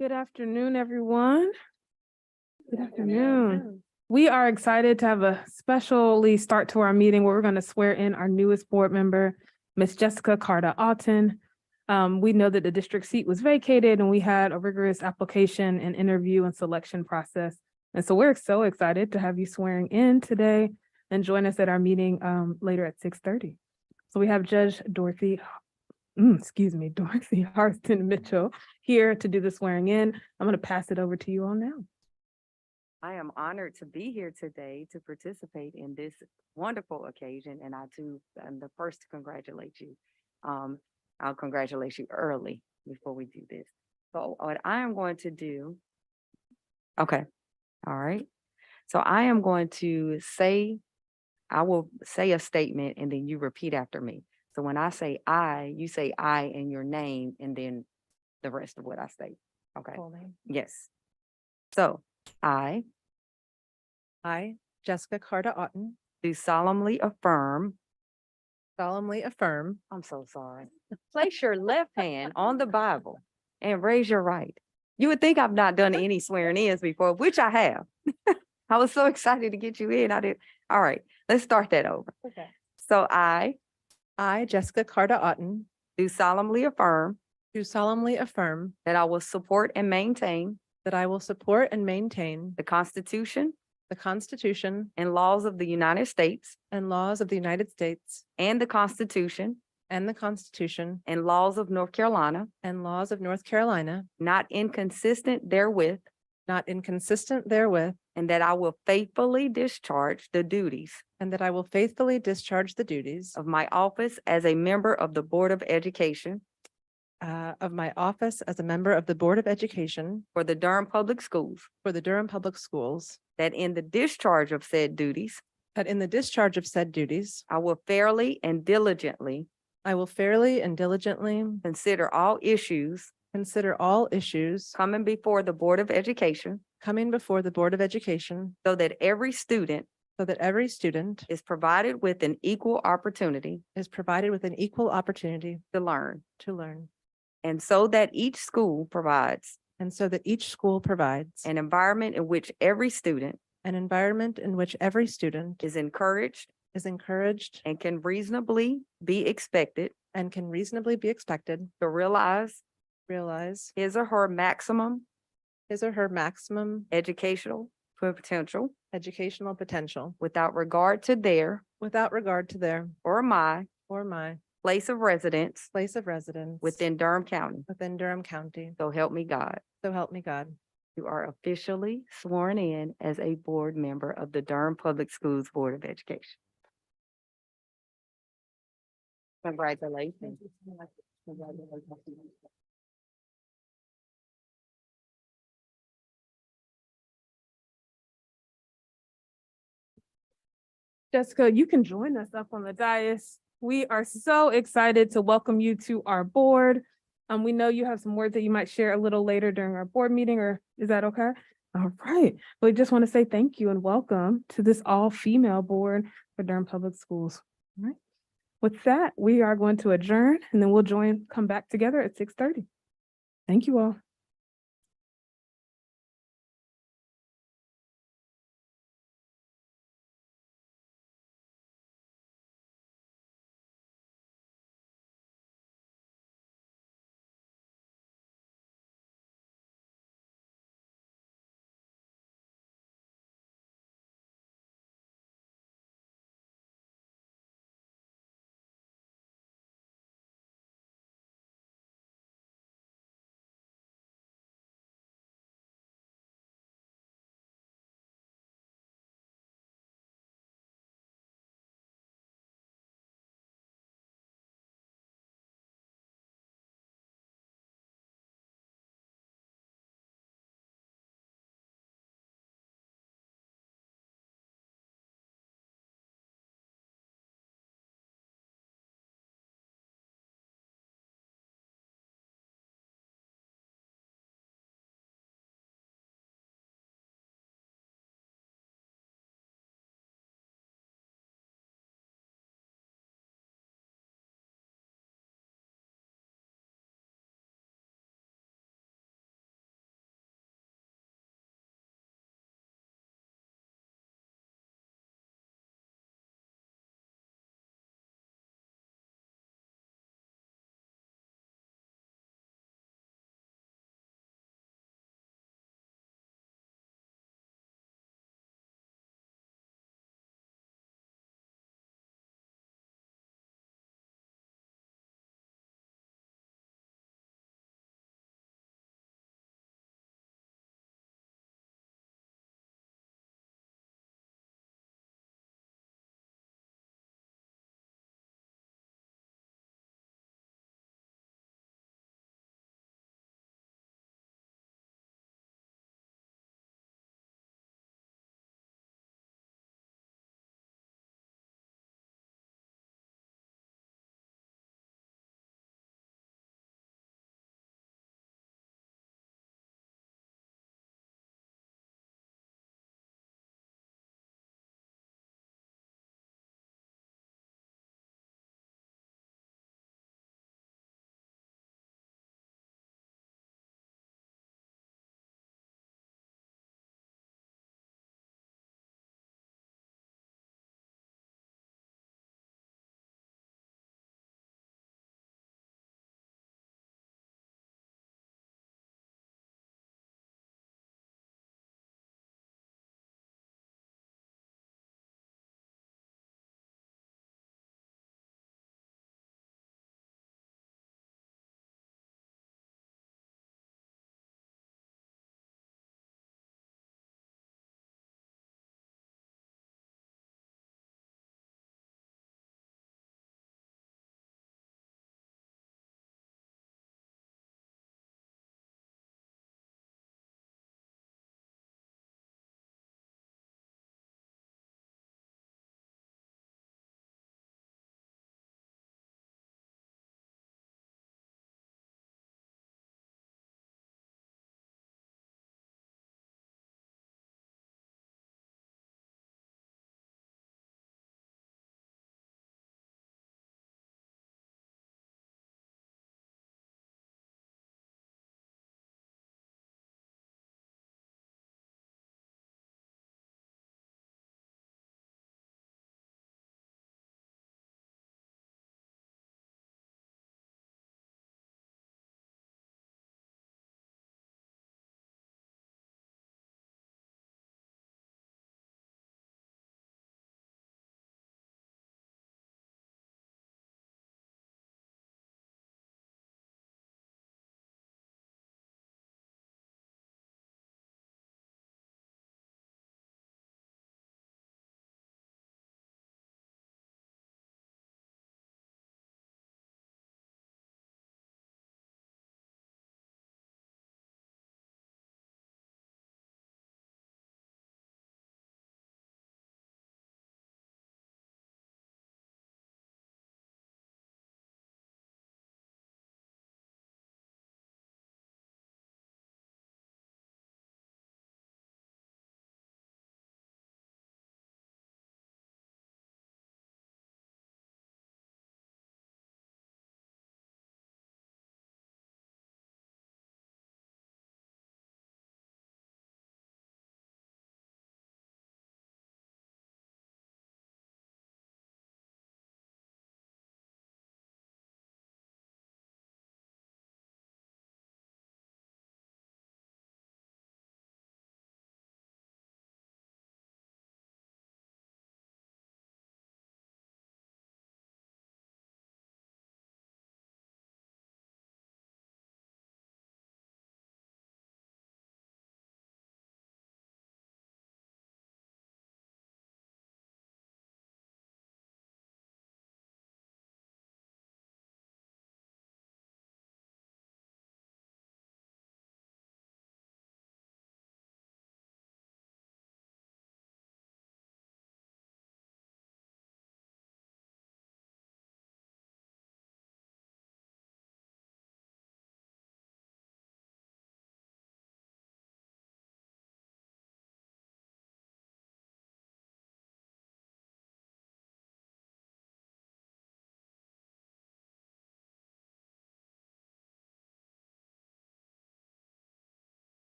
Good afternoon, everyone. Good afternoon. We are excited to have a specially start to our meeting where we're going to swear in our newest board member, Miss Jessica Carter-Alton. We know that the district seat was vacated and we had a rigorous application and interview and selection process. And so we're so excited to have you swearing in today and join us at our meeting later at 6:30. So we have Judge Dorothy Harston Mitchell here to do the swearing in. I'm going to pass it over to you all now. I am honored to be here today to participate in this wonderful occasion, and I too am the first to congratulate you. I'll congratulate you early before we do this. So what I am going to do, okay, all right. So I am going to I will say a statement and then you repeat after me. So when I say I, you say I and your name and then the rest of what I say. Okay. Yes. So I, Jessica Carter-Alton, do solemnly affirm. solemnly affirm I'm so sorry. Place your left hand on the Bible and raise your right. You would think I've not done any swearing ins before, which I have. I was so excited to get you in. I did. All right, let's start that over. Okay. So I Jessica Carter-Alton, do solemnly affirm do solemnly affirm that I will support and maintain that I will support and maintain the Constitution the Constitution and laws of the United States and laws of the United States and the Constitution and the Constitution and laws of North Carolina, and laws of North Carolina, not inconsistent therewith, not inconsistent therewith, and that I will faithfully discharge the duties and that I will faithfully discharge the duties of my office as a member of the Board of Education of my office as a member of the Board of Education for the Durham Public Schools, for the Durham Public Schools, that in the discharge of said duties, that in the discharge of said duties, I will fairly and diligently I will fairly and diligently consider all issues consider all issues coming before the Board of Education coming before the Board of Education so that every student so that every student is provided with an equal opportunity is provided with an equal opportunity to learn, to learn, and so that each school provides and so that each school provides an environment in which every student an environment in which every student is encouraged is encouraged and can reasonably be expected and can reasonably be expected to realize realize his or her maximum his or her maximum educational potential educational potential without regard to their without regard to their or my or my place of residence place of residence within Durham County. within Durham County. So help me God. So help me God. You are officially sworn in as a board member of the Durham Public Schools Board of Education. Congratulations. Jessica, you can join us up on the dais. We are so excited to welcome you to our board. We know you have some words that you might share a little later during our board meeting, or is that okay? All right. We just want to say thank you and welcome to this all-female board for Durham Public Schools. All right. With that, we are going to adjourn and then we'll come back together at 6:30. Thank you all.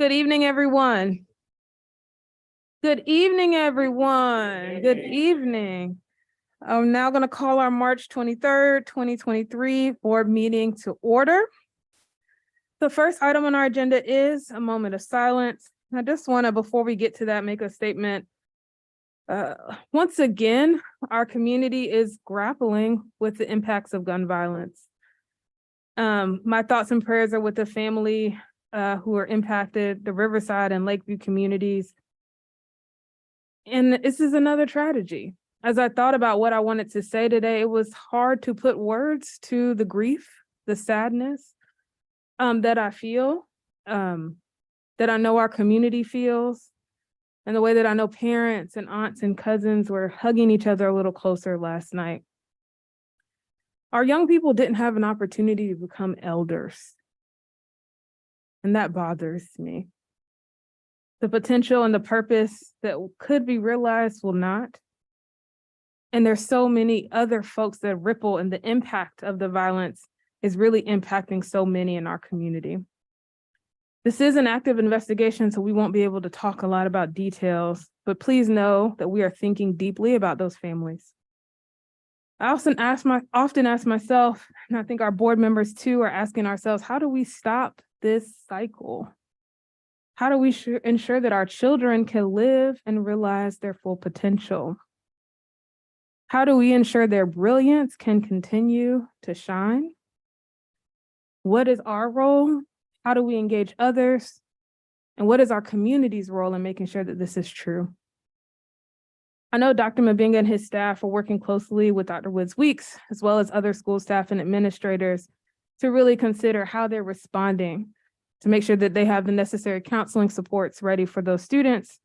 Good evening, everyone. Good evening, everyone. Good evening. I'm now going to call our March 23rd, 2023 board meeting to order. The first item on our agenda is a moment of silence. I just want to, before we get to that, make a statement. Once again, our community is grappling with the impacts of gun violence. My thoughts and prayers are with the family who are impacted, the Riverside and Lakeview communities. And this is another tragedy. As I thought about what I wanted to say today, it was hard to put words to the grief, the sadness that I feel, that I know our community feels, and the way that I know parents and aunts and cousins were hugging each other a little closer last night. Our young people didn't have an opportunity to become elders, and that bothers me. The potential and the purpose that could be realized will not. And there's so many other folks that ripple, and the impact of the violence is really impacting so many in our community. This is an active investigation, so we won't be able to talk a lot about details, but please know that we are thinking deeply about those families. I often ask myself, and I think our board members too are asking ourselves, how do we stop this cycle? How do we ensure that our children can live and realize their full potential? How do we ensure their brilliance can continue to shine? What is our role? How do we engage others? And what is our community's role in making sure that this is true? I know Dr. Mabinga and his staff are working closely with Dr. Woods Weeks, as well as other school staff and administrators, to really consider how they're responding, to make sure that they have the necessary counseling supports ready for those students.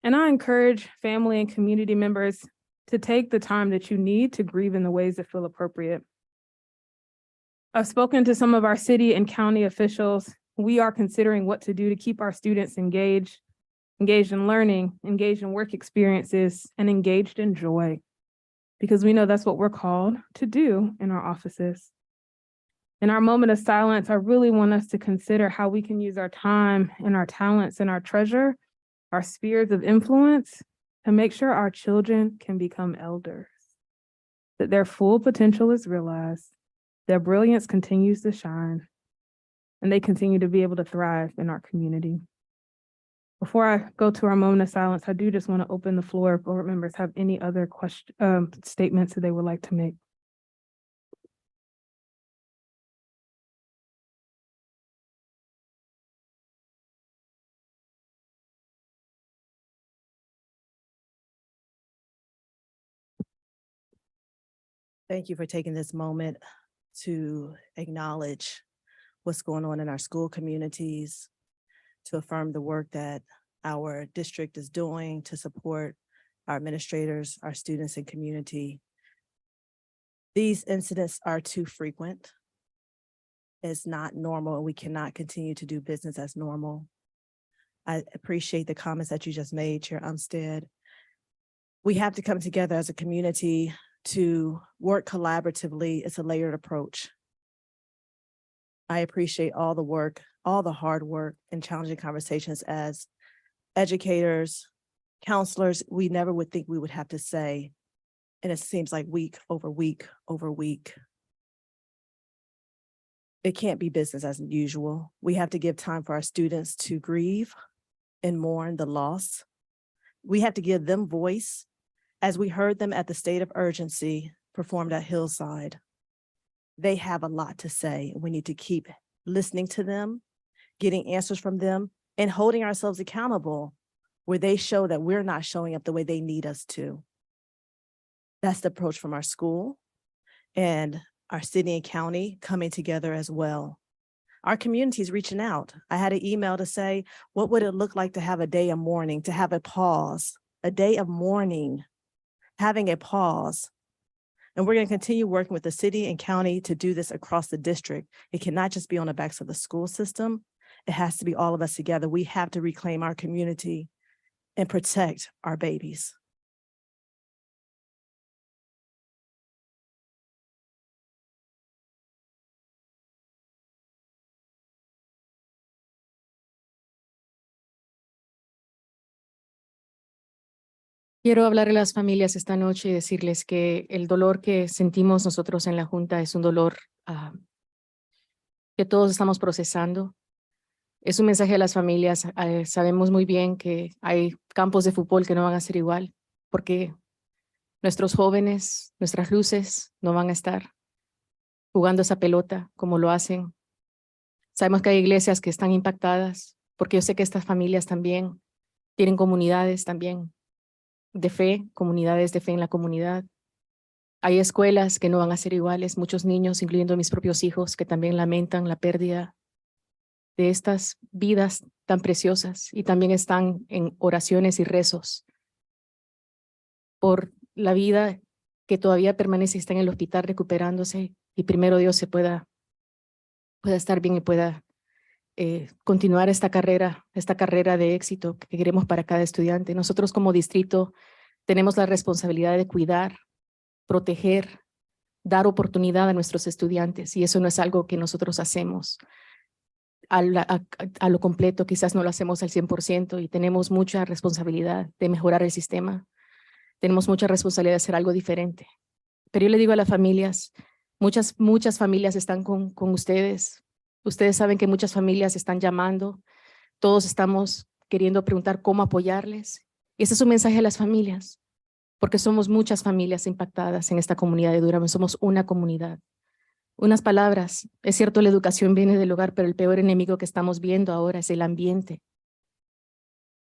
And I encourage family and community members to take the time that you need to grieve in the ways that feel appropriate. I've spoken to some of our city and county officials. We are considering what to do to keep our students engaged in learning, engaged in work experiences, and engaged in joy, because we know that's what we're called to do in our offices. In our moment of silence, I really want us to consider how we can use our time and our talents and our treasure, our spheres of influence, to make sure our children can become elders, that their full potential is realized, their brilliance continues to shine, and they continue to be able to thrive in our community. Before I go to our moment of silence, I do just want to open the floor if board members have any other statements that they would like to make. Thank you for taking this moment to acknowledge what's going on in our school communities, to affirm the work that our district is doing to support our administrators, our students, and community. These incidents are too frequent. It's not normal, and we cannot continue to do business as normal. I appreciate the comments that you just made, Chair Umstead. We have to come together as a community to work collaboratively. It's a layered approach. I appreciate all the work, all the hard work and challenging conversations as educators, counselors, we never would think we would have to say, and it seems like week over week over week. It can't be business as usual. We have to give time for our students to grieve and mourn the loss. We have to give them voice, as we heard them at the State of Urgency performed at Hillside. They have a lot to say. We need to keep listening to them, getting answers from them, and holding ourselves accountable where they show that we're not showing up the way they need us to. That's the approach from our school and our city and county coming together as well. Our community is reaching out. I had an email to say, what would it look like to have a day of mourning, to have a pause, a day of mourning, having a pause. And we're going to continue working with the city and county to do this across the district. It cannot just be on the backs of the school system. It has to be all of us together. We have to reclaim our community and protect our babies. Quiero hablar a las familias esta noche y decirles que el dolor que sentimos nosotros en la Junta es un dolor que todos estamos procesando. Es un mensaje a las familias. Sabemos muy bien que hay campos de fútbol que no van a ser igual, porque nuestros jóvenes, nuestras luces no van a estar jugando esa pelota como lo hacen. Sabemos que hay iglesias que están impactadas, porque yo sé que estas familias también tienen comunidades también de fe, comunidades de fe en la comunidad. Hay escuelas que no van a ser iguales, muchos niños, incluyendo mis propios hijos, que también lamentan la pérdida de estas vidas tan preciosas y también están en oraciones y rezos por la vida que todavía permanece y está en el hospital recuperándose y primero Dios se pueda estar bien y pueda continuar esta carrera de éxito que queremos para cada estudiante. Nosotros como distrito tenemos la responsabilidad de cuidar, proteger, dar oportunidad a nuestros estudiantes y eso no es algo que nosotros hacemos a lo completo, quizás no lo hacemos al 100% y tenemos mucha responsabilidad de mejorar el sistema, tenemos mucha responsabilidad de hacer algo diferente. Pero yo le digo a las familias, muchas familias están con ustedes, ustedes saben que muchas familias están llamando, todos estamos queriendo preguntar cómo apoyarles y ese es un mensaje a las familias, porque somos muchas familias impactadas en esta comunidad de Durham, somos una comunidad. Unas palabras, es cierto, la educación viene del hogar, pero el peor enemigo que estamos viendo ahora es el ambiente.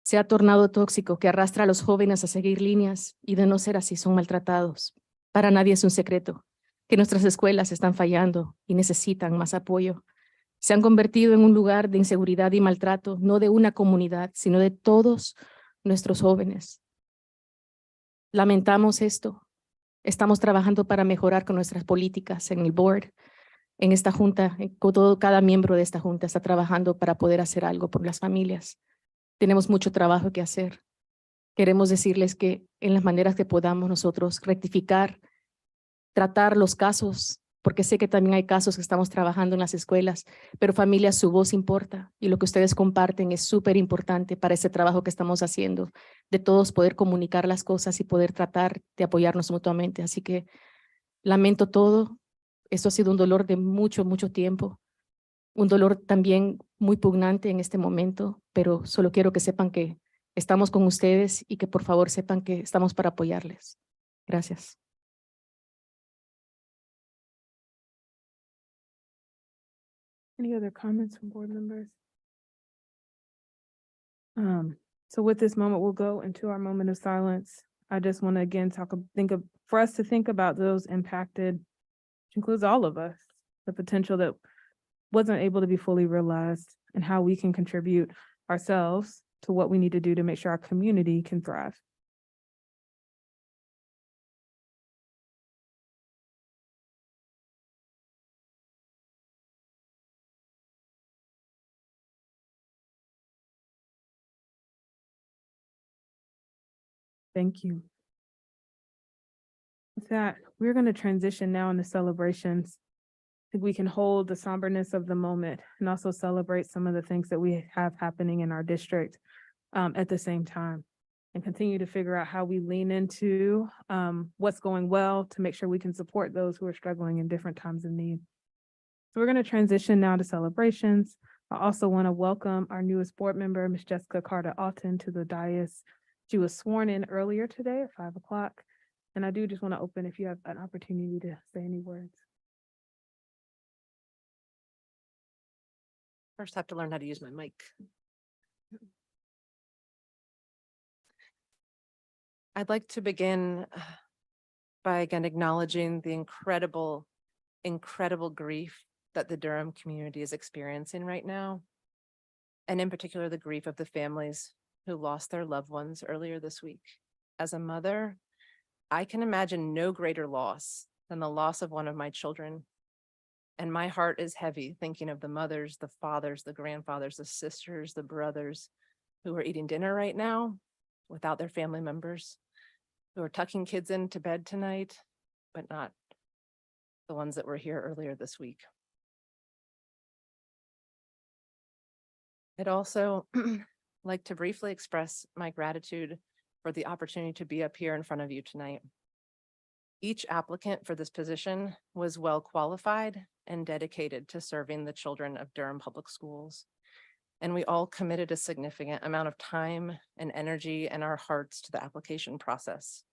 Se ha tornado tóxico que arrastra a los jóvenes a seguir líneas y de no ser así son maltratados. Para nadie es un secreto que nuestras escuelas están fallando y necesitan más apoyo. Se han convertido en un lugar de inseguridad y maltrato, no de una comunidad, sino de todos nuestros jóvenes. Lamentamos esto. Estamos trabajando para mejorar con nuestras políticas en el board, en esta junta, cada miembro de esta junta está trabajando para poder hacer algo por las familias. Tenemos mucho trabajo que hacer. Queremos decirles que en las maneras que podamos nosotros rectificar, tratar los casos, porque sé que también hay casos que estamos trabajando en las escuelas, pero familias, su voz importa y lo que ustedes comparten es súper importante para ese trabajo que estamos haciendo, de todos poder comunicar las cosas y poder tratar de apoyarnos mutuamente. Así que lamento todo. Esto ha sido un dolor de mucho, mucho tiempo, un dolor también muy pugnante en este momento, pero solo quiero que sepan que estamos con ustedes y que por favor sepan que estamos para apoyarles. Gracias. Any other comments from board members? So with this moment, we'll go into our moment of silence. I just want to again for us to think about those impacted, which includes all of us, the potential that wasn't able to be fully realized and how we can contribute ourselves to what we need to do to make sure our community can thrive. Thank you. With that, we're going to transition now into celebrations. I think we can hold the somberness of the moment and also celebrate some of the things that we have happening in our district at the same time and continue to figure out how we lean into what's going well to make sure we can support those who are struggling in different times of need. So we're going to transition now to celebrations. I also want to welcome our newest board member, Ms. Jessica Carter-Alton, to the dais. She was sworn in earlier today at 5 o'clock. And I do just want to open if you have an opportunity to say any words. First, I have to learn how to use my mic. I'd like to begin by again acknowledging the incredible grief that the Durham community is experiencing right now, and in particular, the grief of the families who lost their loved ones earlier this week. As a mother, I can imagine no greater loss than the loss of one of my children. And my heart is heavy thinking of the mothers, the fathers, the grandfathers, the sisters, the brothers who are eating dinner right now without their family members, who are tucking kids into bed tonight, but not the ones that were here earlier this week. I'd also like to briefly express my gratitude for the opportunity to be up here in front of you tonight. Each applicant for this position was well qualified and dedicated to serving the children of Durham Public Schools. And we all committed a significant amount of time and energy and our hearts to the application process.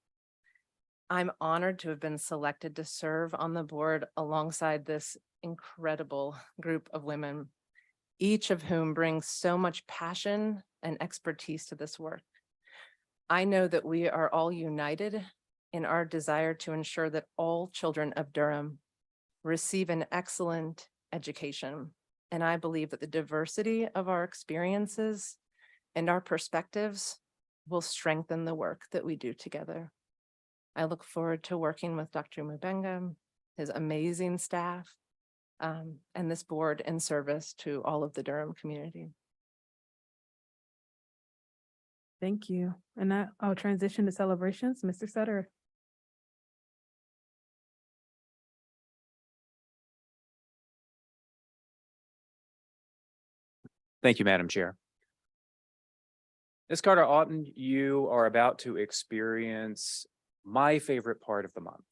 I'm honored to have been selected to serve on the board alongside this incredible group of women, each of whom brings so much passion and expertise to this work. I know that we are all united in our desire to ensure that all children of Durham receive an excellent education. And I believe that the diversity of our experiences and our perspectives will strengthen the work that we do together. I look forward to working with Dr. Mubenga, his amazing staff, and this board in service to all of the Durham community. Thank you. And that I'll transition to celebrations. Mr. Sutter. Thank you, Madam Chair. Ms. Carter-Otten, you are about to experience my favorite part of the month.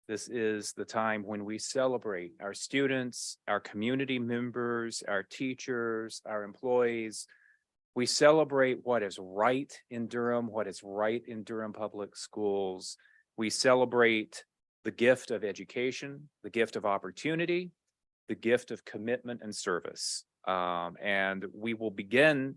This is the time when we celebrate our students, our community members, our teachers, our employees. We celebrate what is right in Durham, what is right in Durham Public Schools. We celebrate the gift of education, the gift of opportunity, the gift of commitment and service. And we will begin,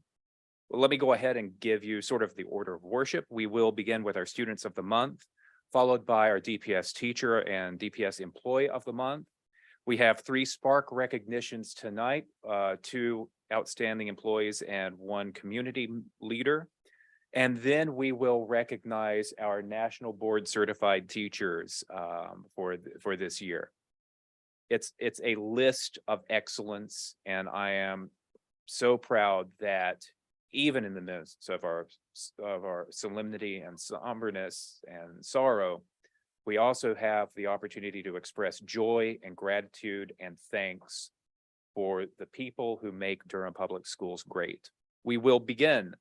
well, let me go ahead and give you sort of the order of worship. We will begin with our Students of the Month, followed by our DPS Teacher and DPS Employee of the Month. We have 3 Spark recognitions tonight, 2 outstanding employees and 1 community leader. And then we will recognize our National Board Certified Teachers for this year. It's a list of excellence, and I am so proud that even in the midst of our solemnity and somberness and sorrow, we also have the opportunity to express joy and gratitude and thanks for the people who make Durham Public Schools great. We will begin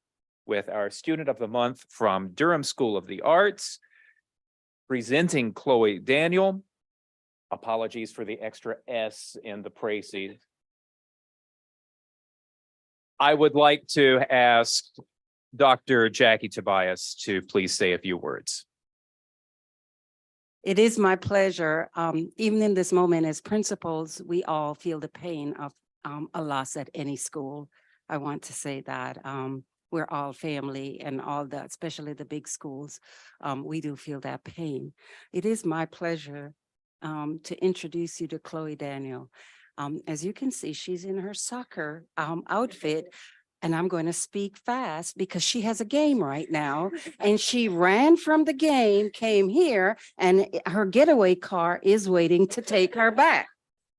with our Student of the Month from Durham School of the Arts, presenting Chloe Daniel. Apologies for the extra S in the précédent. I would like to ask Dr. Jackie Tobias to please say a few words. It is my pleasure. Even in this moment as principals, we all feel the pain of a loss at any school. I want to say that we're all family, and especially the big schools, we do feel that pain. It is my pleasure to introduce you to Chloe Daniel. As you can see, she's in her soccer outfit, and I'm going to speak fast because she has a game right now, and she ran from the game, came here, and her getaway car is waiting to take her back.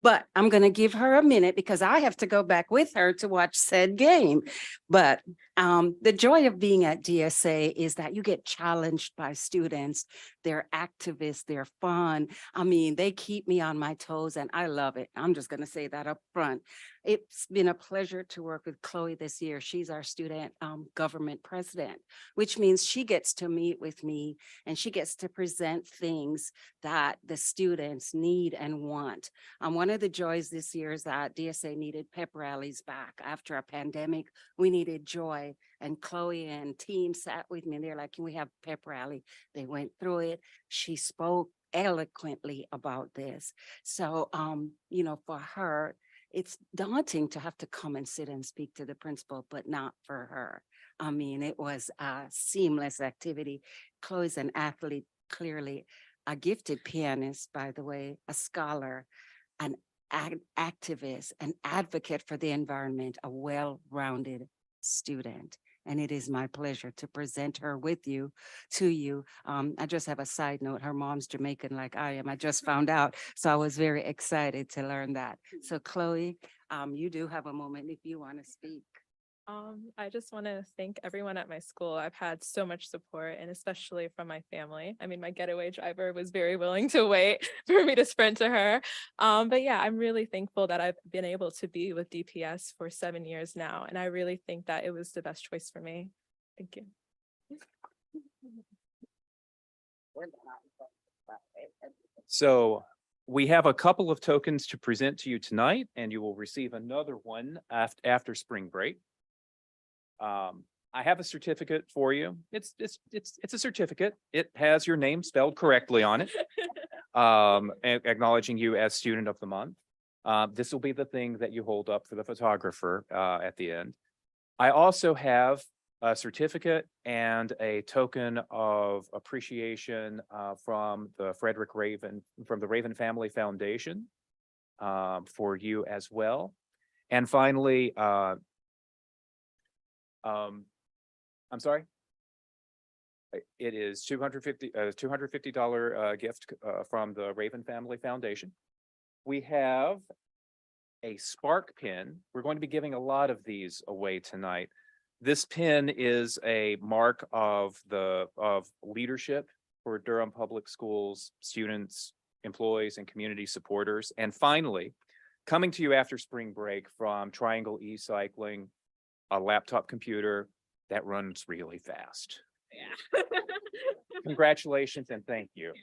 But I'm going to give her a minute because I have to go back with her to watch said game. But the joy of being at DSA is that you get challenged by students. They're activists, they're fun. I mean, they keep me on my toes, and I love it. I'm just going to say that up front. It's been a pleasure to work with Chloe this year. She's our student government president, which means she gets to meet with me and she gets to present things that the students need and want. One of the joys this year is that DSA needed pep rallies back after a pandemic. We needed joy, and Chloe and team sat with me and they're like, can we have pep rally? They went through it. She spoke eloquently about this. So, for her, it's daunting to have to come and sit and speak to the principal, but not for her. I mean, it was a seamless activity. Chloe's an athlete, clearly a gifted pianist, by the way, a scholar, an activist, an advocate for the environment, a well-rounded student. And it is my pleasure to present her to you. I just have a side note. Her mom's Jamaican like I am. I just found out. So I was very excited to learn that. So Chloe, you do have a moment if you want to speak. I just want to thank everyone at my school. I've had so much support, and especially from my family. I mean, my getaway driver was very willing to wait for me to sprint to her. But yeah, I'm really thankful that I've been able to be with DPS for 7 years now. And I really think that it was the best choice for me. Thank you. So we have a couple of tokens to present to you tonight, and you will receive another one after spring break. I have a certificate for you. It's a certificate. It has your name spelled correctly on it. Acknowledging you as student of the month. This will be the thing that you hold up for the photographer at the end. I also have a certificate and a token of appreciation from the Raven Family Foundation for you as well. And finally, I'm sorry. It is $250 gift from the Raven Family Foundation. We have a Spark pin. We're going to be giving a lot of these away tonight. This pin is a mark of leadership for Durham Public Schools students, employees, and community supporters. And finally, coming to you after spring break from Triangle E-Cycling, a laptop computer that runs really fast. Yeah. Congratulations and thank you.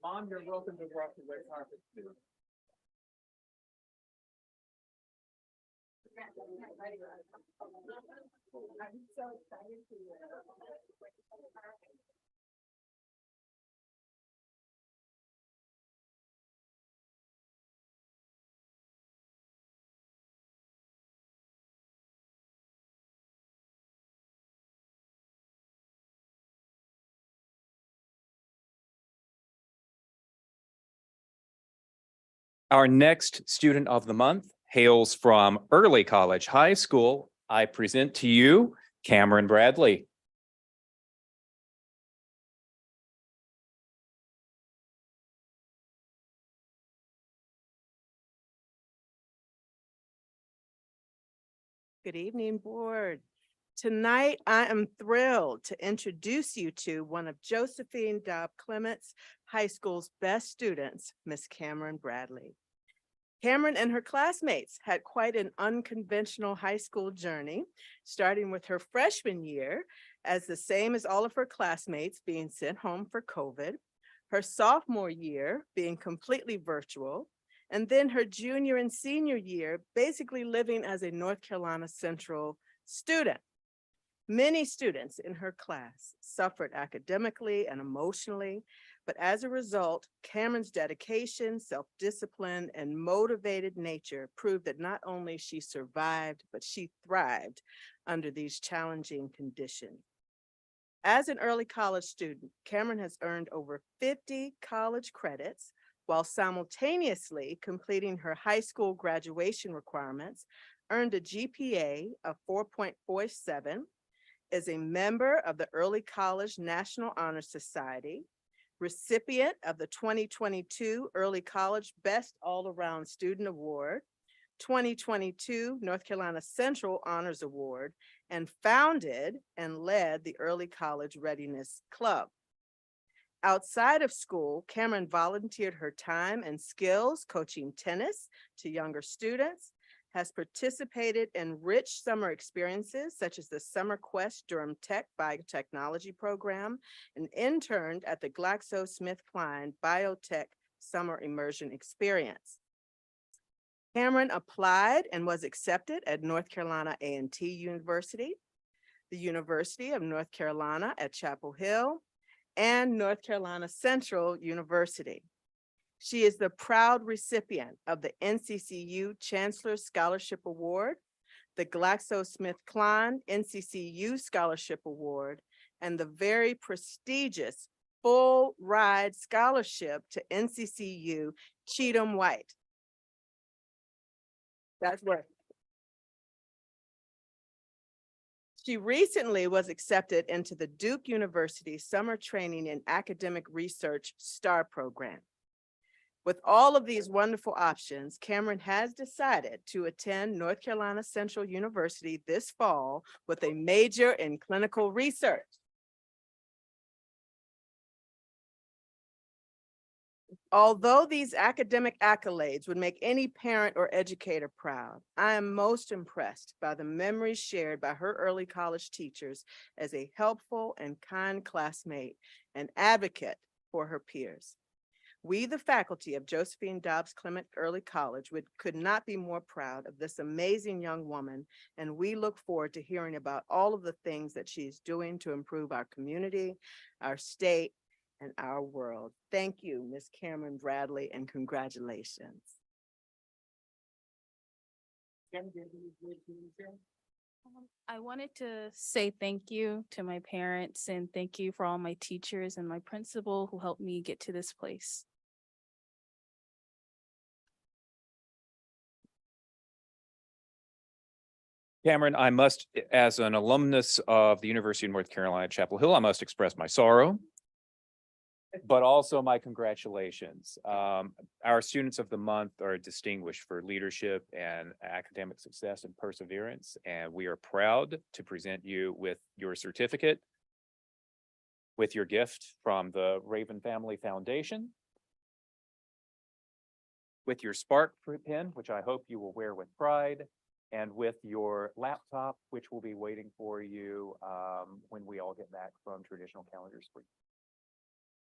Mom, you're welcome to walk the red carpet too. Our next student of the month hails from Early College High School. I present to you Cameron Bradley. Good evening, board. Tonight, I am thrilled to introduce you to one of Josephine Dobb Clements High School's best students, Miss Cameron Bradley. Cameron and her classmates had quite an unconventional high school journey, starting with her freshman year as the same as all of her classmates being sent home for COVID, her sophomore year being completely virtual, and then her junior and senior year basically living as a North Carolina Central student. Many students in her class suffered academically and emotionally, but as a result, Cameron's dedication, self-discipline, and motivated nature proved that not only she survived, but she thrived under these challenging conditions. As an early college student, Cameron has earned over 50 college credits while simultaneously completing her high school graduation requirements, earned a GPA of 4.47, is a member of the Early College National Honor Society, recipient of the 2022 Early College Best All-Around Student Award, 2022 North Carolina Central Honors Award, and founded and led the Early College Readiness Club. Outside of school, Cameron volunteered her time and skills coaching tennis to younger students, has participated in rich summer experiences such as the Summer Quest Durham Tech Biotechnology Program, and interned at the GlaxoSmithKline Biotech Summer Immersion Experience. Cameron applied and was accepted at North Carolina A&T University, the University of North Carolina at Chapel Hill, and North Carolina Central University. She is the proud recipient of the NCCU Chancellor Scholarship Award, the GlaxoSmithKline NCCU Scholarship Award, and the very prestigious Full Ride Scholarship to NCCU Cheatham White. That's right. She recently was accepted into the Duke University Summer Training and Academic Research STAR program. With all of these wonderful options, Cameron has decided to attend North Carolina Central University this fall with a major in clinical research. Although these academic accolades would make any parent or educator proud, I am most impressed by the memories shared by her early college teachers as a helpful and kind classmate and advocate for her peers. We, the faculty of Josephine Dobbs Clement Early College, could not be more proud of this amazing young woman, and we look forward to hearing about all of the things that she's doing to improve our community, our state, and our world. Thank you, Ms. Cameron Bradley, and congratulations. I wanted to say thank you to my parents and thank you for all my teachers and my principal who helped me get to this place. Cameron, I must, as an alumnus of the University of North Carolina, Chapel Hill, I must express my sorrow, but also my congratulations. Our students of the month are distinguished for leadership and academic success and perseverance, and we are proud to present you with your certificate, with your gift from the Raven Family Foundation, with your Spark pen, which I hope you will wear with pride, and with your laptop, which will be waiting for you when we all get back from traditional calendar spring.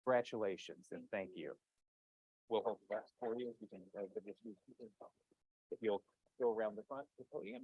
Congratulations and thank you. We'll hold that for you. You can, if you'll go around the front of the podium.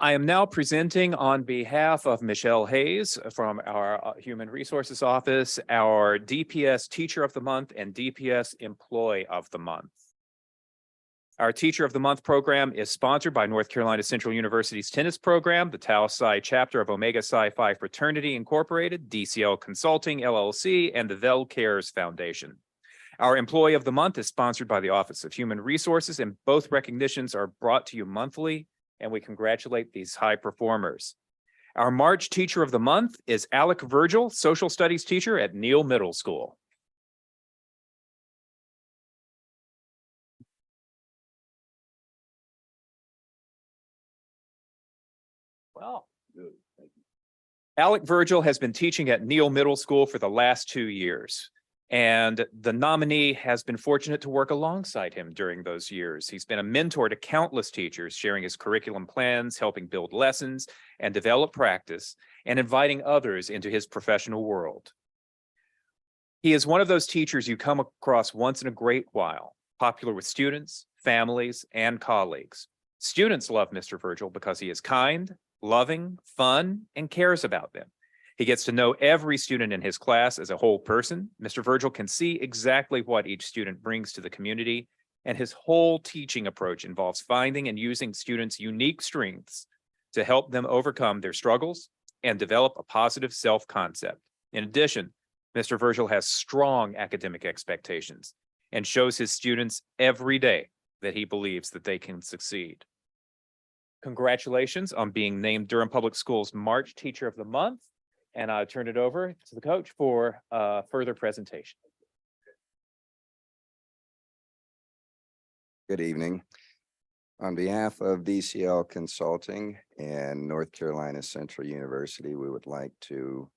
I am now presenting on behalf of Michelle Hayes from our Human Resources Office, our DPS Teacher of the Month and DPS Employee of the Month. Our Teacher of the Month program is sponsored by North Carolina Central University's tennis program, the Tau Psi chapter of Omega Psi Phi Fraternity Incorporated, DCL Consulting LLC, and the Vel Cares Foundation. Our Employee of the Month is sponsored by the Office of Human Resources, and both recognitions are brought to you monthly, and we congratulate these high performers. Our March Teacher of the Month is Alec Virgil, Social Studies teacher at Neal Middle School. Well, Alec Virgil has been teaching at Neal Middle School for the last 2 years. And the nominee has been fortunate to work alongside him during those years. He's been a mentor to countless teachers, sharing his curriculum plans, helping build lessons and develop practice, and inviting others into his professional world. He is one of those teachers you come across once in a great while, popular with students, families, and colleagues. Students love Mr. Virgil because he is kind, loving, fun, and cares about them. He gets to know every student in his class as a whole person. Mr. Virgil can see exactly what each student brings to the community, and his whole teaching approach involves finding and using students' unique strengths to help them overcome their struggles and develop a positive self-concept. In addition, Mr. Virgil has strong academic expectations and shows his students every day that he believes that they can succeed. Congratulations on being named Durham Public Schools March Teacher of the Month. And I'll turn it over to the coach for further presentation. Good evening. On behalf of DCL Consulting and North Carolina Central University, we would like to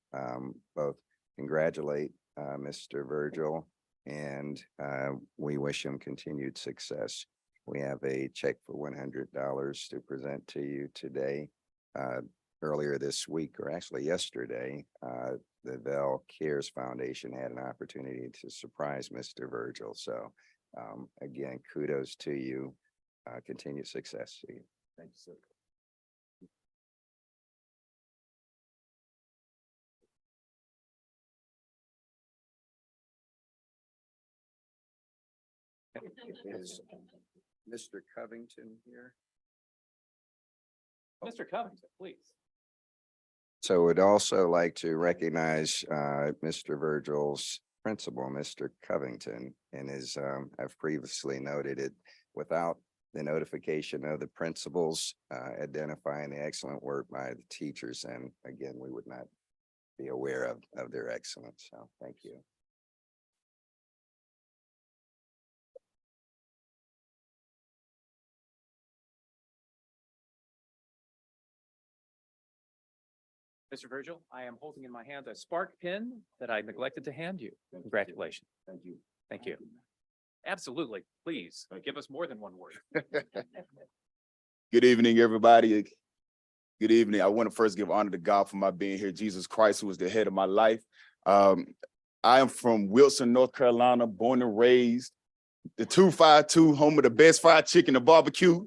both congratulate Mr. Virgil and we wish him continued success. We have a check for $100 to present to you today. earlier this week, or actually yesterday, the Bell Cares Foundation had an opportunity to surprise Mr. Virgil. So again, kudos to you. Continued success to you. Thank you, sir. Is Mr. Covington here? Mr. Covington, please. So would also like to recognize Mr. Virgil's principal, Mr. Covington, and as I've previously noted it, without the notification of the principals identifying the excellent work by the teachers, and again, we would not be aware of their excellence. So thank you. Mr. Virgil, I am holding in my hand a Spark pin that I neglected to hand you. Congratulations. Thank you. Thank you. Absolutely. Please give us more than one word. Good evening, everybody. Good evening. I want to first give honor to God for my being here, Jesus Christ, who is the head of my life. I am from Wilson, North Carolina, born and raised, the 252, home of the best fried chicken and barbecue.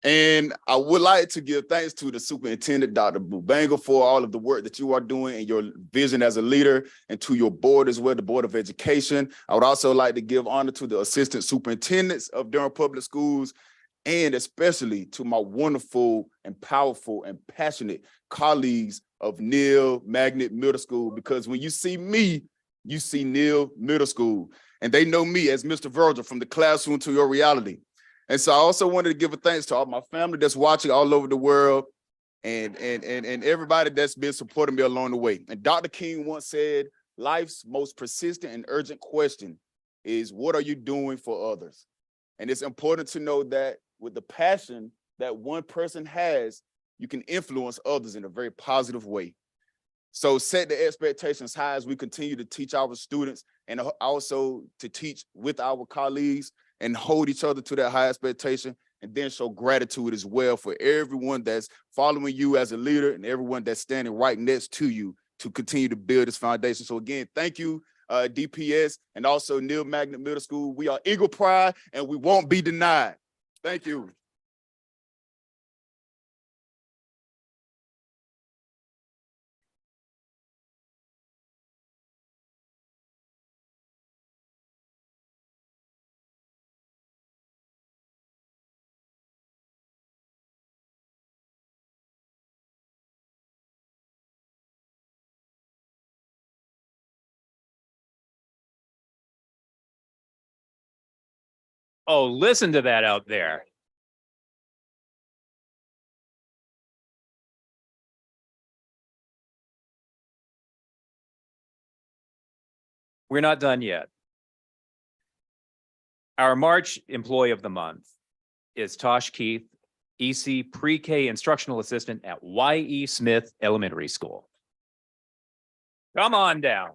And I would like to give thanks to the superintendent, Dr. Bubanga, for all of the work that you are doing and your vision as a leader, and to your board as well, the Board of Education. I would also like to give honor to the assistant superintendents of Durham Public Schools, and especially to my wonderful and powerful and passionate colleagues of Neal Magnet Middle School, because when you see me, you see Neal Middle School, and they know me as Mr. Virgil, from the classroom to your reality. And so I also wanted to give a thanks to all my family that's watching all over the world, and everybody that's been supporting me along the way. And Dr. King once said, life's most persistent and urgent question is, what are you doing for others? And it's important to know that with the passion that one person has, you can influence others in a very positive way. So set the expectations high as we continue to teach our students, and also to teach with our colleagues, and hold each other to that high expectation, and then show gratitude as well for everyone that's following you as a leader and everyone that's standing right next to you to continue to build this foundation. So again, thank you, DPS, and also Neal Magnet Middle School. We are Eagle Pride, and we won't be denied. Thank you. Oh, listen to that out there. We're not done yet. Our March Employee of the Month is Tosh Keith, EC Pre-K Instructional Assistant at Y.E. Smith Elementary School. Come on down.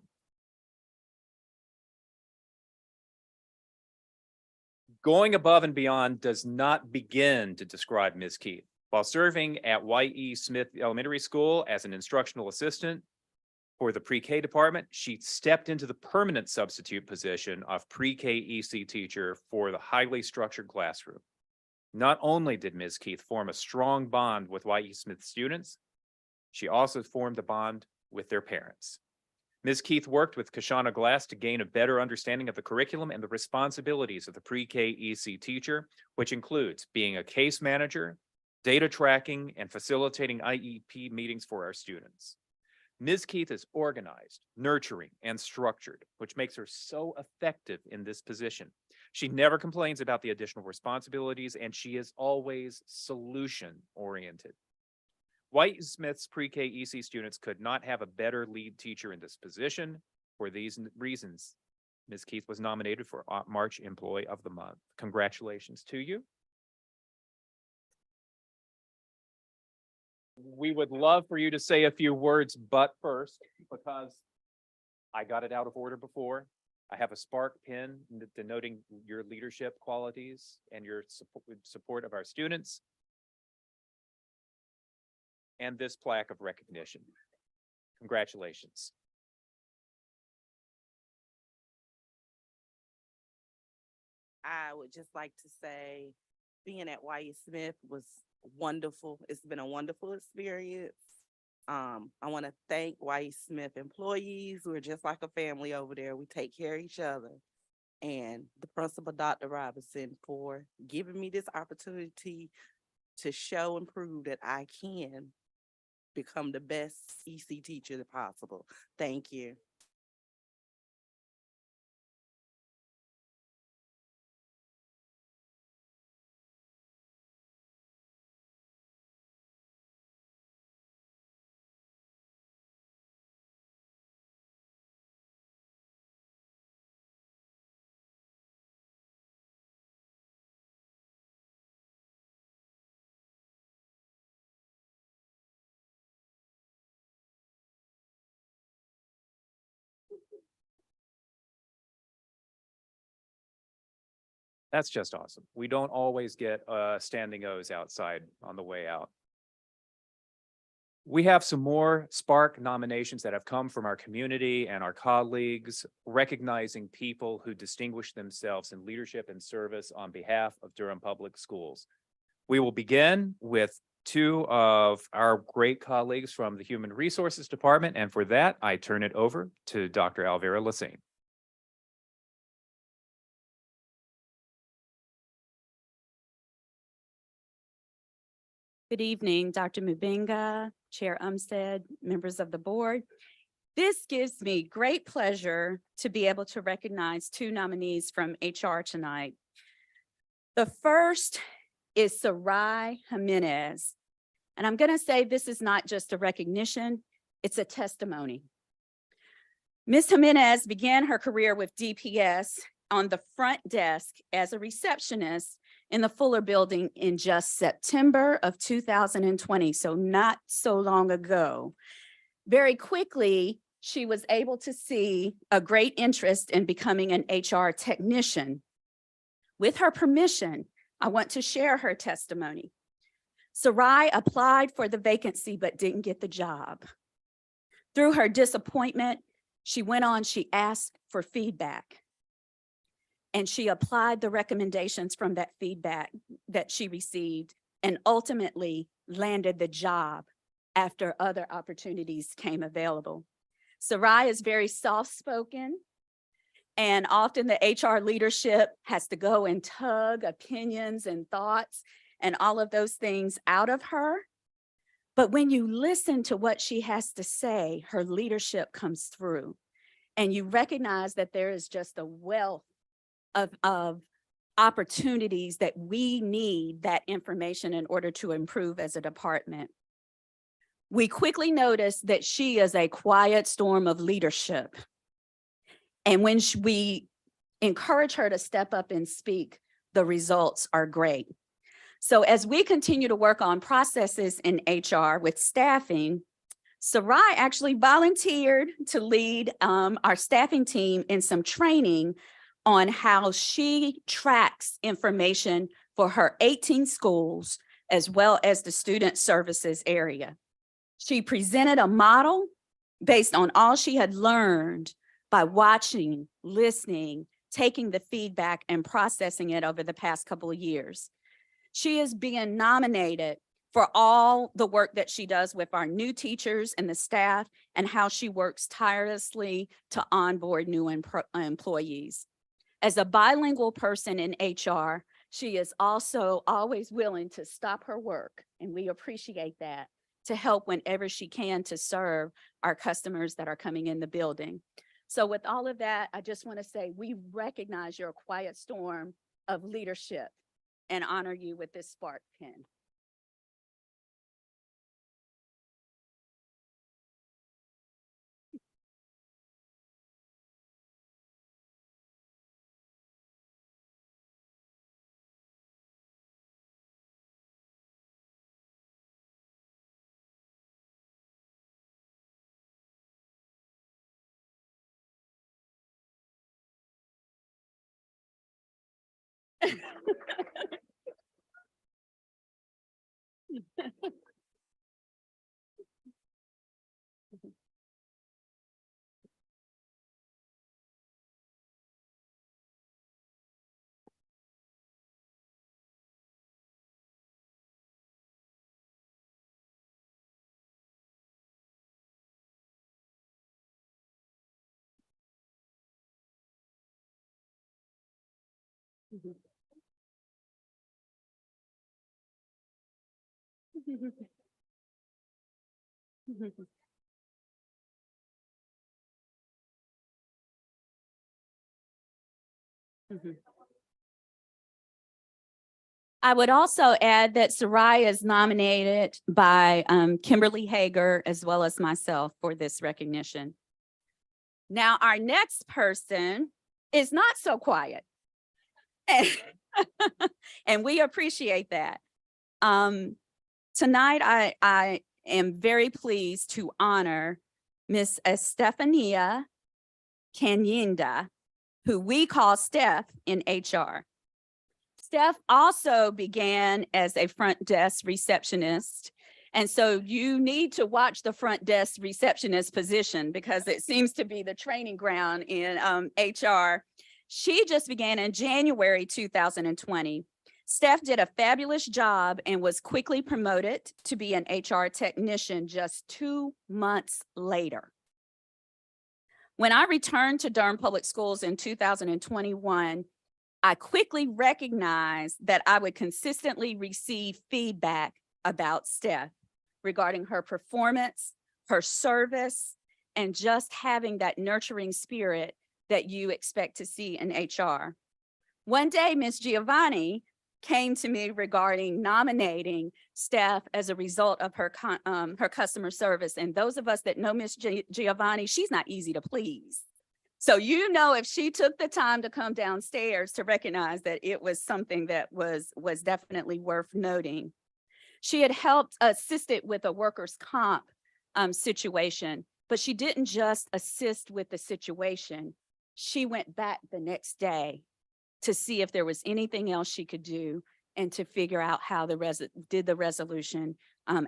Going above and beyond does not begin to describe Ms. Keith. While serving at Y.E. Smith Elementary School as an instructional assistant for the pre-K department, she stepped into the permanent substitute position of pre-K EC teacher for the highly structured classroom. Not only did Ms. Keith form a strong bond with Y.E. Smith students, she also formed a bond with their parents. Ms. Keith worked with Kashana Glass to gain a better understanding of the curriculum and the responsibilities of the pre-K EC teacher, which includes being a case manager, data tracking, and facilitating IEP meetings for our students. Ms. Keith is organized, nurturing, and structured, which makes her so effective in this position. She never complains about the additional responsibilities, and she is always solution-oriented. White Smith's pre-K EC students could not have a better lead teacher in this position. For these reasons, Ms. Keith was nominated for March Employee of the Month. Congratulations to you. We would love for you to say a few words, but first, because I got it out of order before, I have a Spark pin denoting your leadership qualities and your support of our students. and this plaque of recognition. Congratulations. I would just like to say, being at Wyatt Smith was wonderful. It's been a wonderful experience. I want to thank Wyatt Smith employees. We're just like a family over there. We take care of each other. And the principal, Dr. Robinson, for giving me this opportunity to show and prove that I can become the best EC teacher possible. Thank you. That's just awesome. We don't always get standing O's outside on the way out. We have some more Spark nominations that have come from our community and our colleagues, recognizing people who distinguish themselves in leadership and service on behalf of Durham Public Schools. We will begin with two of our great colleagues from the Human Resources Department, and for that, I turn it over to Dr. Alvera Lassane. Good evening, Dr. Mubinga, Chair Umstead, members of the board. This gives me great pleasure to be able to recognize two nominees from HR tonight. The first is Sarai Jimenez. And I'm going to say this is not just a recognition, it's a testimony. Ms. Jimenez began her career with DPS on the front desk as a receptionist in the Fuller Building in just September of 2020, so not so long ago. Very quickly, she was able to see a great interest in becoming an HR technician. With her permission, I want to share her testimony. Sarai applied for the vacancy but didn't get the job. Through her disappointment, she asked for feedback. And she applied the recommendations from that feedback that she received and ultimately landed the job after other opportunities came available. Sarai is very soft-spoken, and often the HR leadership has to go and tug opinions and thoughts and all of those things out of her. But when you listen to what she has to say, her leadership comes through, and you recognize that there is just a wealth of opportunities that we need that information in order to improve as a department. We quickly noticed that she is a quiet storm of leadership. And when we encourage her to step up and speak, the results are great. So as we continue to work on processes in HR with staffing, Sarai actually volunteered to lead our staffing team in some training on how she tracks information for her 18 schools, as well as the student services area. She presented a model based on all she had learned by watching, listening, taking the feedback and processing it over the past couple of years. She is being nominated for all the work that she does with our new teachers and the staff and how she works tirelessly to onboard new employees. As a bilingual person in HR, she is also always willing to stop her work, and we appreciate that, to help whenever she can to serve our customers that are coming in the building. So with all of that, I just want to say we recognize your quiet storm of leadership and honor you with this Spark pin. I would also add that Soraya is nominated by Kimberly Hager as well as myself for this recognition. Now, our next person is not so quiet. And we appreciate that. Tonight, I am very pleased to honor Miss Estefania Kanyinda, who we call Steph in HR. Steph also began as a front desk receptionist. And so you need to watch the front desk receptionist position because it seems to be the training ground in HR. She just began in January 2020. Steph did a fabulous job and was quickly promoted to be an HR technician just 2 months later. When I returned to Durham Public Schools in 2021, I quickly recognized that I would consistently receive feedback about Steph regarding her performance, her service, and just having that nurturing spirit that you expect to see in HR. One day, Ms. Giovanni came to me regarding nominating Steph as a result of her customer service. And those of us that know Ms. Giovanni, she's not easy to please. So you know, if she took the time to come downstairs to recognize that it was something that was definitely worth noting. She had assisted with a workers' comp situation, but she didn't just assist with the situation. She went back the next day to see if there was anything else she could do and to figure out how the resolution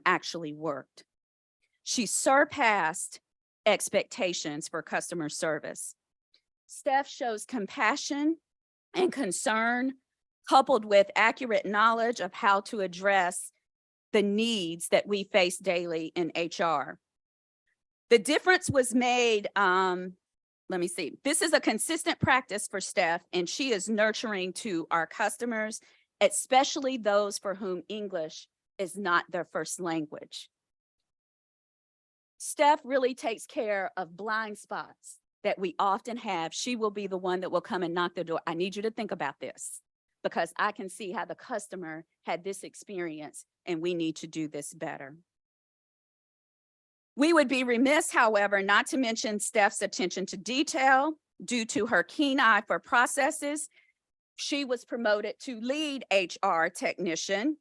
actually worked. She surpassed expectations for customer service. Steph shows compassion and concern, coupled with accurate knowledge of how to address the needs that we face daily in HR. The difference was made, let me see. This is a consistent practice for Steph, and she is nurturing to our customers, especially those for whom English is not their first language. Steph really takes care of blind spots that we often have. She will be the one that will come and knock the door. I need you to think about this because I can see how the customer had this experience and we need to do this better. We would be remiss, however, not to mention Steph's attention to detail. Due to her keen eye for processes, she was promoted to lead HR technician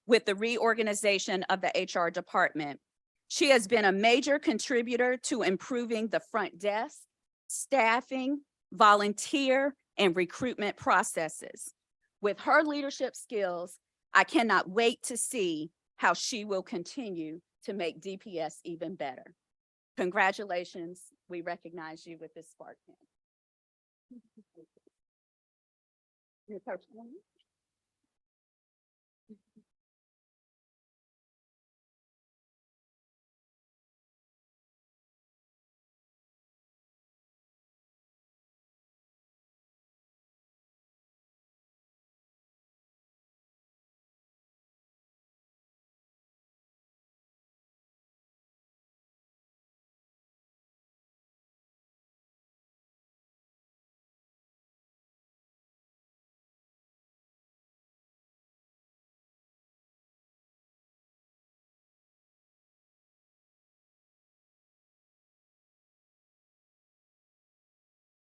with the reorganization of the HR department. She has been a major contributor to improving the front desk, staffing, volunteer, and recruitment processes. With her leadership skills, I cannot wait to see how she will continue to make DPS even better. Congratulations. We recognize you with this Spark Pin.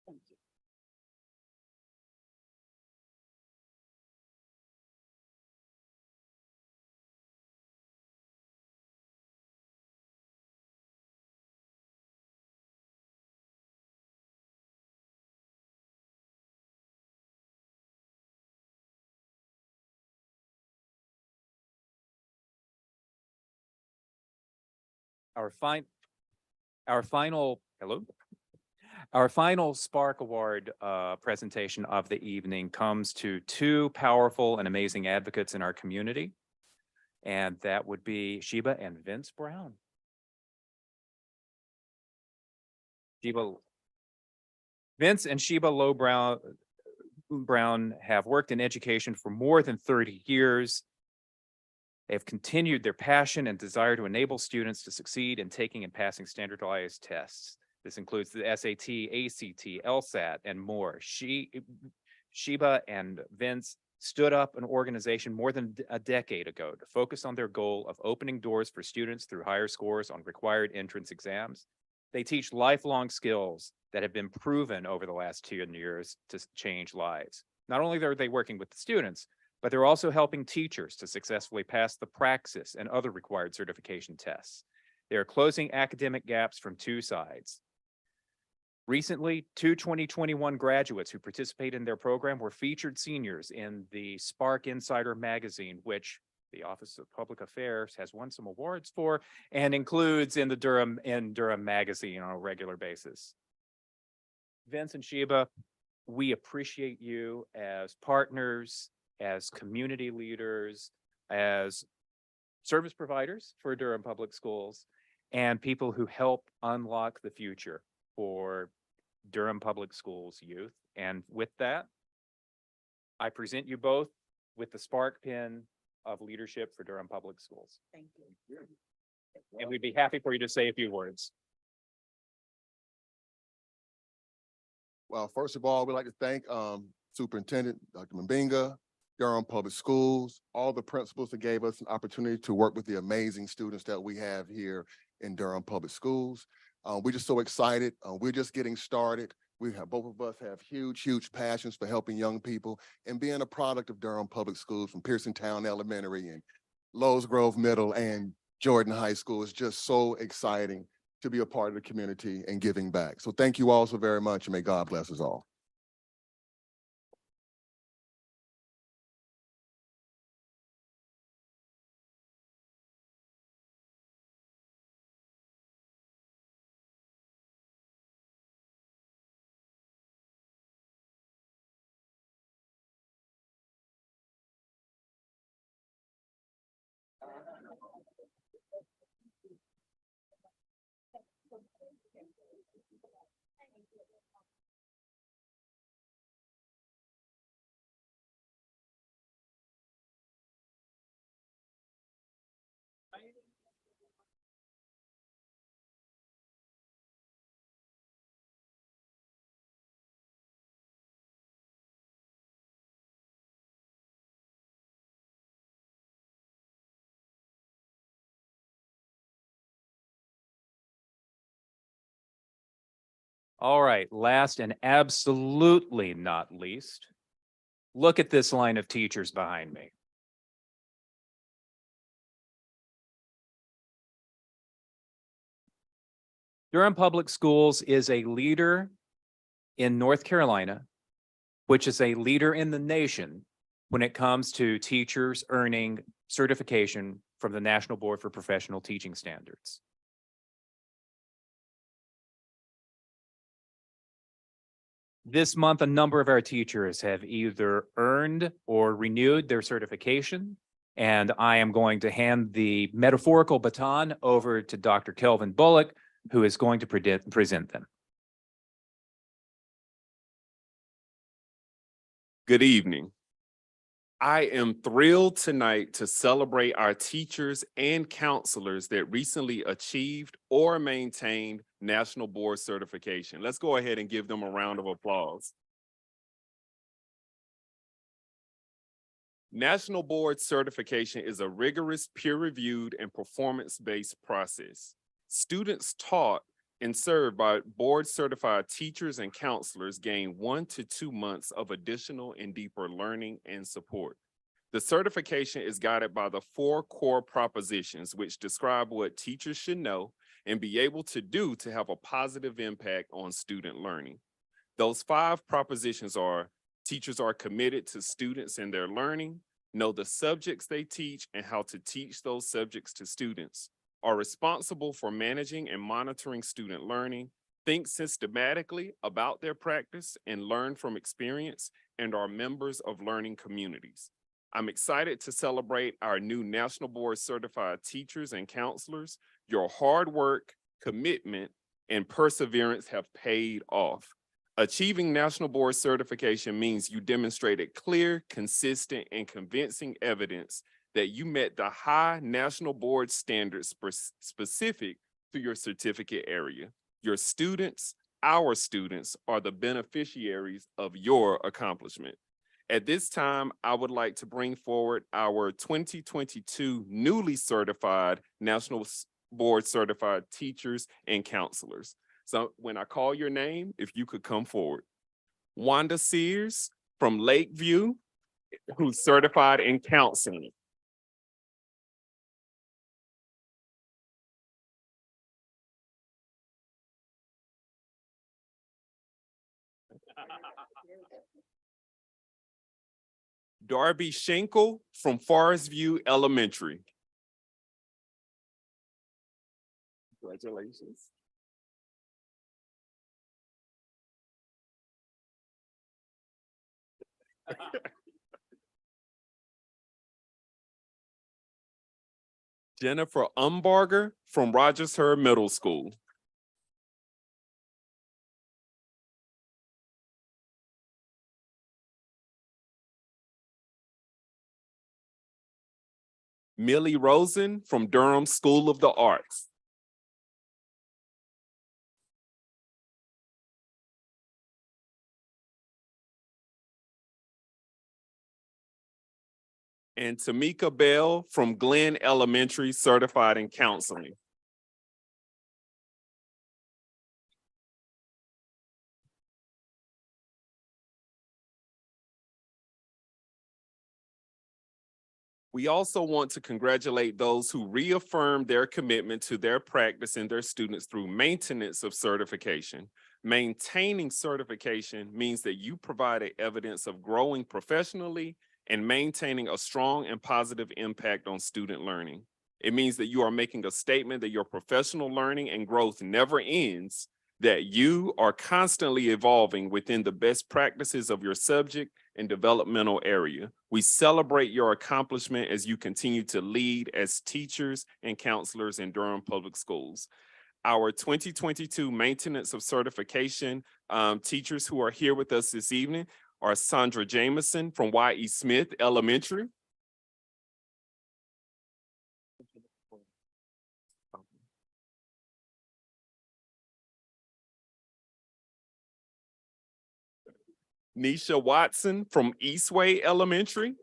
Thank you. Our final, hello? Our final Spark Award presentation of the evening comes to two powerful and amazing advocates in our community. And that would be Sheba and Vince Brown. Vince and Sheba Brown have worked in education for more than 30 years. They have continued their passion and desire to enable students to succeed in taking and passing standardized tests. This includes the SAT, ACT, LSAT, and more. Sheba and Vince stood up an organization more than a decade ago to focus on their goal of opening doors for students through higher scores on required entrance exams. They teach lifelong skills that have been proven over the last 10 years to change lives. Not only are they working with the students, but they're also helping teachers to successfully pass the Praxis and other required certification tests. They are closing academic gaps from two sides. Recently, two 2021 graduates who participate in their program were featured seniors in the Spark Insider magazine, which the Office of Public Affairs has won some awards for and includes in the Durham magazine on a regular basis. Vince and Sheba, we appreciate you as partners, as community leaders, as service providers for Durham Public Schools, and people who help unlock the future for Durham Public Schools youth. And with that, I present you both with the Spark Pin of Leadership for Durham Public Schools. Thank you. And we'd be happy for you to say a few words. Well, first of all, we'd like to thank Superintendent Dr. Mbinga, Durham Public Schools, all the principals that gave us an opportunity to work with the amazing students that we have here in Durham Public Schools. We're just so excited. We're just getting started. Both of us have huge passions for helping young people and being a product of Durham Public Schools from Pearson Town Elementary and Lowe's Grove Middle and Jordan High School. It's just so exciting to be a part of the community and giving back. So thank you all so very much, and may God bless us all. All right, last and absolutely not least, look at this line of teachers behind me. Durham Public Schools is a leader in North Carolina, which is a leader in the nation when it comes to teachers earning certification from the National Board for Professional Teaching Standards. This month, a number of our teachers have either earned or renewed their certification, and I am going to hand the metaphorical baton over to Dr. Kelvin Bullock, who is going to present them. Good evening. I am thrilled tonight to celebrate our teachers and counselors that recently achieved or maintained National Board certification. Let's go ahead and give them a round of applause. National Board certification is a rigorous, peer-reviewed, and performance-based process. Students taught and served by board-certified teachers and counselors gain 1 to 2 months of additional and deeper learning and support. The certification is guided by the 4 core propositions, which describe what teachers should know and be able to do to have a positive impact on student learning. Those 5 propositions are: teachers are committed to students and their learning, know the subjects they teach and how to teach those subjects to students, are responsible for managing and monitoring student learning, think systematically about their practice and learn from experience, and are members of learning communities. I'm excited to celebrate our new National Board certified teachers and counselors. Your hard work, commitment, and perseverance have paid off. Achieving national board certification means you demonstrated clear, consistent, and convincing evidence that you met the high national board standards specific to your certificate area. Your students, our students, are the beneficiaries of your accomplishment. At this time, I would like to bring forward our 2022 newly certified National Board Certified Teachers and Counselors. So when I call your name, if you could come forward. Wanda Sears from Lakeview, who's certified in counseling. Darby Schenkel from Forest View Elementary. Congratulations. Jennifer Umbarger from Rogersher Middle School. Millie Rosen from Durham School of the Arts. And Tamika Bell from Glenn Elementary, certified in counseling. We also want to congratulate those who reaffirmed their commitment to their practice and their students through maintenance of certification. Maintaining certification means that you provided evidence of growing professionally and maintaining a strong and positive impact on student learning. It means that you are making a statement that your professional learning and growth never ends, that you are constantly evolving within the best practices of your subject and developmental area. We celebrate your accomplishment as you continue to lead as teachers and counselors in Durham Public Schools. Our 2022 maintenance of certification teachers who are here with us this evening are Sandra Jameson from Y.E. Smith Elementary. Nisha Watson from Eastway Elementary.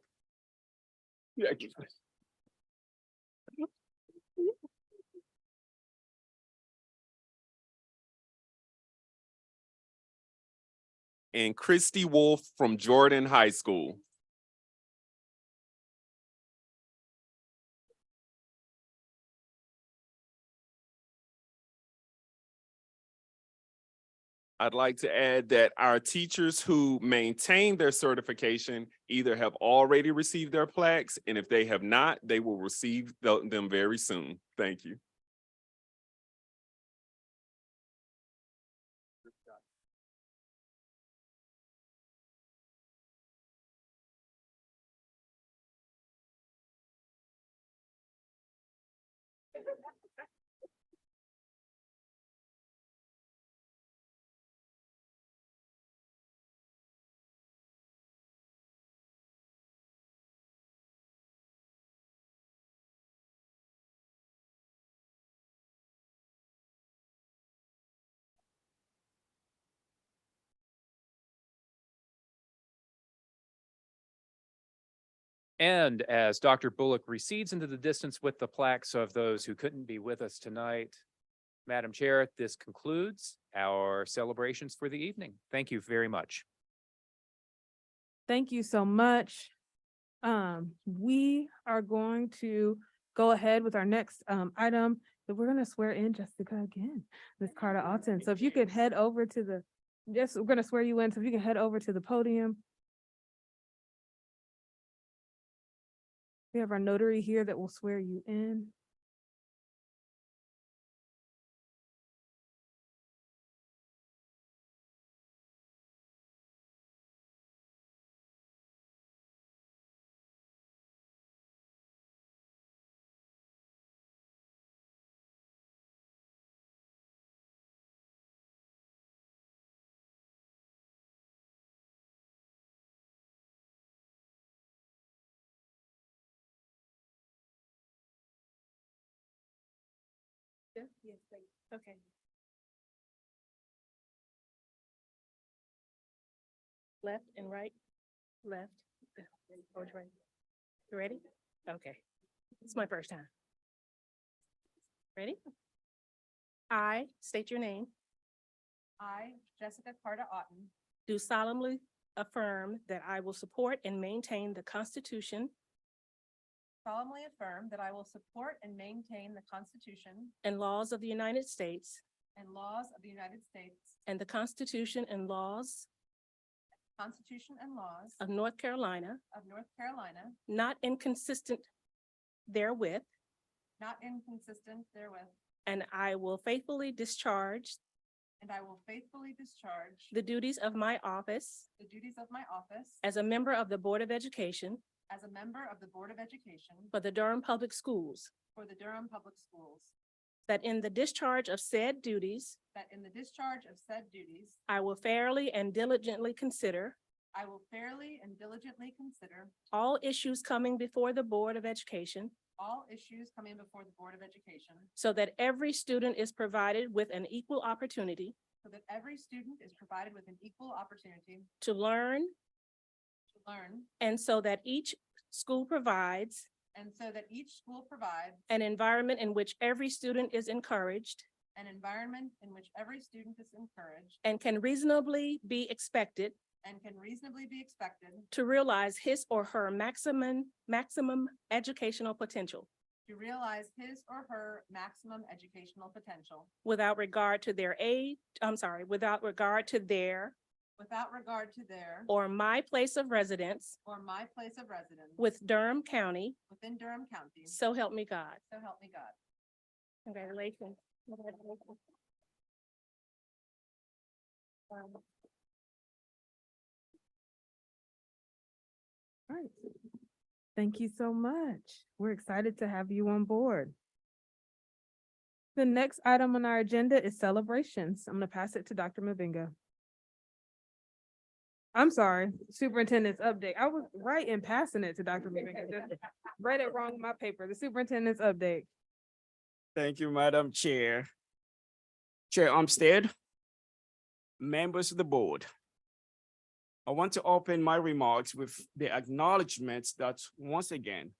And Christy Wolf from Jordan High School. I'd like to add that our teachers who maintain their certification either have already received their plaques, and if they have not, they will receive them very soon. Thank you. And as Dr. Bullock recedes into the distance with the plaques of those who couldn't be with us tonight, Madam Chair, this concludes our celebrations for the evening. Thank you very much. Thank you so much. We are going to go ahead with our next item. That we're going to swear in Jessica again, Ms. Carter Alton. So if you could head over to the, we're going to swear you in. So if you can head over to the podium. We have our notary here that will swear you in. Yes, thank you. Okay. Left and right, left, forward, right. You ready? Okay. It's my first time. Ready? I state your name. I, Jessica Carter Otten. Do solemnly affirm that I will support and maintain the Constitution. Solemnly affirm that I will support and maintain the Constitution. And laws of the United States. And laws of the United States. And the Constitution and laws. Constitution and laws. Of North Carolina. Of North Carolina. Not inconsistent therewith. Not inconsistent therewith. And I will faithfully discharge. And I will faithfully discharge. The duties of my office. The duties of my office. As a member of the Board of Education. As a member of the Board of Education. For the Durham Public Schools. For the Durham Public Schools. That in the discharge of said duties. That in the discharge of said duties. I will fairly and diligently consider. I will fairly and diligently consider. All issues coming before the Board of Education. All issues coming before the Board of Education. So that every student is provided with an equal opportunity. So that every student is provided with an equal opportunity. To learn. To learn. And so that each school provides. And so that each school provides. An environment in which every student is encouraged. An environment in which every student is encouraged. And can reasonably be expected. And can reasonably be expected. To realize his or her maximum educational potential. To realize his or her maximum educational potential. Without regard to their age, without regard to their. Without regard to their. Or my place of residence. Or my place of residence. With Durham County. Within Durham County. So help me God. So help me God. Congratulations. Congratulations. All right. Thank you so much. We're excited to have you on board. The next item on our agenda is celebrations. I'm going to pass it to Dr. Mavinga. I'm sorry, superintendent's update. I was right in passing it to Dr. Mavinga. Just read it wrong in my paper. The superintendent's update. Thank you, Madam Chair. Chair Umstead, members of the board. I want to open my remarks with the acknowledgements that once again,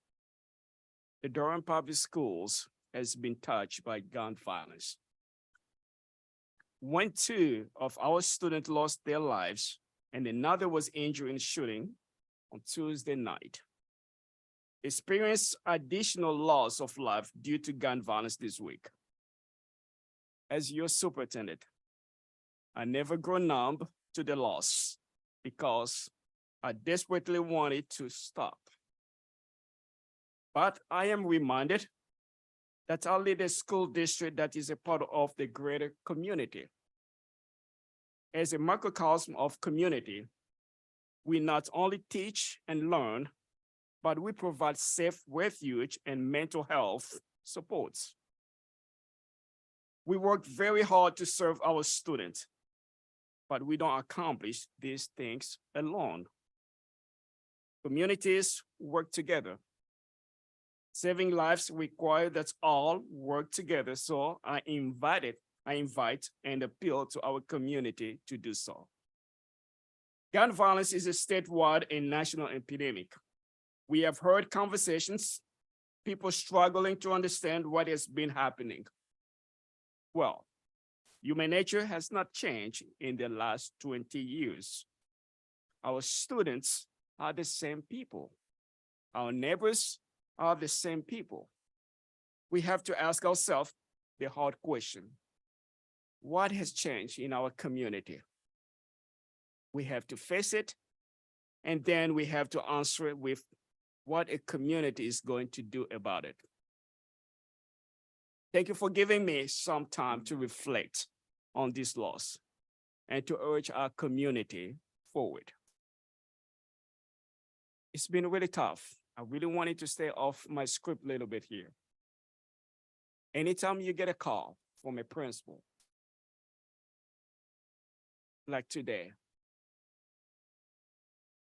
the Durham Public Schools has been touched by gun violence. When 2 of our students lost their lives and another was injured in shooting on Tuesday night. Experienced additional loss of life due to gun violence this week. As your superintendent, I never grow numb to the loss because I desperately wanted to stop. But I am reminded that I lead a school district that is a part of the greater community. As a microcosm of community, we not only teach and learn, but we provide safe refuge and mental health supports. We work very hard to serve our students, but we don't accomplish these things alone. Communities work together. Saving lives require that all work together, so I invite and appeal to our community to do so. Gun violence is a statewide and national epidemic. We have heard conversations, people struggling to understand what has been happening. Well, human nature has not changed in the last 20 years. Our students are the same people. Our neighbors are the same people. We have to ask ourselves the hard question. What has changed in our community? We have to face it, and then we have to answer it with what a community is going to do about it. Thank you for giving me some time to reflect on this loss and to urge our community forward. It's been really tough. I really wanted to stay off my script a little bit here. Anytime you get a call from a principal, like today,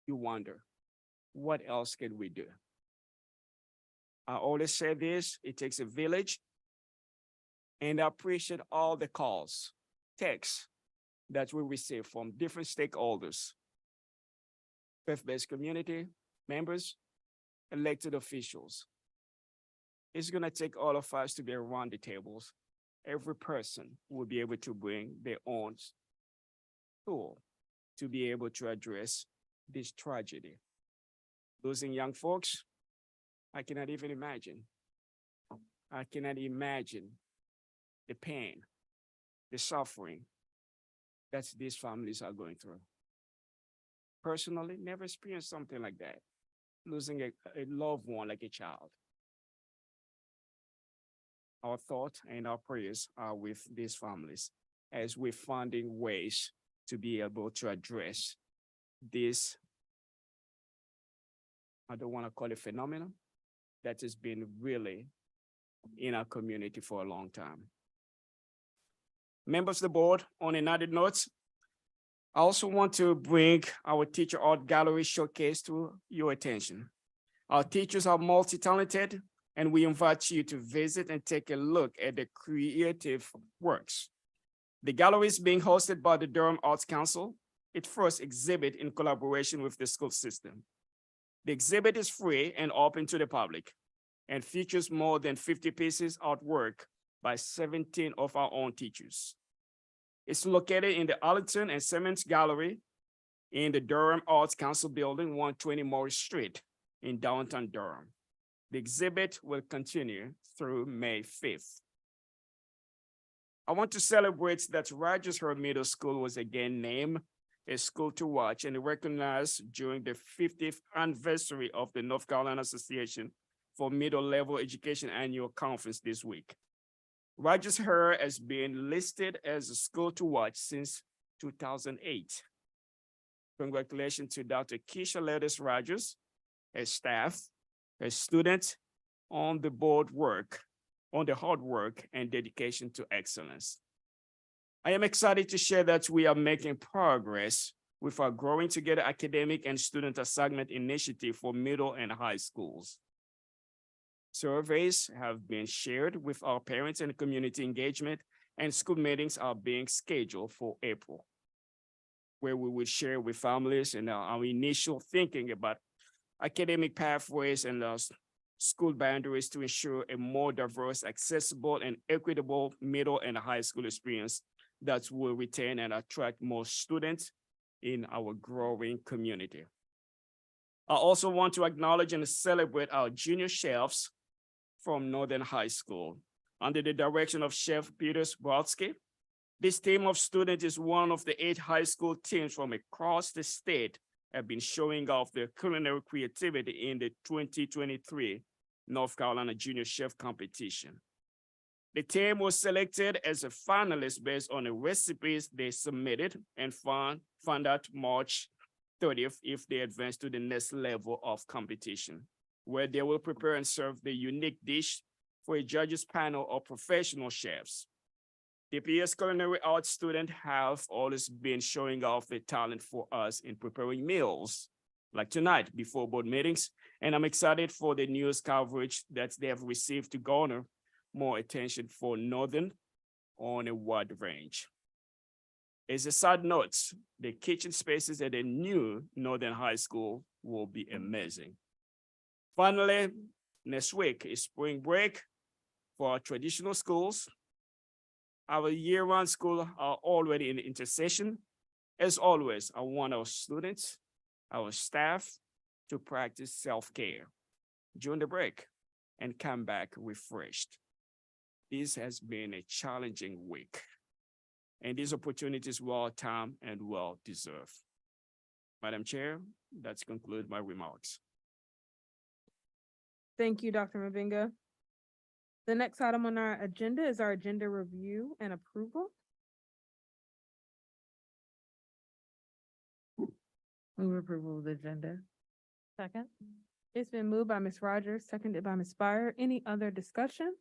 you wonder, what else can we do? I always say this, it takes a village And I appreciate all the calls, texts that we receive from different stakeholders, faith-based community members, elected officials. It's gonna take all of us to be around the tables. Every person will be able to bring their own tool to be able to address this tragedy. Losing young folks, I cannot even imagine. I cannot imagine the pain, the suffering that these families are going through. Personally, never experienced something like that, losing a loved one like a child. Our thought and our prayers are with these families as we're finding ways to be able to address this, I don't want to call it phenomenon, that has been really in our community for a long time. Members of the board, on another note, I also want to bring our teacher art gallery showcase to your attention. Our teachers are multi-talented, and we invite you to visit and take a look at the creative works. The gallery is being hosted by the Durham Arts Council, its first exhibit in collaboration with the school system. The exhibit is free and open to the public and features more than 50 pieces of artwork by 17 of our own teachers. It's located in the Arlington and Simmons Gallery in the Durham Arts Council Building, 120 Morris Street in downtown Durham. The exhibit will continue through May 5th. I want to celebrate that Rogers Herd Middle School was again named a school to watch and recognized during the 50th anniversary of the North Carolina Association for Middle Level Education Annual Conference this week. Rogers Herd has been listed as a school to watch since 2008. Congratulations to Dr. Keisha Lettuce Rogers, her staff, her students on the hard work and dedication to excellence. I am excited to share that we are making progress with our Growing Together academic and student assignment initiative for middle and high schools. Surveys have been shared with our parents and community engagement, and school meetings are being scheduled for April, where we will share with families and our initial thinking about academic pathways and school boundaries to ensure a more diverse, accessible, and equitable middle and high school experience that will retain and attract more students in our growing community. I also want to acknowledge and celebrate our junior chefs from Northern High School. Under the direction of Chef Peter Brodsky, this team of students is one of the 8 high school teams from across the state have been showing off their culinary creativity in the 2023 North Carolina Junior Chef Competition. The team was selected as a finalist based on the recipes they submitted and found out March 30th if they advance to the next level of competition, where they will prepare and serve the unique dish for a judges panel of professional chefs. DPS culinary arts students have always been showing off their talent for us in preparing meals, like tonight before board meetings, and I'm excited for the news coverage that they have received to garner more attention for Northern on a wide range. As a side note, the kitchen spaces at the new Northern High School will be amazing. Finally, next week is spring break for our traditional schools. Our year-round schools are already in intercession. As always, I want our students, our staff to practice self-care during the break and come back refreshed. This has been a challenging week, and these opportunities well timed and well deserved. Madam Chair, that's conclude my remarks. Thank you, Dr. Mabinga. The next item on our agenda is our agenda review and approval. Move approval of the agenda. Second. It's been moved by Ms. Rogers, seconded by Ms. Spire. Any other discussion?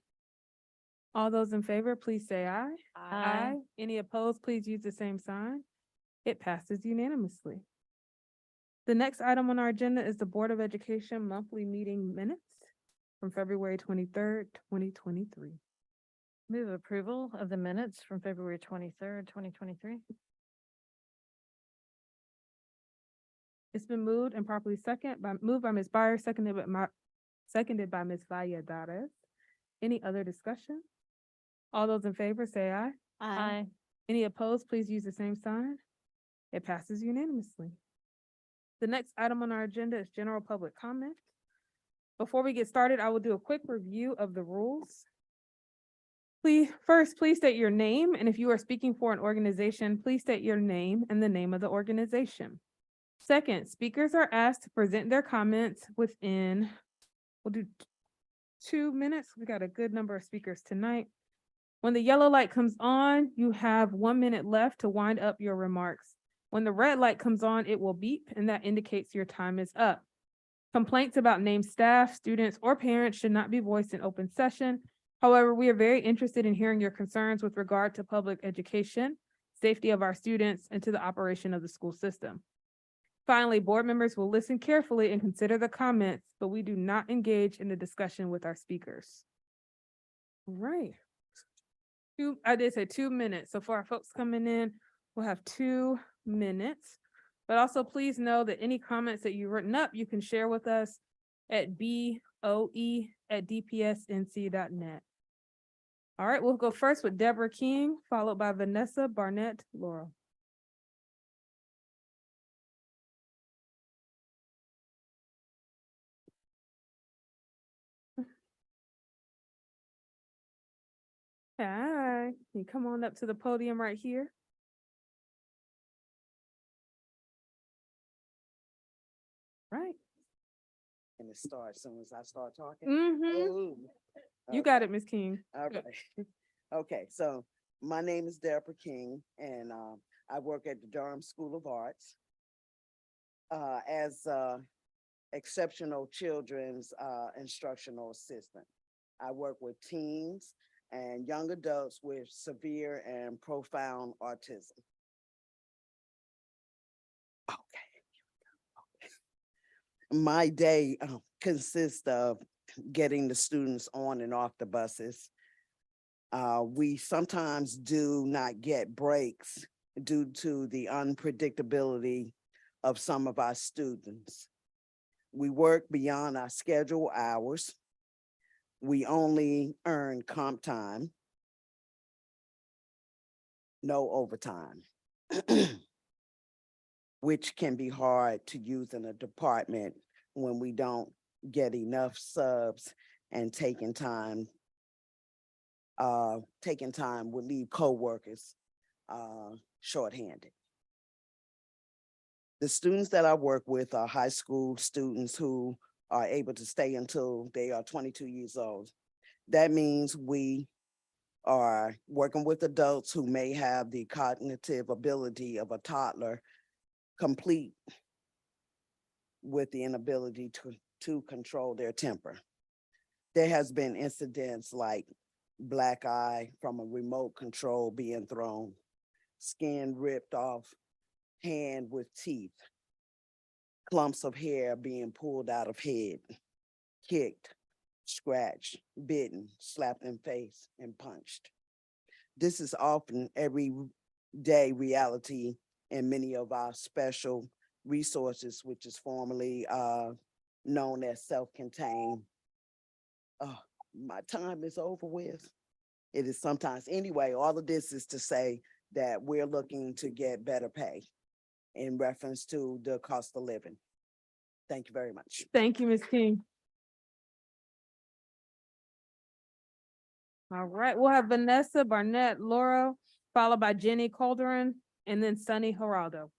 All those in favor, please say aye. Aye. Any opposed, please use the same sign. It passes unanimously. The next item on our agenda is the Board of Education monthly meeting minutes from February 23rd, 2023. Move approval of the minutes from February 23rd, 2023. It's been moved and properly moved by Ms. Byers, seconded by Ms. Valladares. Any other discussion? All those in favor say aye. Aye. Any opposed, please use the same sign. It passes unanimously. The next item on our agenda is general public comment. Before we get started, I will do a quick review of the rules. Please state your name, and if you are speaking for an organization, please state your name and the name of the organization. Second, speakers are asked to present their comments within, we'll do 2 minutes. We got a good number of speakers tonight. When the yellow light comes on, you have 1 minute left to wind up your remarks. When the red light comes on, it will beep, and that indicates your time is up. Complaints about named staff, students, or parents should not be voiced in open session. However, we are very interested in hearing your concerns with regard to public education, safety of our students, and to the operation of the school system. Finally, board members will listen carefully and consider the comments, but we do not engage in the discussion with our speakers. All right. I did say 2 minutes. So for our folks coming in, we'll have 2 minutes. But also please know that any comments that you've written up, you can share with us at boe@dpsnc.net. All right, we'll go first with Deborah King, followed by Vanessa Barnett Laurel. Hi, you come on up to the podium right here. Right. And it starts as soon as I start talking. You Okay. got it, Ms. King. All right. Okay, so my name is Deborah King, and I work at the Durham School of Arts as exceptional children's instructional assistant. I work with teens and young adults with severe and profound autism. My day consists of getting the students on and off the buses. We sometimes do not get breaks due to the unpredictability of some of our students. We work beyond our scheduled hours. We only earn comp time, no overtime, which can be hard to use in a department when we don't get enough subs and taking time would leave coworkers shorthanded. The students that I work with are high school students who are able to stay until they are 22 years old. That means we are working with adults who may have the cognitive ability of a toddler, complete with the inability to control their temper. There has been incidents like black eye from a remote control being thrown, skin ripped off, hand with teeth, clumps of hair being pulled out of head, kicked, scratched, bitten, slapped in face, and punched. This is often everyday reality in many of our special resources, which is formerly known as self-contained. My time is over with. It is sometimes, anyway, all of this is to say that we're looking to get better pay in reference to the cost of living. Thank you very much. Thank you, Ms. King. All right, we'll have Vanessa Barnett Laurel, followed by Jenny Calderon, and then Sunny Geraldo.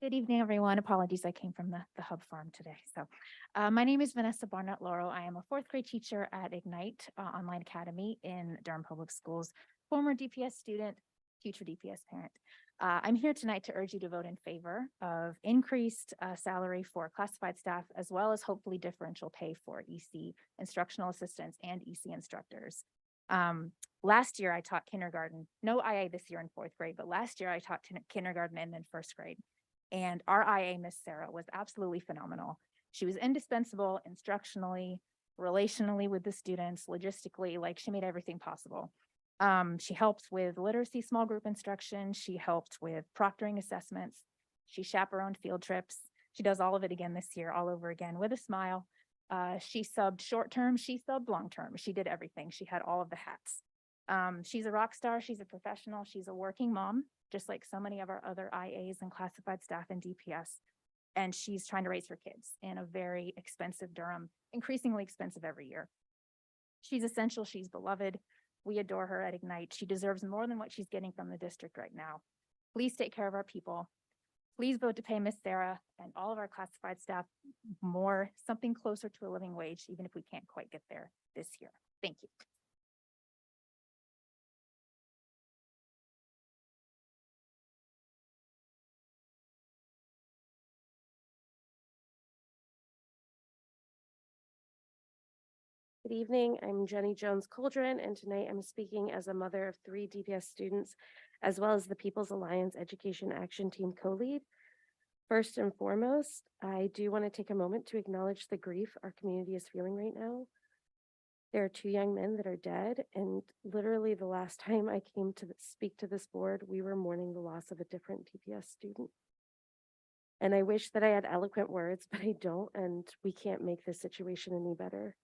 Good evening, everyone. Apologies, I came from the Hub Farm today. So my name is Vanessa Barnett Laurel. I am a 4th grade teacher at Ignite Online Academy in Durham Public Schools, former DPS student, future DPS parent. I'm here tonight to urge you to vote in favor of increased salary for classified staff, as well as hopefully differential pay for EC instructional assistants and EC instructors. Last year I taught kindergarten, no IA this year in 4th grade, but last year I taught kindergarten and then 1st grade. And our IA, Miss Sarah, was absolutely phenomenal. She was indispensable instructionally, relationally with the students, logistically, like she made everything possible. She helped with literacy small group instruction. She helped with proctoring assessments. She chaperoned field trips. She does all of it again this year, all over again with a smile. She subbed short term, she subbed long term. She did everything. She had all of the hats. She's a rock star. She's a professional. She's a working mom, just like so many of our other IAs and classified staff in DPS. And she's trying to raise her kids in a very expensive Durham, increasingly expensive every year. She's essential. She's beloved. We adore her at Ignite. She deserves more than what she's getting from the district right now. Please take care of our people. Please vote to pay Miss Sarah and all of our classified staff more, something closer to a living wage, even if we can't quite get there this year. Thank you. Good evening, I'm Jenny Jones Coldren, and tonight I'm speaking as a mother of 3 DPS students, as well as the People's Alliance Education Action Team co-lead. First and foremost, I do want to take a moment to acknowledge the grief our community is feeling right now. There are 2 young men that are dead, and literally the last time I came to speak to this board, we were mourning the loss of a different DPS student. And I wish that I had eloquent words, but I don't, and we can't make this situation any better.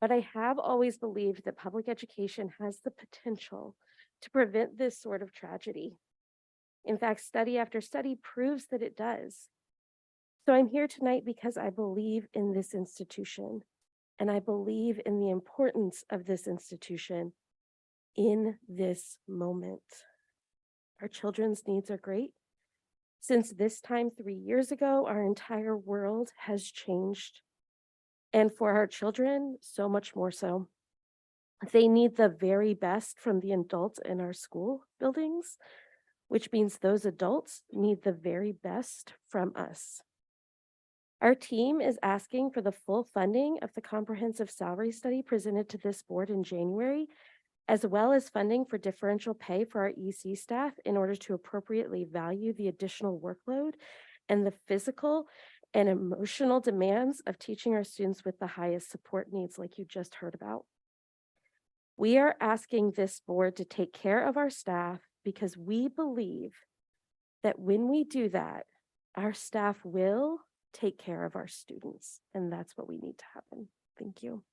But I have always believed that public education has the potential to prevent this sort of tragedy. In fact, study after study proves that it does. So I'm here tonight because I believe in this institution, and I believe in the importance of this institution in this moment. Our children's needs are great. Since this time 3 years ago, our entire world has changed. And for our children, so much more so. They need the very best from the adults in our school buildings, which means those adults need the very best from us. Our team is asking for the full funding of the comprehensive salary study presented to this board in January, as well as funding for differential pay for our EC staff in order to appropriately value the additional workload and the physical and emotional demands of teaching our students with the highest support needs, like you just heard about. We are asking this board to take care of our staff because we believe that when we do that, our staff will take care of our students, and that's what we need to happen. Thank you.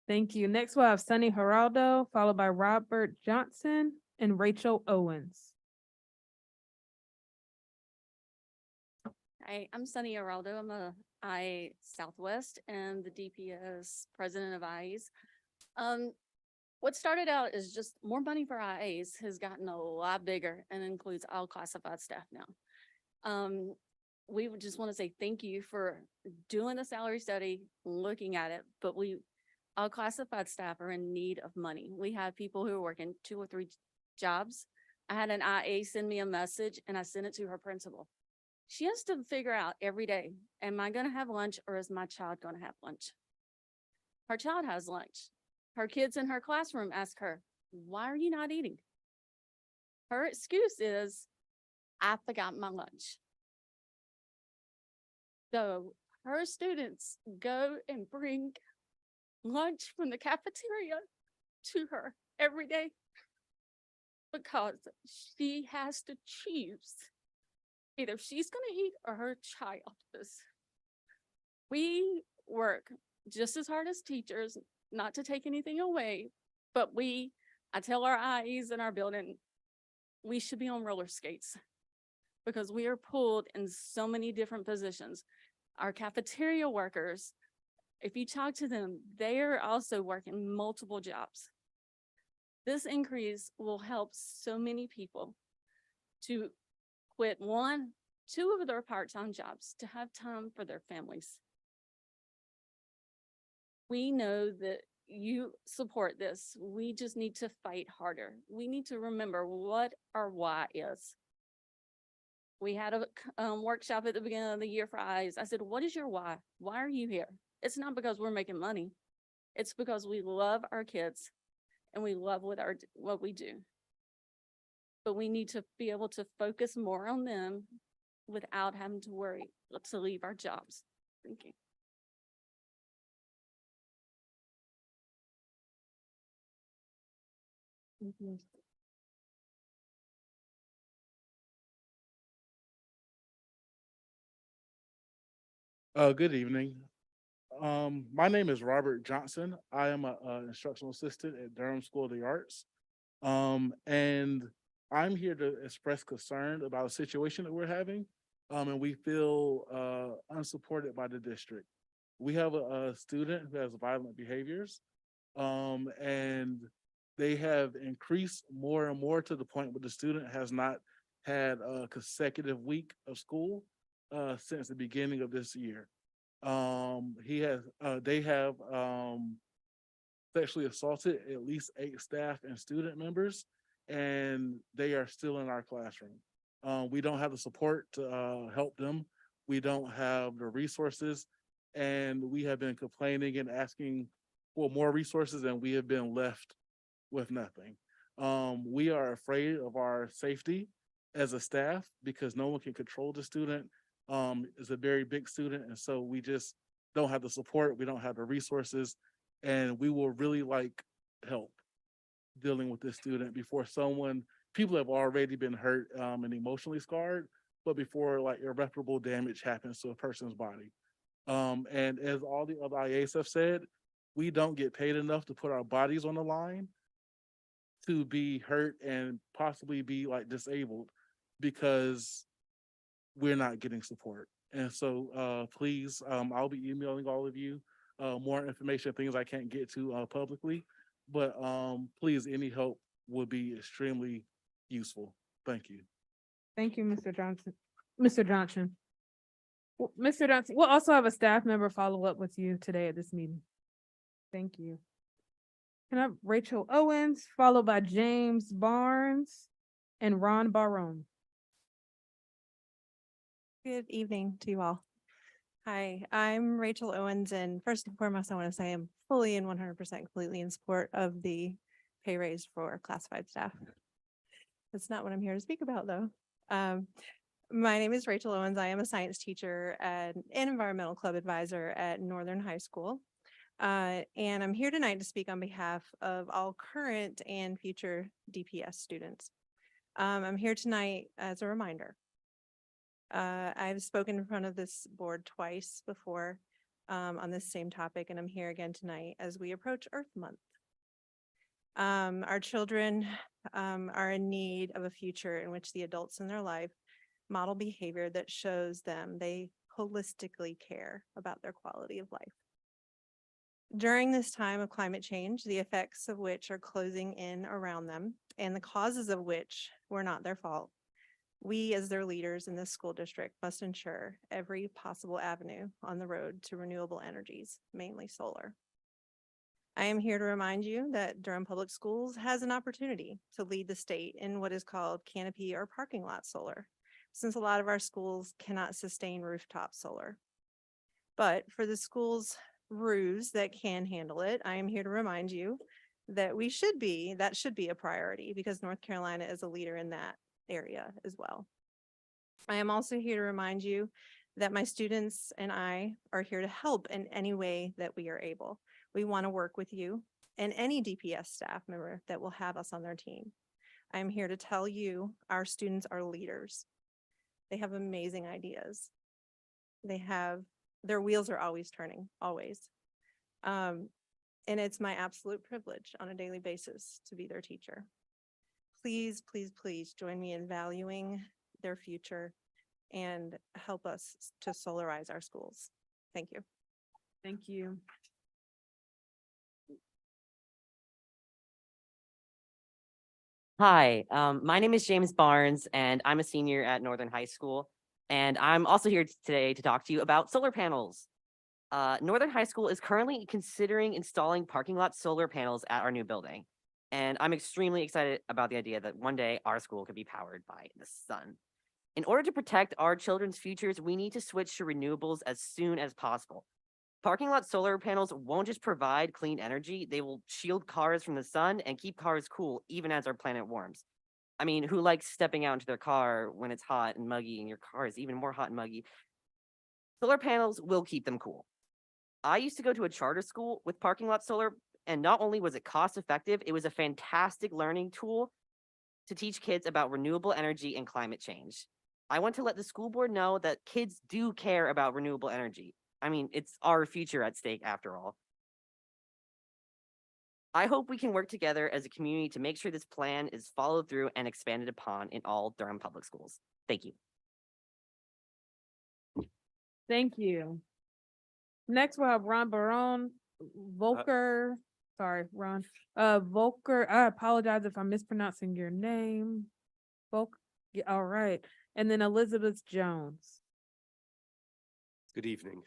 Thank you. Next, we'll have Sunny Geraldo, followed by Robert Johnson and Rachel Owens. Hi, I'm Sunny Geraldo. I'm a IA Southwest and the DPS president of IAs. What started out as just more money for IAs has gotten a lot bigger and includes all classified staff now. We would just want to say thank you for doing the salary study, looking at it, but all classified staff are in need of money. We have people who are working 2 or 3 jobs. I had an IA send me a message and I sent it to her principal. She has to figure out every day, am I going to have lunch or is my child going to have lunch? Her child has lunch. Her kids in her classroom ask her, why are you not eating? Her excuse is, I forgot my lunch. So her students go and bring lunch from the cafeteria to her every day because she has to choose. Either she's going to eat or her child is. We work just as hard as teachers, not to take anything away, but I tell our IEs in our building, we should be on roller skates because we are pulled in so many different positions. Our cafeteria workers, if you talk to them, they are also working multiple jobs. This increase will help so many people to quit 1, 2 of their part-time jobs to have time for their families. We know that you support this. We just need to fight harder. We need to remember what our why is. We had a workshop at the beginning of the year for IAs. I said, what is your why? Why are you here? It's not because we're making money. It's because we love our kids and we love what we do. But we need to be able to focus more on them without having to worry to leave our jobs. Thank you. Good evening. My name is Robert Johnson. I am a instructional assistant at Durham School of the Arts. And I'm here to express concern about a situation that we're having. And we feel unsupported by the district. We have a student who has violent behaviors. And they have increased more and more to the point where the student has not had a consecutive week of school since the beginning of this year. They have sexually assaulted at least 8 staff and student members, and they are still in our classroom. We don't have the support to help them. We don't have the resources, and we have been complaining and asking for more resources, and we have been left with nothing. We are afraid of our safety as a staff because no one can control the student. Is a very big student, and so we just don't have the support, we don't have the resources, and we will really like help dealing with this student before people have already been hurt and emotionally scarred, but before like irreparable damage happens to a person's body. And as all the other IAs have said, we don't get paid enough to put our bodies on the line to be hurt and possibly be like disabled because we're not getting support. And so please, I'll be emailing all of you more information, things I can't get to publicly, but please, any help would be extremely useful. Thank you. Thank you, Mr. Johnson. Mr. Johnson. Mr. Johnson, we'll also have a staff member follow up with you today at this meeting. Thank you. Can I have Rachel Owens, followed by James Barnes and Ron Barone. Good evening to you all. Hi, I'm Rachel Owens, and first and foremost, I want to say I'm fully and 100% completely in support of the pay raise for classified staff. That's not what I'm here to speak about, though. My name is Rachel Owens. I am a science teacher and an environmental club advisor at Northern High School. And I'm here tonight to speak on behalf of all current and future DPS students. I'm here tonight as a reminder. I've spoken in front of this board twice before on this same topic, and I'm here again tonight as we approach Earth Month. Our children are in need of a future in which the adults in their life model behavior that shows them they holistically care about their quality of life. During this time of climate change, the effects of which are closing in around them and the causes of which were not their fault, we as their leaders in this school district must ensure every possible avenue on the road to renewable energies, mainly solar. I am here to remind you that Durham Public Schools has an opportunity to lead the state in what is called canopy or parking lot solar, since a lot of our schools cannot sustain rooftop solar. But for the schools' roofs that can handle it, I am here to remind you that that should be a priority because North Carolina is a leader in that area as well. I am also here to remind you that my students and I are here to help in any way that we are able. We want to work with you and any DPS staff member that will have us on their team. I'm here to tell you our students are leaders. They have amazing ideas. Their wheels are always turning, always. And it's my absolute privilege on a daily basis to be their teacher. Please, please, please join me in valuing their future and help us to solarize our schools. Thank you. Thank you. Hi, my name is James Barnes, and I'm a senior at Northern High School. And I'm also here today to talk to you about solar panels. Northern High School is currently considering installing parking lot solar panels at our new building. And I'm extremely excited about the idea that one day our school could be powered by the sun. In order to protect our children's futures, we need to switch to renewables as soon as possible. Parking lot solar panels won't just provide clean energy, they will shield cars from the sun and keep cars cool even as our planet warms. I mean, who likes stepping out into their car when it's hot and muggy and your car is even more hot and muggy? Solar panels will keep them cool. I used to go to a charter school with parking lot solar, and not only was it cost effective, it was a fantastic learning tool to teach kids about renewable energy and climate change. I want to let the school board know that kids do care about renewable energy. I mean, it's our future at stake after all. I hope we can work together as a community to make sure this plan is followed through and expanded upon in all Durham public schools. Thank you. Thank you. Next, we'll have Ron Barone, Volker, sorry, Ron, Volker, I apologize if I'm mispronouncing your name. Volker, yeah, all right. And then Elizabeth Jones. Good evening.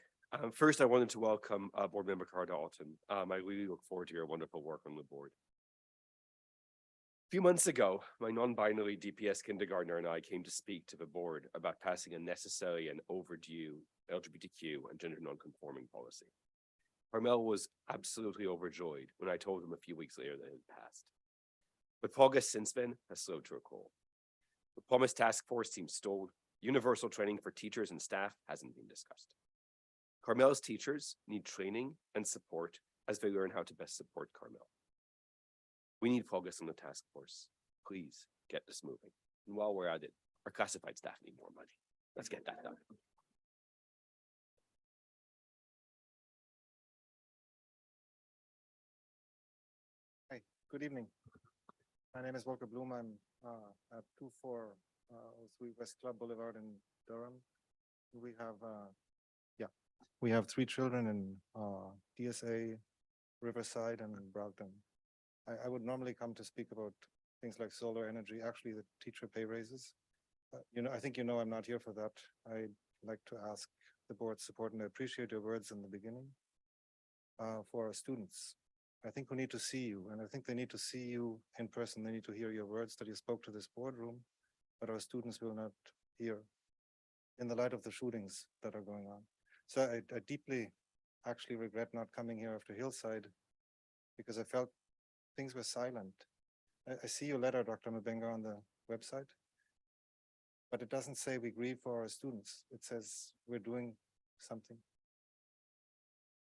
First, I wanted to welcome Board Member Carter Alton. I really look forward to your wonderful work on the board. A few months ago, my non-binary DPS kindergartner and I came to speak to the board about passing a necessary and overdue LGBTQ and gender non-conforming policy. Carmel was absolutely overjoyed when I told him a few weeks later that it had passed. But progress since then has slowed to a crawl. The promised task force seems stalled. Universal training for teachers and staff hasn't been discussed. Carmel's teachers need training and support as they learn how to best support Carmel. We need progress on the task force. Please get this moving. And while we're at it, our classified staff need more money. Let's get that done. Hi, good evening. My name is Volker Bloom. I'm at 2403 West Club Boulevard in Durham. We have 3 children in DSA, Riverside, and Brogden. I would normally come to speak about things like solar energy, actually the teacher pay raises. I think I'm not here for that. I'd like to ask the board's support, and I appreciate your words in the beginning for our students. I think we need to see you, and I think they need to see you in person. They need to hear your words that you spoke to this boardroom, but our students will not hear in the light of the shootings that are going on. So I deeply actually regret not coming here after Hillside because I felt things were silent. I see your letter, Dr. Mabenga, on the website, but it doesn't say we grieve for our students. It says we're doing something.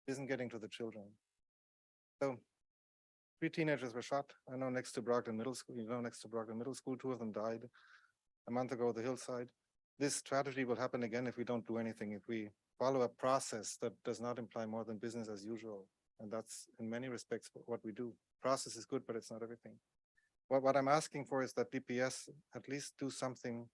It isn't getting to the children. So 3 teenagers were shot. I know next to Brogden Middle School, next to Brogden Middle School, 2 of them died a month ago, the Hillside. This tragedy will happen again if we don't do anything, if we follow a process that does not imply more than business as usual. And that's in many respects what we do. Process is good, but it's not everything. What I'm asking for is that DPS at least do something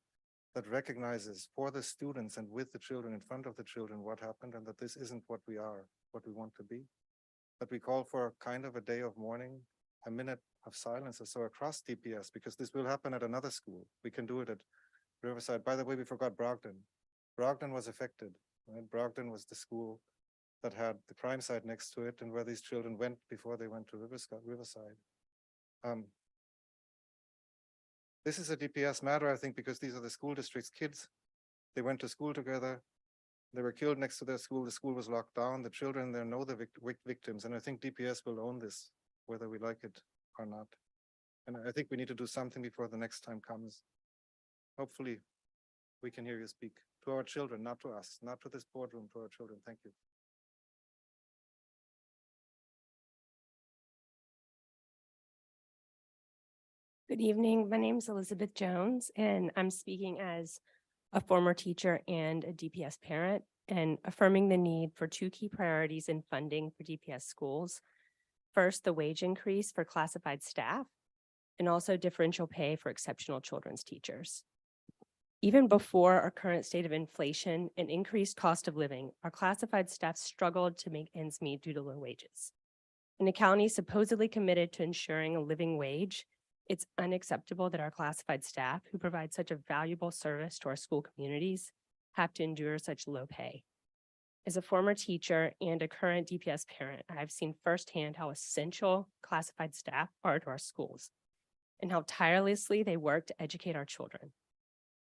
that recognizes for the students and with the children, in front of the children, what happened, and that this isn't what we are, what we want to be. That we call for kind of a day of mourning, a minute of silence or so across DPS, because this will happen at another school. We can do it at Riverside. By the way, we forgot Brogden. Brogden was affected. Right? Brogden was the school that had the crime site next to it and where these children went before they went to Riverside. This is a DPS matter, I think, because these are the school district's kids. They went to school together. They were killed next to their school. The school was locked down. The children there know the victims. And I think DPS will own this, whether we like it or not. And I think we need to do something before the next time comes. Hopefully, we can hear you speak to our children, not to us, not to this boardroom, to our children. Thank you. Good evening. My name is Elizabeth Jones, and I'm speaking as a former teacher and a DPS parent, and affirming the need for 2 key priorities in funding for DPS schools. First, the wage increase for classified staff, and also differential pay for exceptional children's teachers. Even before our current state of inflation and increased cost of living, our classified staff struggled to make ends meet due to low wages. In a county supposedly committed to ensuring a living wage, it's unacceptable that our classified staff, who provide such a valuable service to our school communities, have to endure such low pay. As a former teacher and a current DPS parent, I've seen firsthand how essential classified staff are to our schools and how tirelessly they work to educate our children.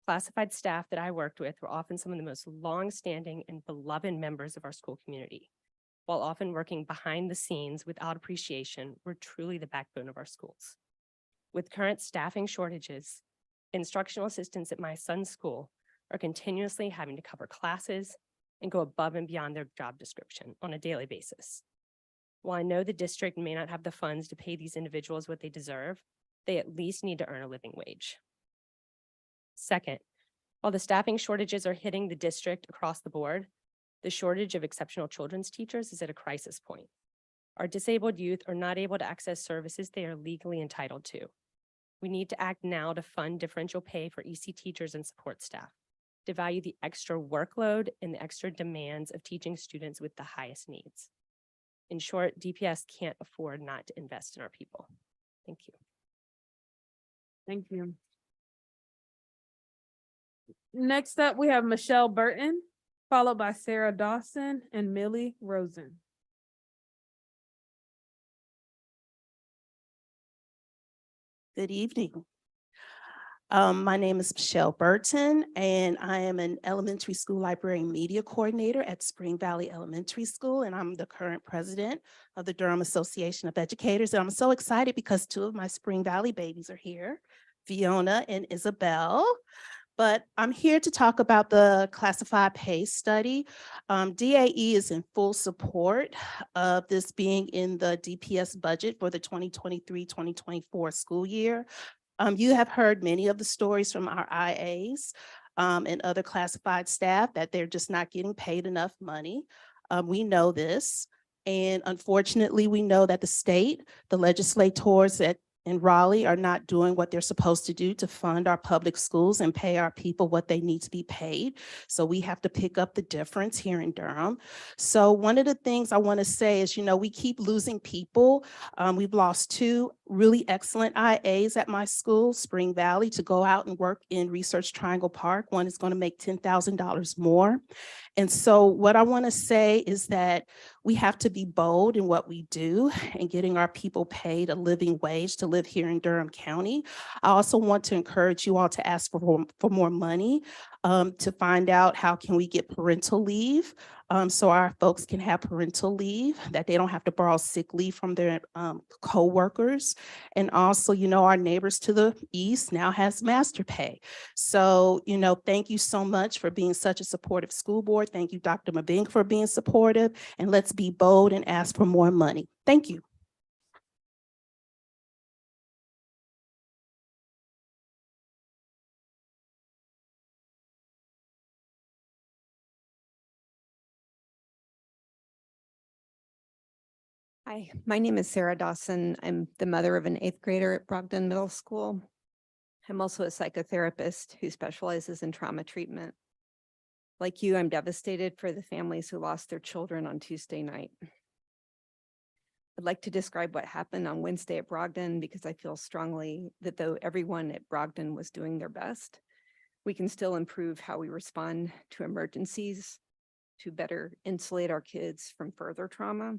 Classified staff that I worked with were often some of the most long-standing and beloved members of our school community. While often working behind the scenes without appreciation, were truly the backbone of our schools. With current staffing shortages, instructional assistants at my son's school are continuously having to cover classes and go above and beyond their job description on a daily basis. While I know the district may not have the funds to pay these individuals what they deserve, they at least need to earn a living wage. Second, while the staffing shortages are hitting the district across the board, the shortage of exceptional children's teachers is at a crisis point. Our disabled youth are not able to access services they are legally entitled to. We need to act now to fund differential pay for EC teachers and support staff, to value the extra workload and the extra demands of teaching students with the highest needs. In short, DPS can't afford not to invest in our people. Thank you. Thank you. Next up, we have Michelle Burton, followed by Sarah Dawson and Millie Rosen. Good evening. My name is Michelle Burton, and I am an elementary school library and media coordinator at Spring Valley Elementary School, and I'm the current president of the Durham Association of Educators. And I'm so excited because two of my Spring Valley babies are here, Fiona and Isabel. But I'm here to talk about the classified pay study. DAE is in full support of this being in the DPS budget for the 2023-2024 school year. You have heard many of the stories from our IAs and other classified staff that they're just not getting paid enough money. We know this. And unfortunately, we know that the state, the legislators in Raleigh are not doing what they're supposed to do to fund our public schools and pay our people what they need to be paid. So we have to pick up the difference here in Durham. So one of the things I want to say is, we keep losing people. We've lost two really excellent IAs at my school, Spring Valley, to go out and work in Research Triangle Park. One is going to make $10,000 more. And so what I want to say is that we have to be bold in what we do and getting our people paid a living wage to live here in Durham County. I also want to encourage you all to ask for more money to find out how can we get parental leave so our folks can have parental leave, that they don't have to borrow sick leave from their co-workers. And also, our neighbors to the east now has master pay. So, thank you so much for being such a supportive school board. Thank you, Dr. Mabing, for being supportive. And let's be bold and ask for more money. Thank you. Hi, my name is Sarah Dawson. I'm the mother of an 8th grader at Brogdon Middle School. I'm also a psychotherapist who specializes in trauma treatment. Like you, I'm devastated for the families who lost their children on Tuesday night. I'd like to describe what happened on Wednesday at Brogdon because I feel strongly that though everyone at Brogdon was doing their best, we can still improve how we respond to emergencies to better insulate our kids from further trauma.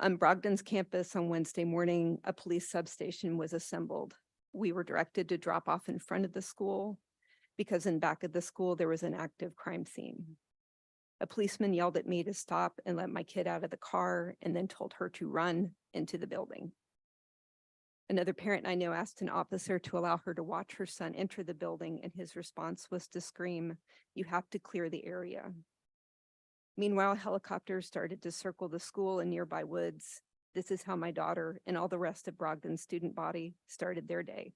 On Brogdon's campus on Wednesday morning, a police substation was assembled. We were directed to drop off in front of the school because in back of the school, there was an active crime scene. A policeman yelled at me to stop and let my kid out of the car and then told her to run into the building. Another parent I know asked an officer to allow her to watch her son enter the building, and his response was to scream, "You have to clear the area." Meanwhile, helicopters started to circle the school and nearby woods. This is how my daughter and all the rest of Brogdon's student body started their day.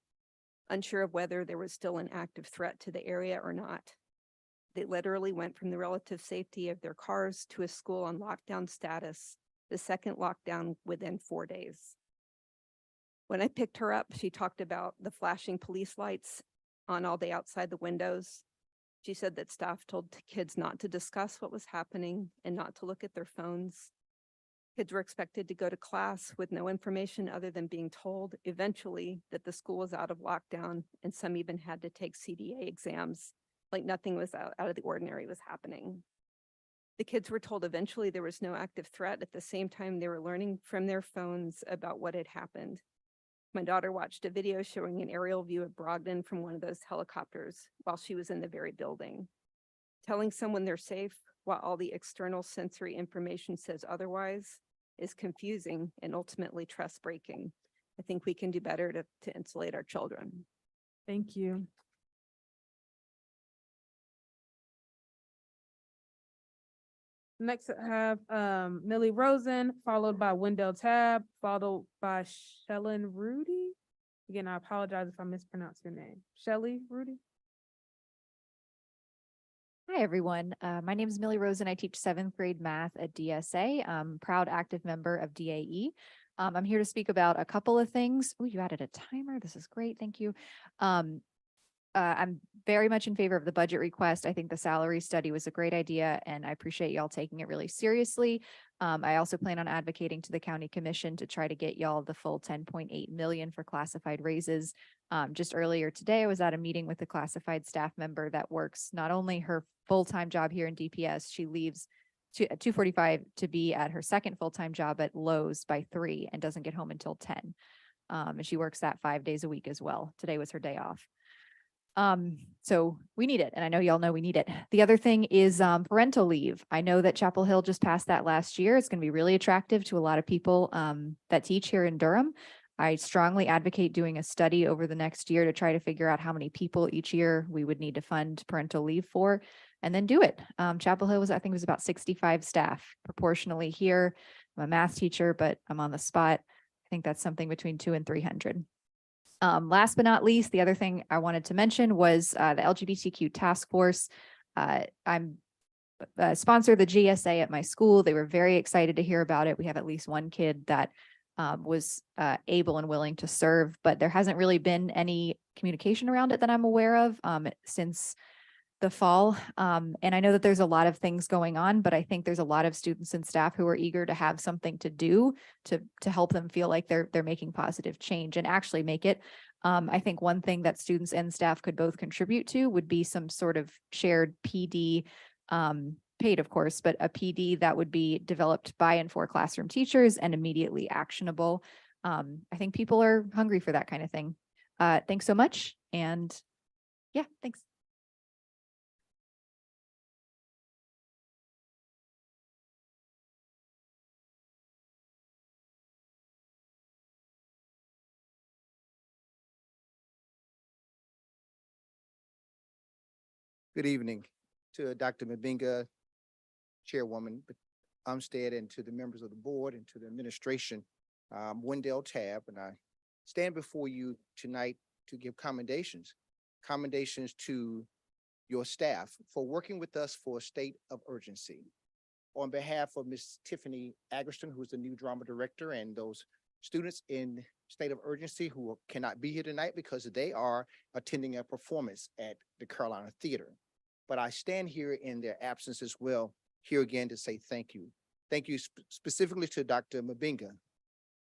Unsure of whether there was still an active threat to the area or not. They literally went from the relative safety of their cars to a school on lockdown status, the second lockdown within 4 days. When I picked her up, she talked about the flashing police lights on all day outside the windows. She said that staff told kids not to discuss what was happening and not to look at their phones. Kids were expected to go to class with no information other than being told eventually that the school was out of lockdown, and some even had to take CDA exams, like nothing was out of the ordinary was happening. The kids were told eventually there was no active threat. At the same time, they were learning from their phones about what had happened. My daughter watched a video showing an aerial view of Brogdon from one of those helicopters while she was in the very building. Telling someone they're safe while all the external sensory information says otherwise is confusing and ultimately trust breaking. I think we can do better to insulate our children. Thank you. Next, I have Millie Rosen, followed by Wendell Tab, followed by Shellen Rudy. Again, I apologize if I mispronounce your name. Shelly Rudy? Hi, everyone. My name is Millie Rosen. I teach 7th grade math at DSA. I'm proud active member of DAE. I'm here to speak about a couple of things. Oh, you added a timer. This is great. Thank you. I'm very much in favor of the budget request. I think the salary study was a great idea, and I appreciate y'all taking it really seriously. I also plan on advocating to the county commission to try to get y'all the full 10.8 million for classified raises. Just earlier today, I was at a meeting with a classified staff member that works not only her full-time job here in DPS, she leaves at 2:45 to be at her second full-time job at Lowe's by 3 and doesn't get home until 10. And she works that 5 days a week as well. Today was her day off. So we need it. And I know y'all know we need it. The other thing is parental leave. I know that Chapel Hill just passed that last year. It's going to be really attractive to a lot of people that teach here in Durham. I strongly advocate doing a study over the next year to try to figure out how many people each year we would need to fund parental leave for, and then do it. Chapel Hill was, I think, was about 65 staff proportionally here. I'm a math teacher, but I'm on the spot. I think that's something between 200 and 300. Last but not least, the other thing I wanted to mention was the LGBTQ task force. I'm sponsor the GSA at my school. They were very excited to hear about it. We have at least one kid that was able and willing to serve, but there hasn't really been any communication around it that I'm aware of since the fall. And I know that there's a lot of things going on, but I think there's a lot of students and staff who are eager to have something to do to help them feel like they're making positive change and actually make it. I think one thing that students and staff could both contribute to would be some sort of shared PD, paid of course, but a PD that would be developed by and for classroom teachers and immediately actionable. I think people are hungry for that kind of thing. Thanks so much. And yeah, thanks. Good evening to Dr. Mbinga, Chairwoman Umstead, and to the members of the board and to the administration. Wendell Tab, and I stand before you tonight to give commendations to your staff for working with us for a state of urgency. On behalf of Ms. Tiffany Aggerston, who's the new drama director, and those students in state of urgency who cannot be here tonight because they are attending a performance at the Carolina Theater. But I stand here in their absence as well, here again to say thank you. Thank you specifically to Dr. Mbinga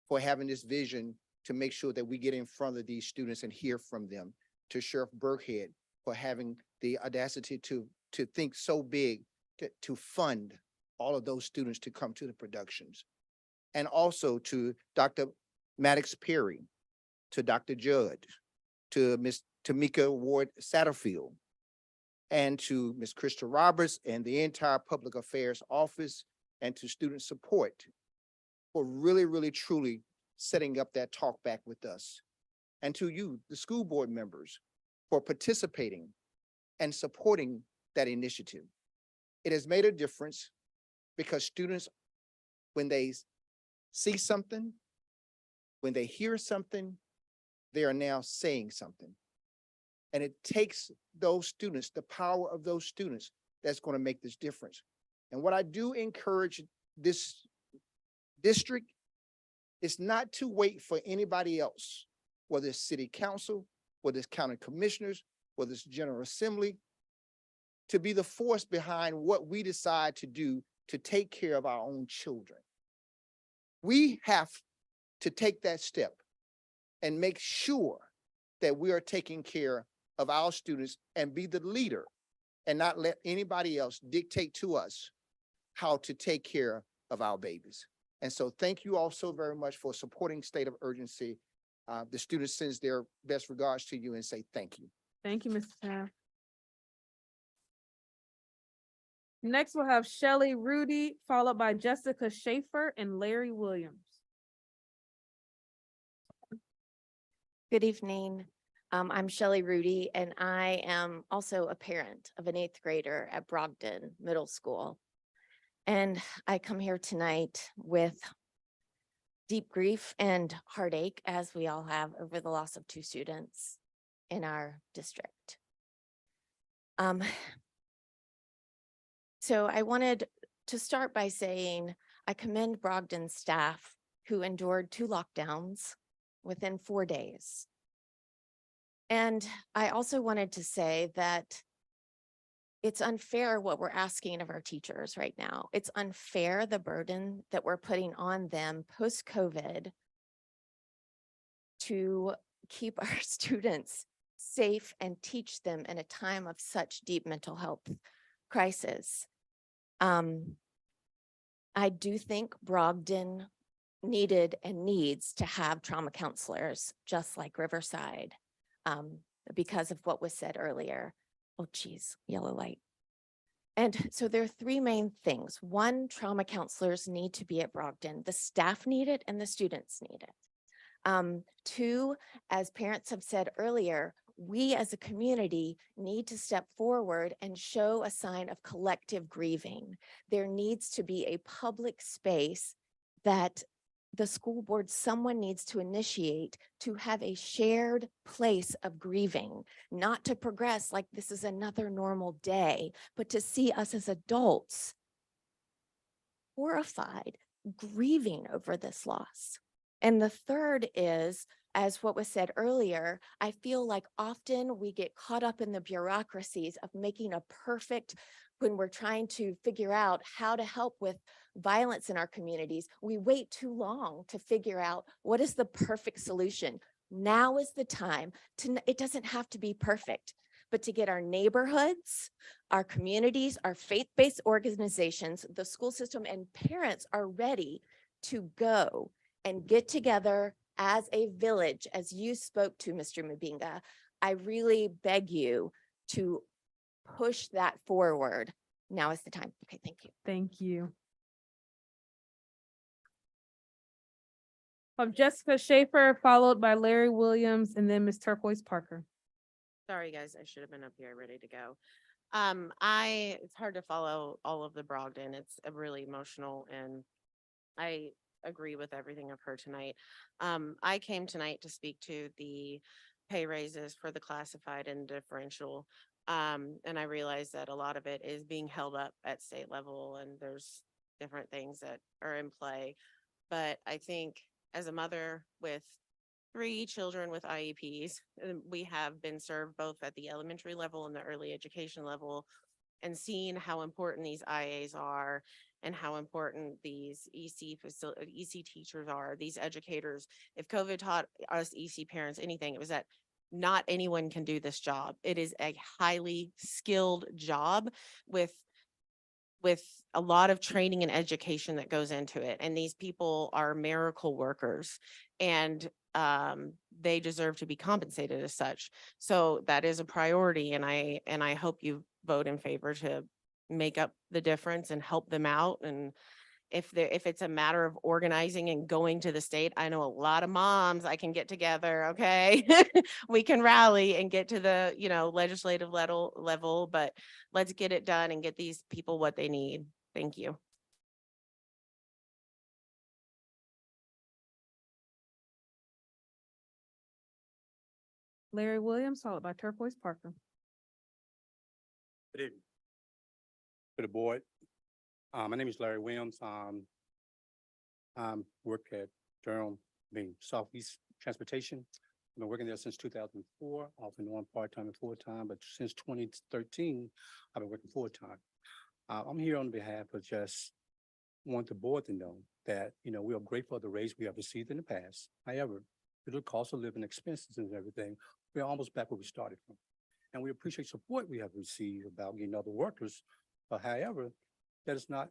for having this vision to make sure that we get in front of these students and hear from them, to Sheriff Burkhead for having the audacity to think so big to fund all of those students to come to the productions. And also to Dr. Maddox Perry, to Dr. Judd, to Ms. Tamika Ward Satterfield, and to Ms. Krista Roberts and the entire Public Affairs Office, and to student support for really, really, truly setting up that talk back with us. And to you, the school board members, for participating and supporting that initiative. It has made a difference because students, when they see something, when they hear something, they are now saying something. And it takes those students, the power of those students, that's going to make this difference. And what I do encourage this district is not to wait for anybody else, whether it's city council, whether it's county commissioners, whether it's general assembly, to be the force behind what we decide to do to take care of our own children. We have to take that step and make sure that we are taking care of our students and be the leader and not let anybody else dictate to us how to take care of our babies. And so thank you all so very much for supporting State of Urgency. The students sends their best regards to you and say thank you. Thank you, Mr. Taft. Next, we'll have Shelley Rudy, followed by Jessica Schaefer and Larry Williams. Good evening. I'm Shelley Rudy, and I am also a parent of an 8th grader at Brogden Middle School. And I come here tonight with deep grief and heartache, as we all have, over the loss of 2 students in our district. So I wanted to start by saying I commend Brogden staff who endured 2 lockdowns within 4 days. And I also wanted to say that it's unfair what we're asking of our teachers right now. It's unfair the burden that we're putting on them post-COVID to keep our students safe and teach them in a time of such deep mental health crisis. I do think Brogden needed and needs to have trauma counselors, just like Riverside, because of what was said earlier. Oh, geez, yellow light. And so there are 3 main things. 1, trauma counselors need to be at Brogden. The staff need it and the students need it. 2, as parents have said earlier, we as a community need to step forward and show a sign of collective grieving. There needs to be a public space that the school board, someone needs to initiate to have a shared place of grieving, not to progress like this is another normal day, but to see us as adults horrified, grieving over this loss. And the 3rd is, as what was said earlier, I feel like often we get caught up in the bureaucracies of making a perfect, when we're trying to figure out how to help with violence in our communities, we wait too long to figure out what is the perfect solution. Now is the time to, it doesn't have to be perfect, but to get our neighborhoods, our communities, our faith-based organizations, the school system, and parents are ready to go and get together as a village, as you spoke to, Mr. Mabinga. I really beg you to push that forward. Now is the time. Okay, thank you. Thank you. Jessica Schaefer, followed by Larry Williams, and then Ms. Turquoise Parker. Sorry, guys, I should have been up here ready to go. It's hard to follow all of the Brogden. It's really emotional, and I agree with everything I've heard tonight. I came tonight to speak to the pay raises for the classified and differential. And I realize that a lot of it is being held up at state level, and there's different things that are in play. But I think as a mother with 3 children with IEPs, we have been served both at the elementary level and the early education level, and seeing how important these IAs are and how important these EC teachers are, these educators. If COVID taught us EC parents anything, it was that not anyone can do this job. It is a highly skilled job with a lot of training and education that goes into it. And these people are miracle workers, and they deserve to be compensated as such. So that is a priority. And I hope you vote in favor to make up the difference and help them out. And if it's a matter of organizing and going to the state, I know a lot of moms I can get together. Okay. We can rally and get to the, legislative level, but let's get it done and get these people what they need. Thank you. Larry Williams, followed by Turquoise Parker. Good evening. To the board. My name is Larry Williams. Work at Durham, Southeast Transportation. I've been working there since 2004, off and on part-time and full-time, but since 2013, I've been working full-time. I'm here on behalf of just want the board to know that, we are grateful for the raise we have received in the past. However, due to the cost of living expenses and everything, we're almost back where we started from. And we appreciate support we have received about getting other workers. But however, that is not,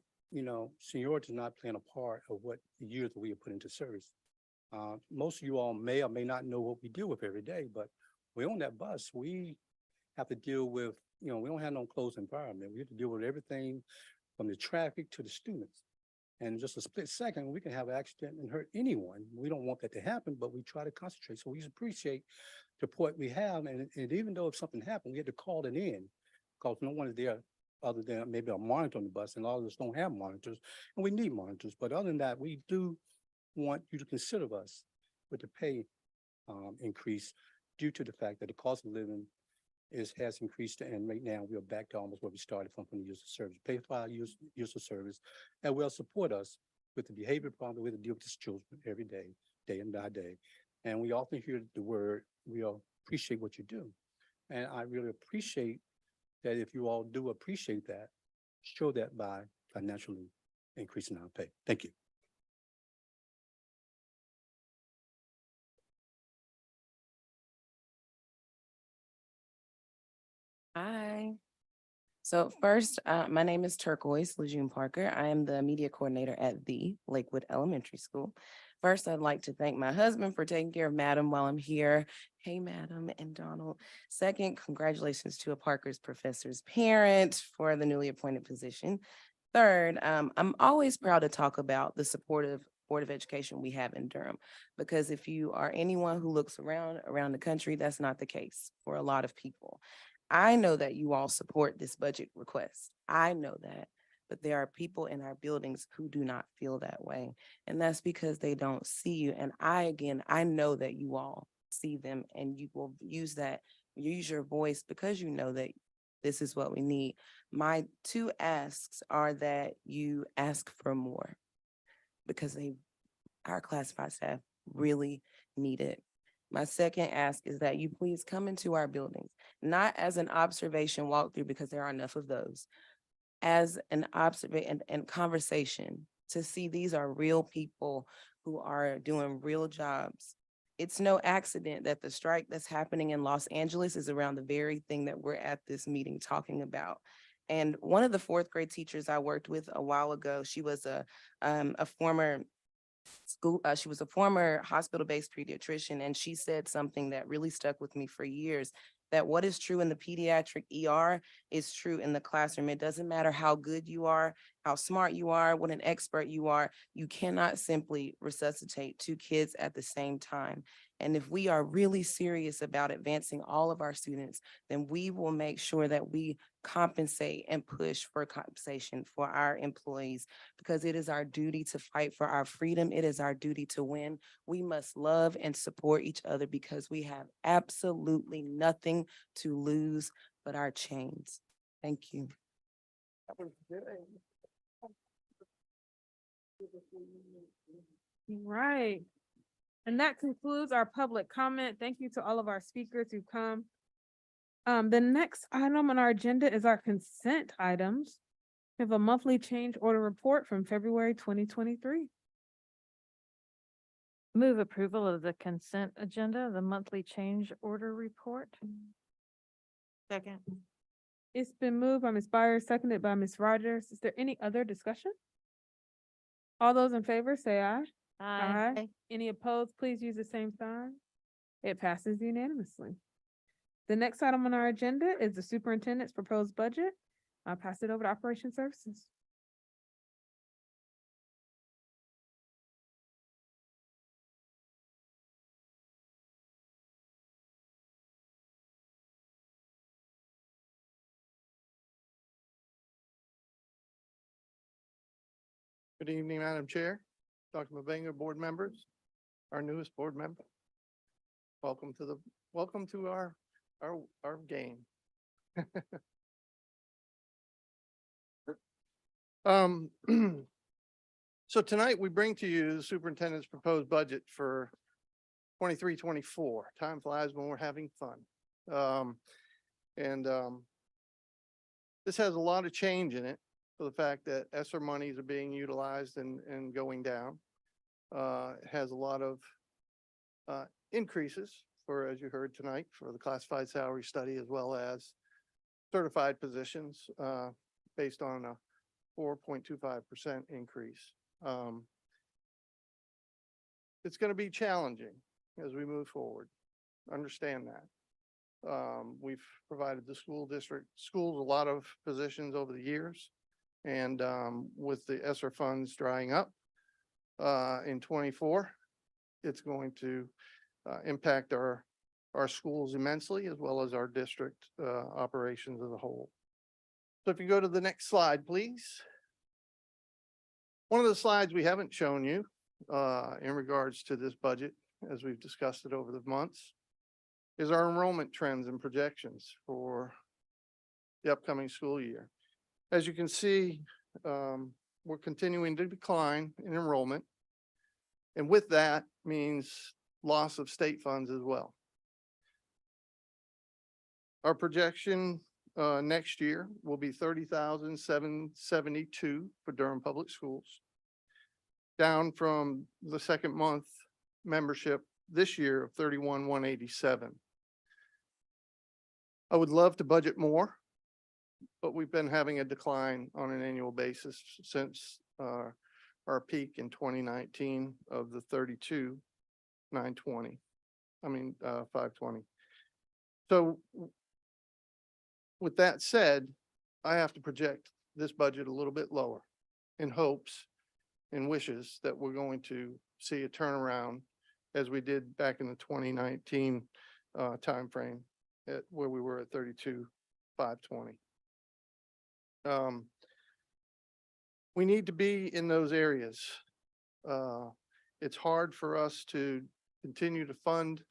seniority is not playing a part of what the years that we have put into service. Most of you all may or may not know what we deal with every day, but we're on that bus. We have to deal with, we don't have no closed environment. We have to deal with everything from the traffic to the students. And in just a split second, we can have an accident and hurt anyone. We don't want that to happen, but we try to concentrate. So we appreciate the support we have. And even though if something happened, we had to call it in because no one is there other than maybe a monitor on the bus, and a lot of us don't have monitors, and we need monitors. But other than that, we do want you to consider us with the pay increase due to the fact that the cost of living has increased, and right now we are back to almost where we started from the use of service. Pay for our use of service, and will support us with the behavior problem we have to deal with these children every day, day in by day. And we often hear the word, we all appreciate what you do. And I really appreciate that if you all do appreciate that, show that by financially increasing our pay. Thank you. Hi. So first, my name is Turquoise Lejeune Parker. I am the media coordinator at the Lakewood Elementary School. First, I'd like to thank my husband for taking care of Madam while I'm here. Hey, Madam and Donald. Second, congratulations to a Parker's professor's parent for the newly appointed position. Third, I'm always proud to talk about the supportive Board of Education we have in Durham, because if you are anyone who looks around the country, that's not the case for a lot of people. I know that you all support this budget request. I know that, but there are people in our buildings who do not feel that way. And that's because they don't see you. And I know that you all see them, and you will use your voice because you know that this is what we need. My two asks are that you ask for more, because our classified staff really need it. My second ask is that you please come into our buildings, not as an observation walkthrough, because there are enough of those, as an observation and conversation to see these are real people who are doing real jobs. It's no accident that the strike that's happening in Los Angeles is around the very thing that we're at this meeting talking about. And one of the fourth grade teachers I worked with a while ago, she was a former she was a former hospital-based pediatrician, and she said something that really stuck with me for years, that what is true in the pediatric ER is true in the classroom. It doesn't matter how good you are, how smart you are, what an expert you are, you cannot simply resuscitate two kids at the same time. And if we are really serious about advancing all of our students, then we will make sure that we compensate and push for compensation for our employees, because it is our duty to fight for our freedom. It is our duty to win. We must love and support each other, because we have absolutely nothing to lose but our chains. Thank you. Right. And that concludes our public comment. Thank you to all of our speakers who come. The next item on our agenda is our consent items. We have a monthly change order report from February 2023. Move approval of the consent agenda, the monthly change order report. Second. It's been moved by Ms. Byers, seconded by Ms. Rogers. Is there any other discussion? All those in favor say aye. Aye. Any opposed, please use the same sign. It passes unanimously. The next item on our agenda is the superintendent's proposed budget. I'll pass it over to Operation Services. Good evening, Madam Chair, Dr. Mabenga, board members, our newest board member. Welcome to our game. So tonight we bring to you the superintendent's proposed budget for 23-24. Time flies when we're having fun. This has a lot of change in it, for the fact that ESSER monies are being utilized and going down. It has a lot of increases for, as you heard tonight, for the classified salary study, as well as certified positions based on a 4.25% increase. It's going to be challenging as we move forward. Understand that. We've provided the schools a lot of positions over the years. And with the ESSER funds drying up in 24, it's going to impact our schools immensely, as well as our district operations as a whole. So if you go to the next slide, please. One of the slides we haven't shown you in regards to this budget, as we've discussed it over the months, is our enrollment trends and projections for the upcoming school year. As you can see, we're continuing to decline in enrollment. And with that means loss of state funds as well. Our projection next year will be 30,772 for Durham Public Schools, down from the second month membership this year of 31,187. I would love to budget more, but we've been having a decline on an annual basis since our peak in 2019 of the 520. So with that said, I have to project this budget a little bit lower in hopes and wishes that we're going to see a turnaround as we did back in the 2019 timeframe at where we were at 32,520. We need to be in those areas. It's hard for us to continue to fund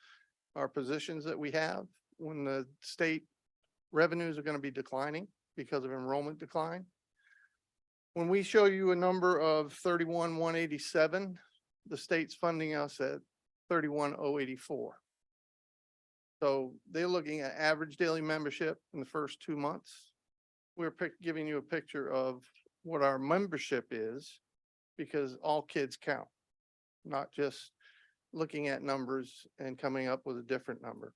our positions that we have when the state revenues are going to be declining because of enrollment decline. When we show you a number of 31,187, the state's funding us at 31,084. So they're looking at average daily membership in the first 2 months. We're giving you a picture of what our membership is, because all kids count, not just looking at numbers and coming up with a different number.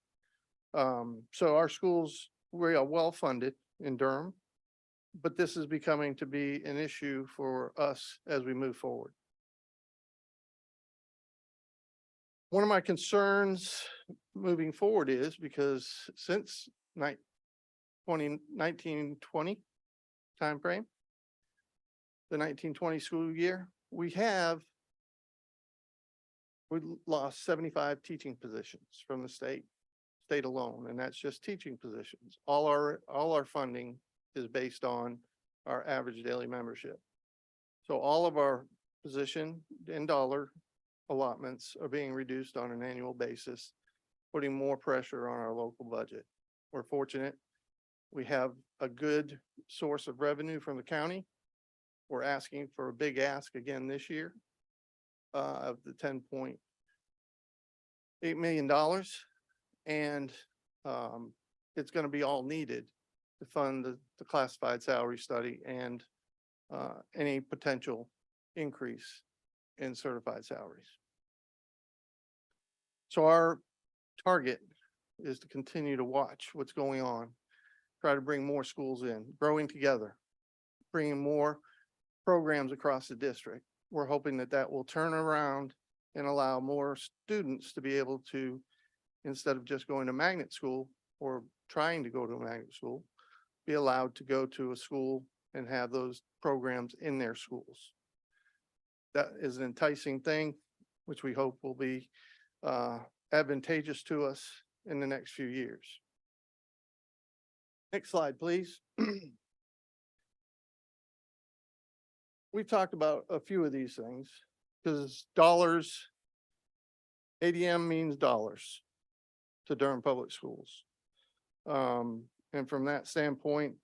So our schools, we are well funded in Durham, but this is becoming to be an issue for us as we move forward. One of my concerns moving forward is because since 1920 timeframe, the 1920 school year, we lost 75 teaching positions from the state alone, and that's just teaching positions. All our funding is based on our average daily membership. So all of our position and dollar allotments are being reduced on an annual basis, putting more pressure on our local budget. We're fortunate. We have a good source of revenue from the county. We're asking for a big ask again this year of the $10.8 million. And it's going to be all needed to fund the classified salary study and any potential increase in certified salaries. So our target is to continue to watch what's going on, try to bring more schools in, growing together, bringing more programs across the district. We're hoping that that will turn around and allow more students to be able to, instead of just going to magnet school or trying to go to a magnet school, be allowed to go to a school and have those programs in their schools. That is an enticing thing, which we hope will be advantageous to us in the next few years. Next slide, please. We've talked about a few of these things because dollars, ADM means dollars to Durham Public Schools. And from that standpoint,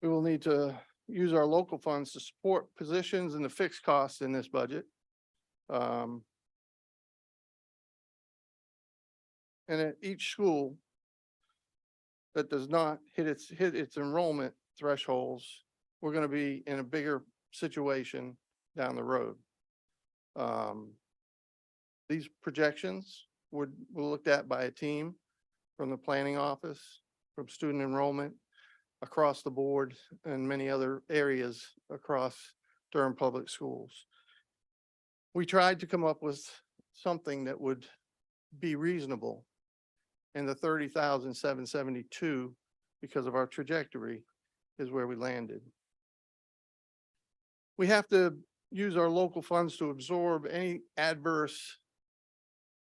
we will need to use our local funds to support positions and the fixed costs in this budget. And at each school that does not hit its enrollment thresholds, we're going to be in a bigger situation down the road. These projections were looked at by a team from the planning office, from student enrollment, across the board, and many other areas across Durham Public Schools. We tried to come up with something that would be reasonable, and the 30,772, because of our trajectory, is where we landed. We have to use our local funds to absorb any adverse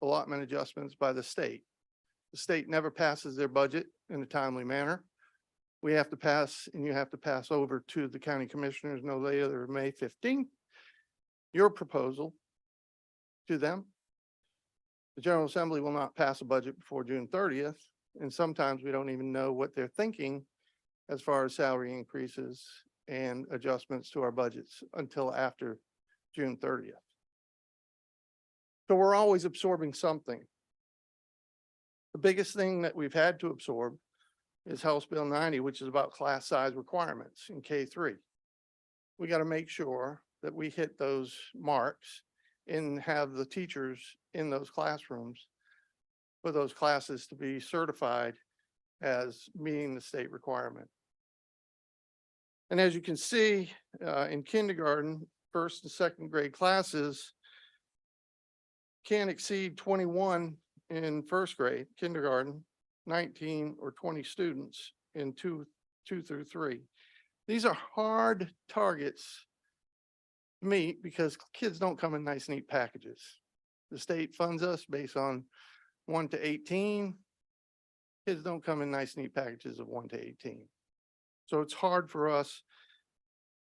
allotment adjustments by the state. The state never passes their budget in a timely manner. We have to pass, and you have to pass over to the county commissioners no later than May 15th, your proposal to them. The General Assembly will not pass a budget before June 30th, and sometimes we don't even know what they're thinking as far as salary increases and adjustments to our budgets until after June 30th. So we're always absorbing something. The biggest thing that we've had to absorb is House Bill 90, which is about class size requirements in K3. We got to make sure that we hit those marks and have the teachers in those classrooms for those classes to be certified as meeting the state requirement. And as you can see, in kindergarten, first and second grade classes can't exceed 21 in first grade, kindergarten, 19 or 20 students in two through 3. These are hard targets to meet because kids don't come in nice, neat packages. The state funds us based on 1 to 18. Kids don't come in nice, neat packages of 1 to 18. So it's hard for us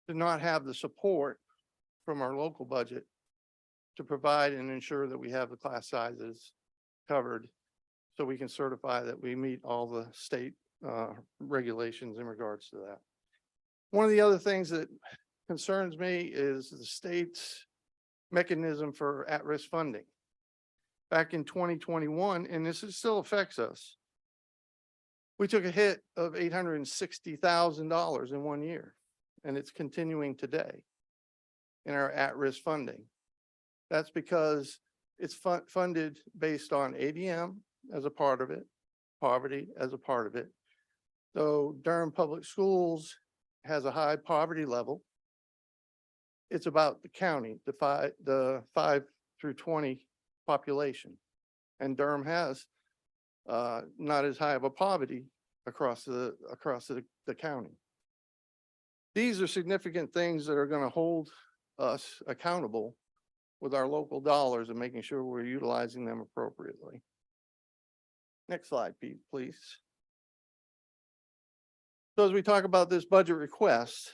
to not have the support from our local budget to provide and ensure that we have the class sizes covered so we can certify that we meet all the state regulations in regards to that. One of the other things that concerns me is the state's mechanism for at-risk funding. Back in 2021, and this still affects us, we took a hit of $860,000 in 1 year, and it's continuing today in our at-risk funding. That's because it's funded based on ADM as a part of it, poverty as a part of it. So Durham Public Schools has a high poverty level. It's about the county, the 5 through 20 population. And Durham has not as high of a poverty across the county. These are significant things that are going to hold us accountable with our local dollars and making sure we're utilizing them appropriately. Next slide, Pete, please. So as we talk about this budget request,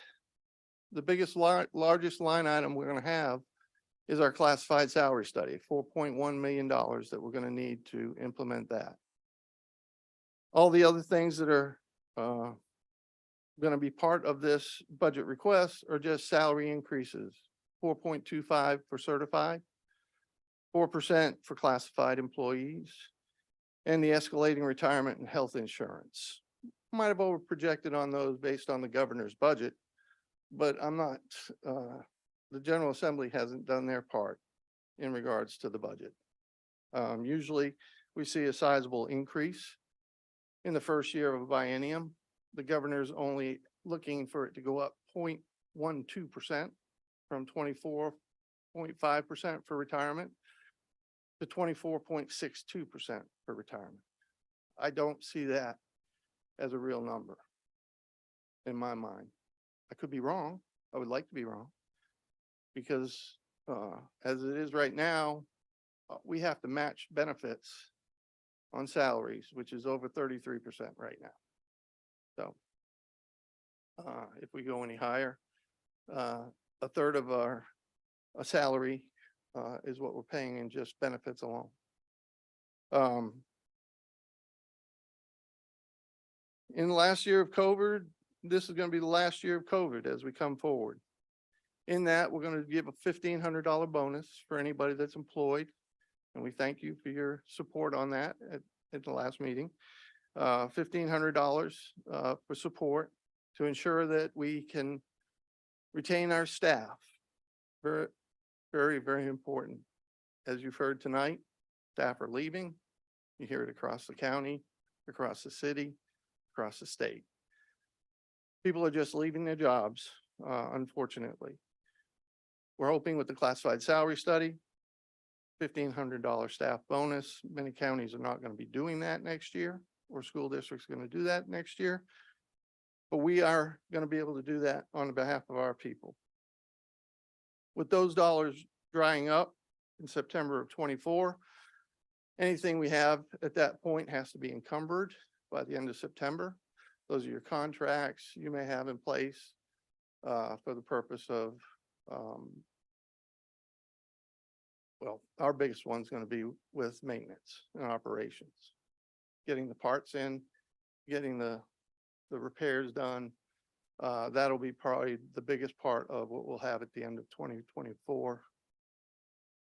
the biggest, largest line item we're going to have is our classified salary study, $4.1 million that we're going to need to implement that. All the other things that are going to be part of this budget request are just salary increases, 4.25 for certified, 4% for classified employees, and the escalating retirement and health insurance. Might have over projected on those based on the governor's budget, but I'm not, the General Assembly hasn't done their part in regards to the budget. Usually we see a sizable increase in the first year of a biennium. The governor's only looking for it to go up 0.12% from 24.5% for retirement to 24.62% for retirement. I don't see that as a real number in my mind. I could be wrong. I would like to be wrong because as it is right now, we have to match benefits on salaries, which is over 33% right now. So if we go any higher, a third of our salary is what we're paying in just benefits alone. In the last year of COVID, this is going to be the last year of COVID as we come forward. In that, we're going to give a $1,500 bonus for anybody that's employed. And we thank you for your support on that at the last meeting. $1,500 for support to ensure that we can retain our staff. Very, very, very important. As you've heard tonight, staff are leaving. You hear it across the county, across the city, across the state. People are just leaving their jobs, unfortunately. We're hoping with the classified salary study, $1,500 staff bonus. Many counties are not going to be doing that next year, or school districts are going to do that next year. But we are going to be able to do that on behalf of our people. With those dollars drying up in September of 24, anything we have at that point has to be encumbered by the end of September. Those are your contracts you may have in place for the purpose of, well, our biggest one's going to be with maintenance and operations. Getting the parts in, getting the repairs done. That'll be probably the biggest part of what we'll have at the end of 2024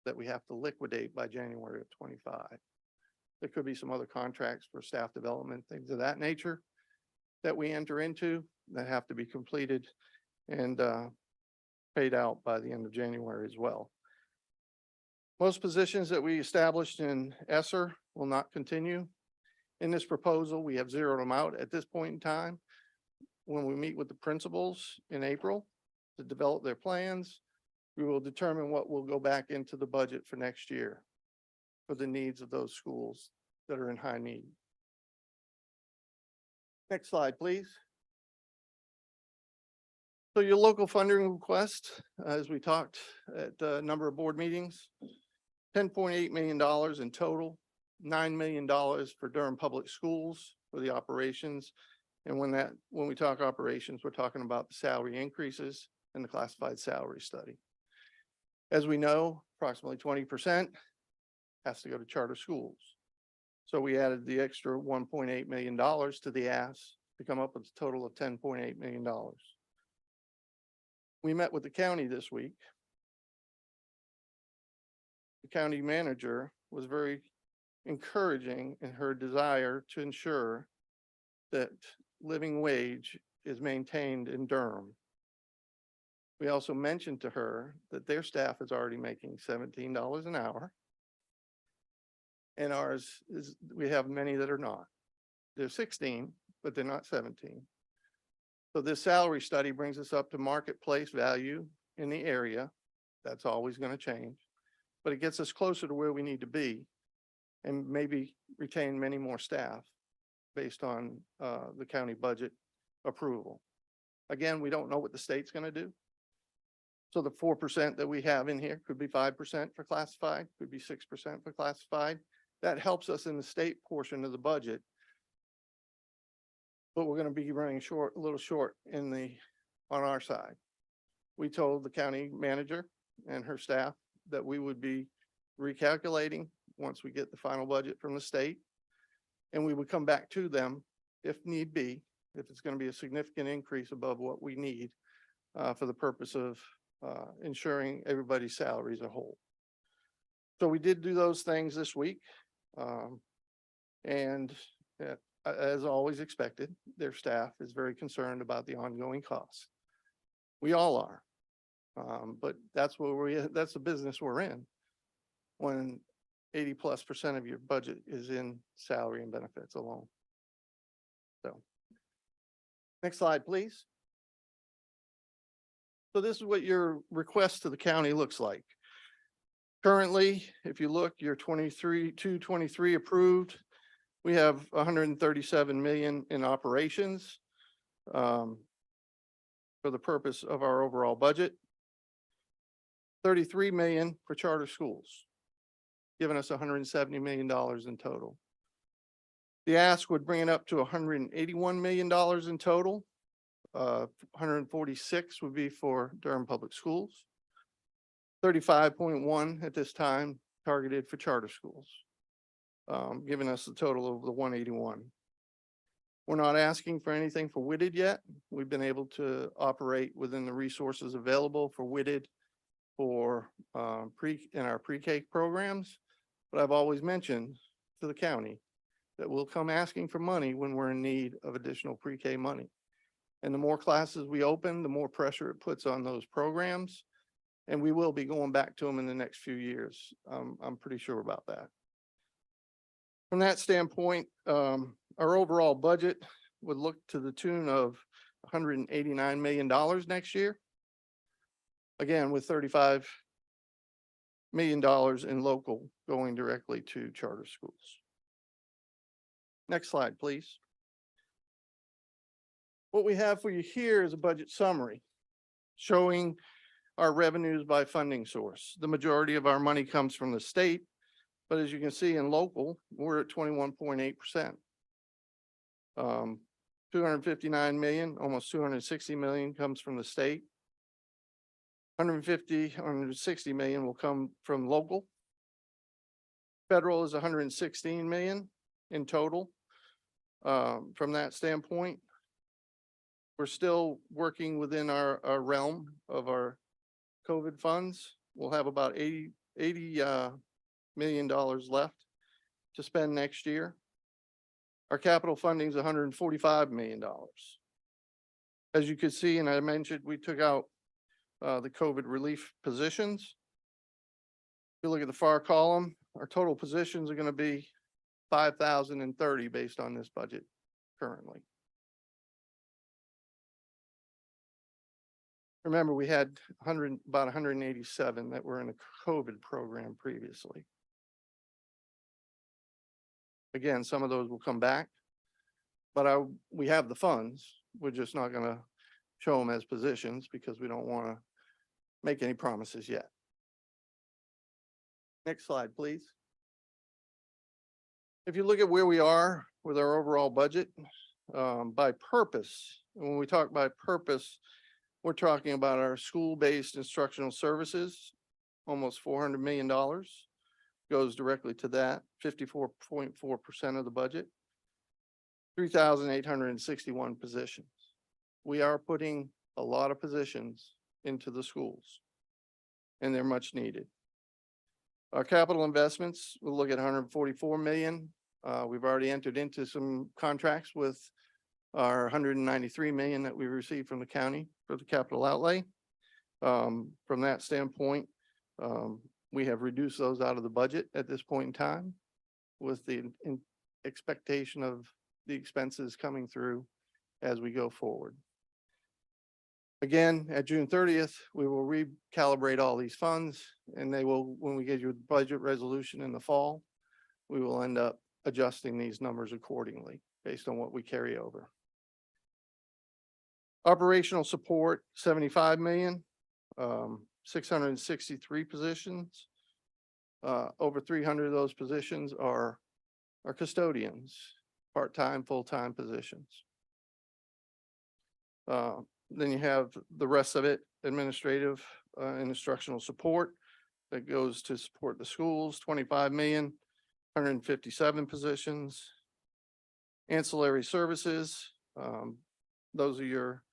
that we have to liquidate by January of 25. There could be some other contracts for staff development, things of that nature that we enter into that have to be completed and paid out by the end of January as well. Most positions that we established in ESSER will not continue. In this proposal, we have zeroed them out at this point in time. When we meet with the principals in April to develop their plans, we will determine what will go back into the budget for next year for the needs of those schools that are in high need. Next slide, please. So your local funding request, as we talked at a number of board meetings, $10.8 million in total, $9 million for Durham Public Schools for the operations. And when we talk operations, we're talking about the salary increases and the classified salary study. As we know, approximately 20% has to go to charter schools. So we added the extra $1.8 million to the ask to come up with a total of $10.8 million. We met with the county this week. The county manager was very encouraging in her desire to ensure that living wage is maintained in Durham. We also mentioned to her that their staff is already making $17 an hour. And ours is, we have many that are not. They're 16, but they're not 17. So this salary study brings us up to marketplace value in the area. That's always going to change, but it gets us closer to where we need to be and maybe retain many more staff based on the county budget approval. Again, we don't know what the state's going to do. So the 4% that we have in here could be 5% for classified, could be 6% for classified. That helps us in the state portion of the budget. But we're going to be running short, a little short on our side. We told the county manager and her staff that we would be recalculating once we get the final budget from the state. And we would come back to them if need be, if it's going to be a significant increase above what we need for the purpose of ensuring everybody's salaries are whole. So we did do those things this week. As always expected, their staff is very concerned about the ongoing costs. We all are. But that's the business we're in when 80+% of your budget is in salary and benefits alone. So next slide, please. So this is what your request to the county looks like. Currently, if you look, your 223 approved. We have 137 million in operations for the purpose of our overall budget. 33 million for charter schools, giving us $170 million in total. The ask would bring it up to $181 million in total. 146 would be for Durham Public Schools. 35.1 at this time targeted for charter schools, giving us a total of the 181. We're not asking for anything for WITted yet. We've been able to operate within the resources available for WITted for in our pre-K programs. But I've always mentioned to the county that we'll come asking for money when we're in need of additional pre-K money. And the more classes we open, the more pressure it puts on those programs. And we will be going back to them in the next few years. I'm pretty sure about that. From that standpoint, our overall budget would look to the tune of $189 million next year. Again, with $35 million in local going directly to charter schools. Next slide, please. What we have for you here is a budget summary showing our revenues by funding source. The majority of our money comes from the state, but as you can see in local, we're at 21.8%. 259 million, almost 260 million comes from the state. 160 million will come from local. Federal is 116 million in total. From that standpoint, we're still working within our realm of our COVID funds. We'll have about $80 million left to spend next year. Our capital funding is $145 million. As you could see, and I mentioned, we took out the COVID relief positions. If you look at the far column, our total positions are going to be 5,030 based on this budget currently. Remember, we had about 187 that were in a COVID program previously. Again, some of those will come back, but we have the funds. We're just not going to show them as positions because we don't want to make any promises yet. Next slide, please. If you look at where we are with our overall budget, by purpose, and when we talk by purpose, we're talking about our school-based instructional services, almost $400 million goes directly to that, 54.4% of the budget, 3,861 positions. We are putting a lot of positions into the schools, and they're much needed. Our capital investments, we'll look at 144 million. We've already entered into some contracts with our 193 million that we received from the county for the capital outlay. From that standpoint, we have reduced those out of the budget at this point in time with the expectation of the expenses coming through as we go forward. Again, at June 30th, we will recalibrate all these funds, and they will, when we get your budget resolution in the fall, we will end up adjusting these numbers accordingly based on what we carry over. Operational support, 75 million, 663 positions. Over 300 of those positions are custodians, part-time, full-time positions. Then you have the rest of it, administrative and instructional support that goes to support the schools, 25 million, 157 positions. Ancillary services, those are your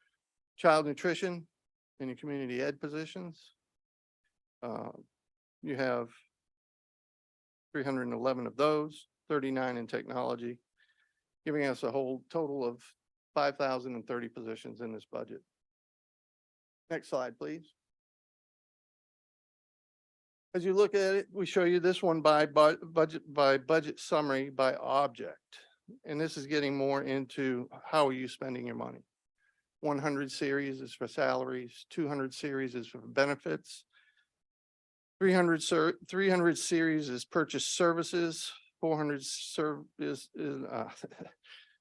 child nutrition and your community ed positions. You have 311 of those, 39 in technology, giving us a whole total of 5,030 positions in this budget. Next slide, please. As you look at it, we show you this one by budget summary by object. And this is getting more into how are you spending your money. 100 series is for salaries, 200 series is for benefits, 300 series is purchase services, 400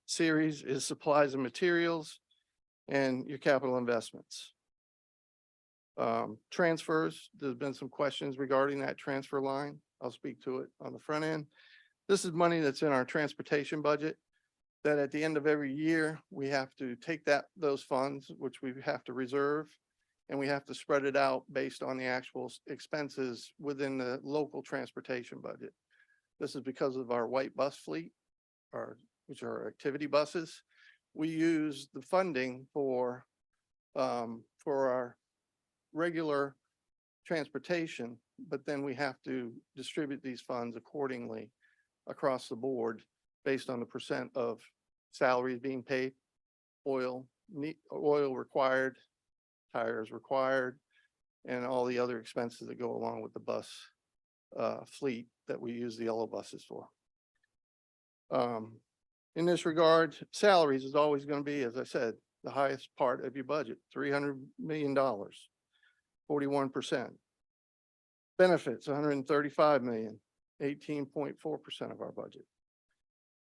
series is supplies and materials, and your capital investments. Transfers, there's been some questions regarding that transfer line. I'll speak to it on the front end. This is money that's in our transportation budget that at the end of every year, we have to take those funds, which we have to reserve, and we have to spread it out based on the actual expenses within the local transportation budget. This is because of our white bus fleet, which are activity buses. We use the funding for our regular transportation, but then we have to distribute these funds accordingly across the board based on the percent of salaries being paid, oil required, tires required, and all the other expenses that go along with the bus fleet that we use the yellow buses for. In this regard, salaries is always going to be, as I said, the highest part of your budget, $300 million, 41%. Benefits, 135 million, 18.4% of our budget.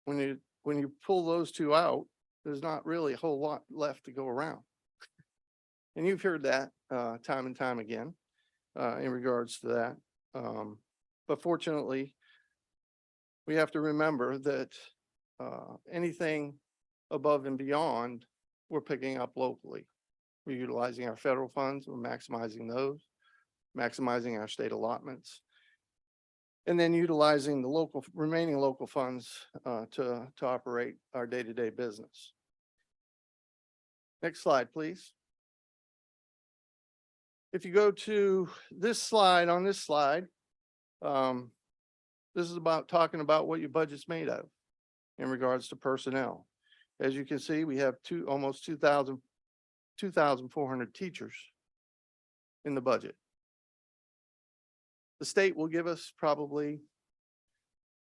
When you pull those two out, there's not really a whole lot left to go around. And you've heard that time and time again, in regards to that. But fortunately, we have to remember that, anything above and beyond, we're picking up locally. We're utilizing our federal funds, we're maximizing those, maximizing our state allotments. And then utilizing the remaining local funds, to operate our day-to-day business. Next slide, please. If you go to this slide, on this slide, this is about talking about what your budget's made of in regards to personnel. As you can see, we have almost 2,400 teachers in the budget. The state will give us probably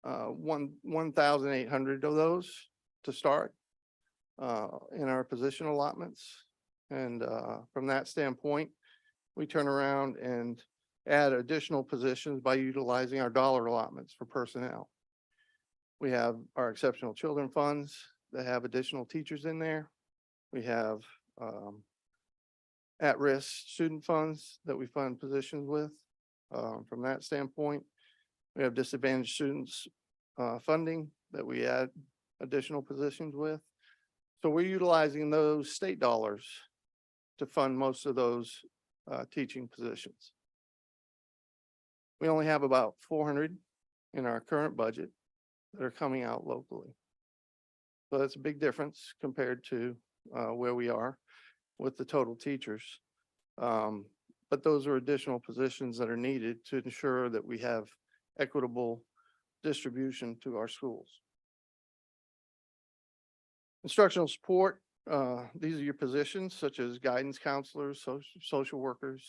1,800 of those to start in our position allotments. And from that standpoint, we turn around and add additional positions by utilizing our dollar allotments for personnel. We have our exceptional children funds that have additional teachers in there. We have at-risk student funds that we fund positions with. From that standpoint, we have disadvantaged students funding that we add additional positions with. So we're utilizing those state dollars to fund most of those teaching positions. We only have about 400 in our current budget that are coming out locally. So that's a big difference compared to where we are with the total teachers. But those are additional positions that are needed to ensure that we have equitable distribution to our schools. Instructional support, these are your positions such as guidance counselors, social workers,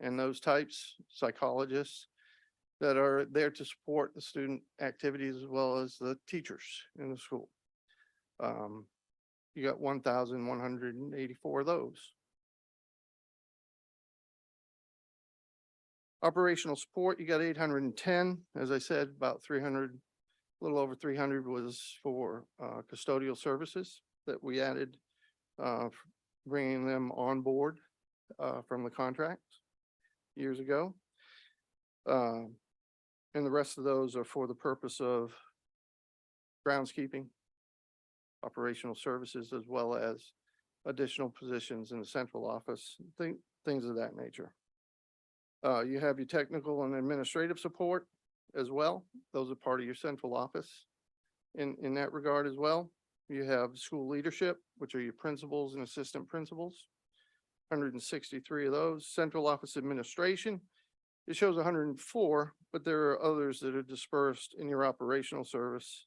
and those types, psychologists that are there to support the student activities as well as the teachers in the school. You got 1,184 of those. Operational support, you got 810. As I said, about 300, a little over 300 was for custodial services that we added, bringing them on board from the contract years ago. And the rest of those are for the purpose of groundskeeping, operational services, as well as additional positions in the central office, things of that nature. You have your technical and administrative support as well. Those are part of your central office in that regard as well. You have school leadership, which are your principals and assistant principals, 163 of those. Central office administration, it shows 104, but there are others that are dispersed in your operational service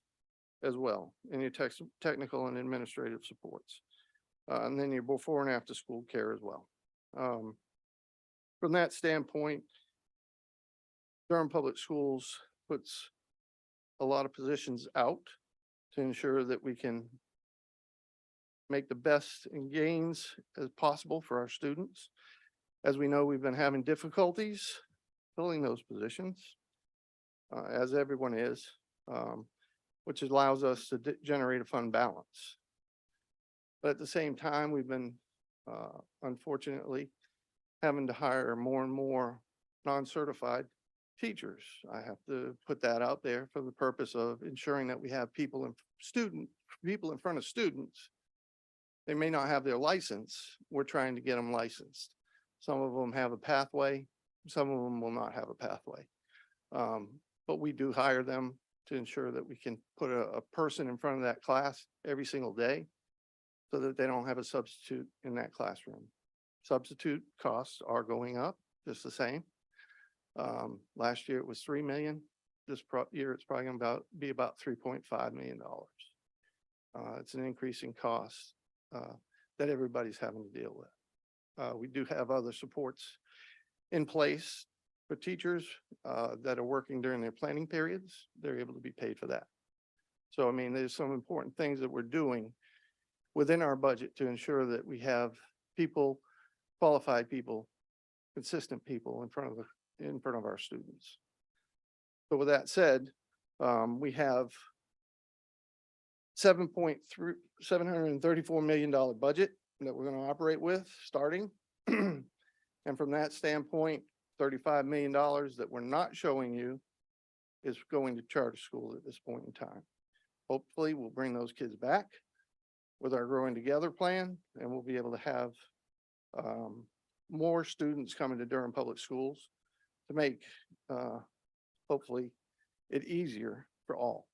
as well, in your technical and administrative supports. And then your before and after school care as well. From that standpoint, Durham Public Schools puts a lot of positions out to ensure that we can make the best gains as possible for our students. As we know, we've been having difficulties filling those positions, as everyone is, which allows us to generate a fund balance. But at the same time, we've been, unfortunately, having to hire more and more non-certified teachers. I have to put that out there for the purpose of ensuring that we have people in front of students. They may not have their license. We're trying to get them licensed. Some of them have a pathway. Some of them will not have a pathway. But we do hire them to ensure that we can put a person in front of that class every single day so that they don't have a substitute in that classroom. Substitute costs are going up just the same. Last year it was 3 million. This year it's probably going to be about $3.5 million. It's an increasing cost that everybody's having to deal with. We do have other supports in place for teachers that are working during their planning periods. They're able to be paid for that. So, I mean, there's some important things that we're doing within our budget to ensure that we have people, qualified people, consistent people in front of our students. So with that said, we have $734 million budget that we're going to operate with starting. And from that standpoint, $35 million that we're not showing you is going to charter school at this point in time. Hopefully, we'll bring those kids back with our Growing Together plan, and we'll be able to have more students coming to Durham Public Schools to make, hopefully, it easier for all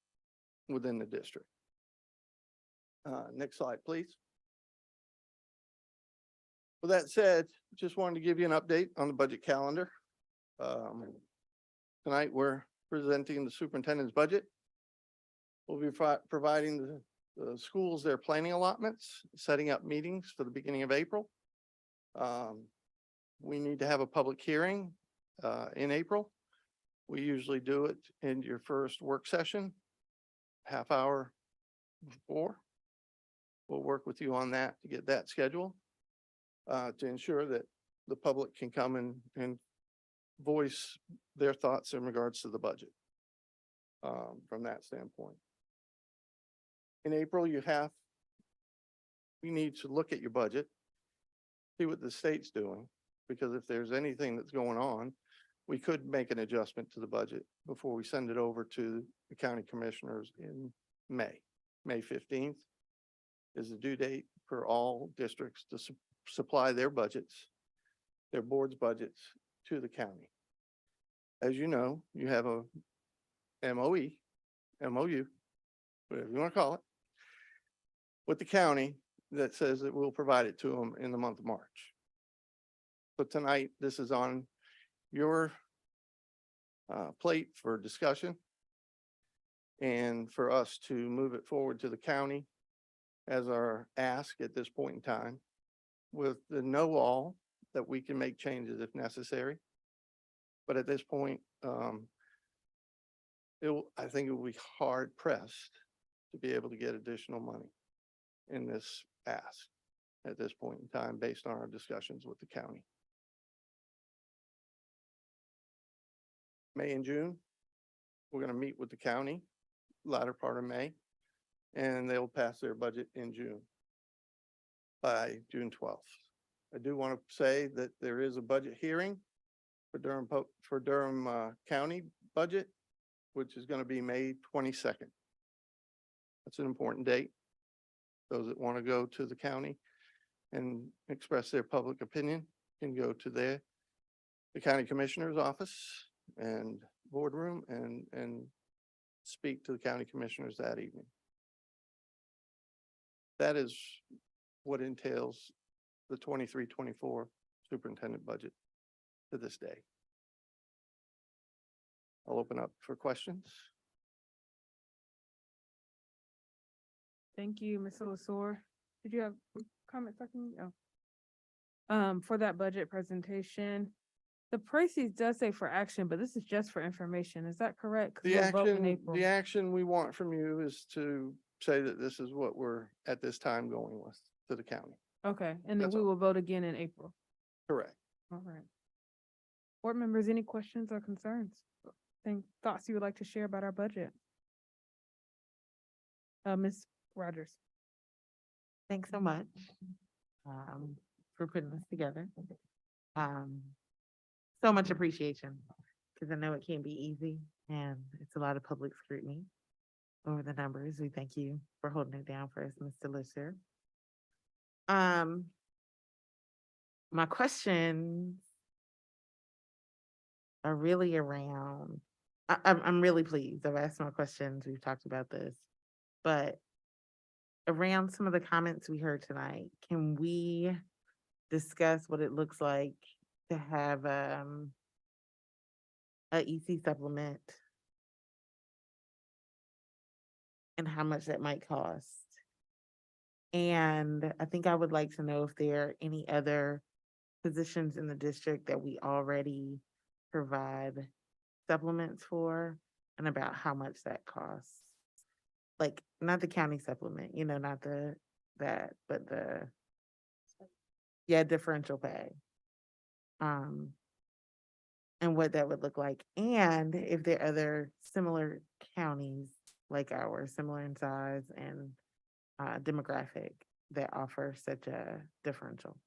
within the district. Next slide, please. With that said, just wanted to give you an update on the budget calendar. Tonight, we're presenting the superintendent's budget. We'll be providing the schools their planning allotments, setting up meetings for the beginning of April. We need to have a public hearing in April. We usually do it in your first work session, half hour before. We'll work with you on that to get that scheduled to ensure that the public can come and voice their thoughts in regards to the budget from that standpoint. In April, you need to look at your budget, see what the state's doing, because if there's anything that's going on, we could make an adjustment to the budget before we send it over to the county commissioners in May. May 15th is the due date for all districts to supply their budgets, their board's budgets to the county. As you know, you have a MOU, whatever you want to call it, with the county that says that we'll provide it to them in the month of March. So tonight, this is on your plate for discussion and for us to move it forward to the county as our ask at this point in time, with the know-all that we can make changes if necessary. But at this point, I think it will be hard pressed to be able to get additional money in this ask at this point in time, based on our discussions with the county. May and June, we're going to meet with the county, latter part of May, and they'll pass their budget in June, by June 12th. I do want to say that there is a budget hearing for Durham County budget, which is going to be May 22nd. That's an important date. Those that want to go to the county and express their public opinion can go to the county commissioner's office and boardroom and speak to the county commissioners that evening. That is what entails the 23-24 superintendent budget to this day. I'll open up for questions. Thank you, Ms. Lasore. Did you have comments? For that budget presentation, the prices does say for action, but this is just for information. Is that correct? 'Cause we'll vote in April. The action we want from you is to say that this is what we're at this time going with to the county. Okay, and then That's we all. will vote again in April. Correct. All right. Board members, any questions or concerns? Thoughts you would like to share about our budget? Ms. Rogers. Thanks so much for putting this together. So much appreciation, because I know it can't be easy and it's a lot of public scrutiny over the numbers. We thank you for holding it down for us, Mr. Lisser. My questions are really around, I'm really pleased. I've asked my questions. We've talked about this, but around some of the comments we heard tonight, can we discuss what it looks like to have a EC supplement and how much that might cost? And I think I would like to know if there are any other positions in the district that we already provide supplements for, and about how much that costs. Like, not the county supplement, not but the differential pay. And what that would look like. And if there are other similar counties like ours, similar in size and demographic, that offer such a differential.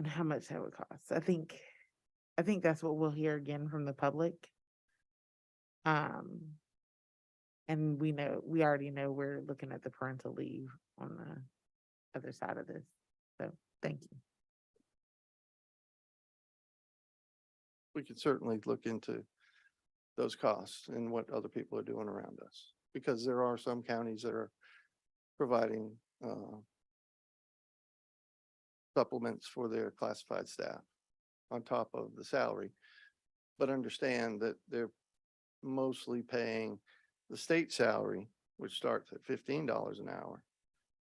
and how much that would cost. I think that's what we'll hear again from the public. And we already know we're looking at the parental leave on the other side of this. So thank you. We could certainly look into those costs and what other people are doing around us, because there are some counties that are providing supplements for their classified staff on top of the salary. But understand that they're mostly paying the state salary, which starts at $15 an hour.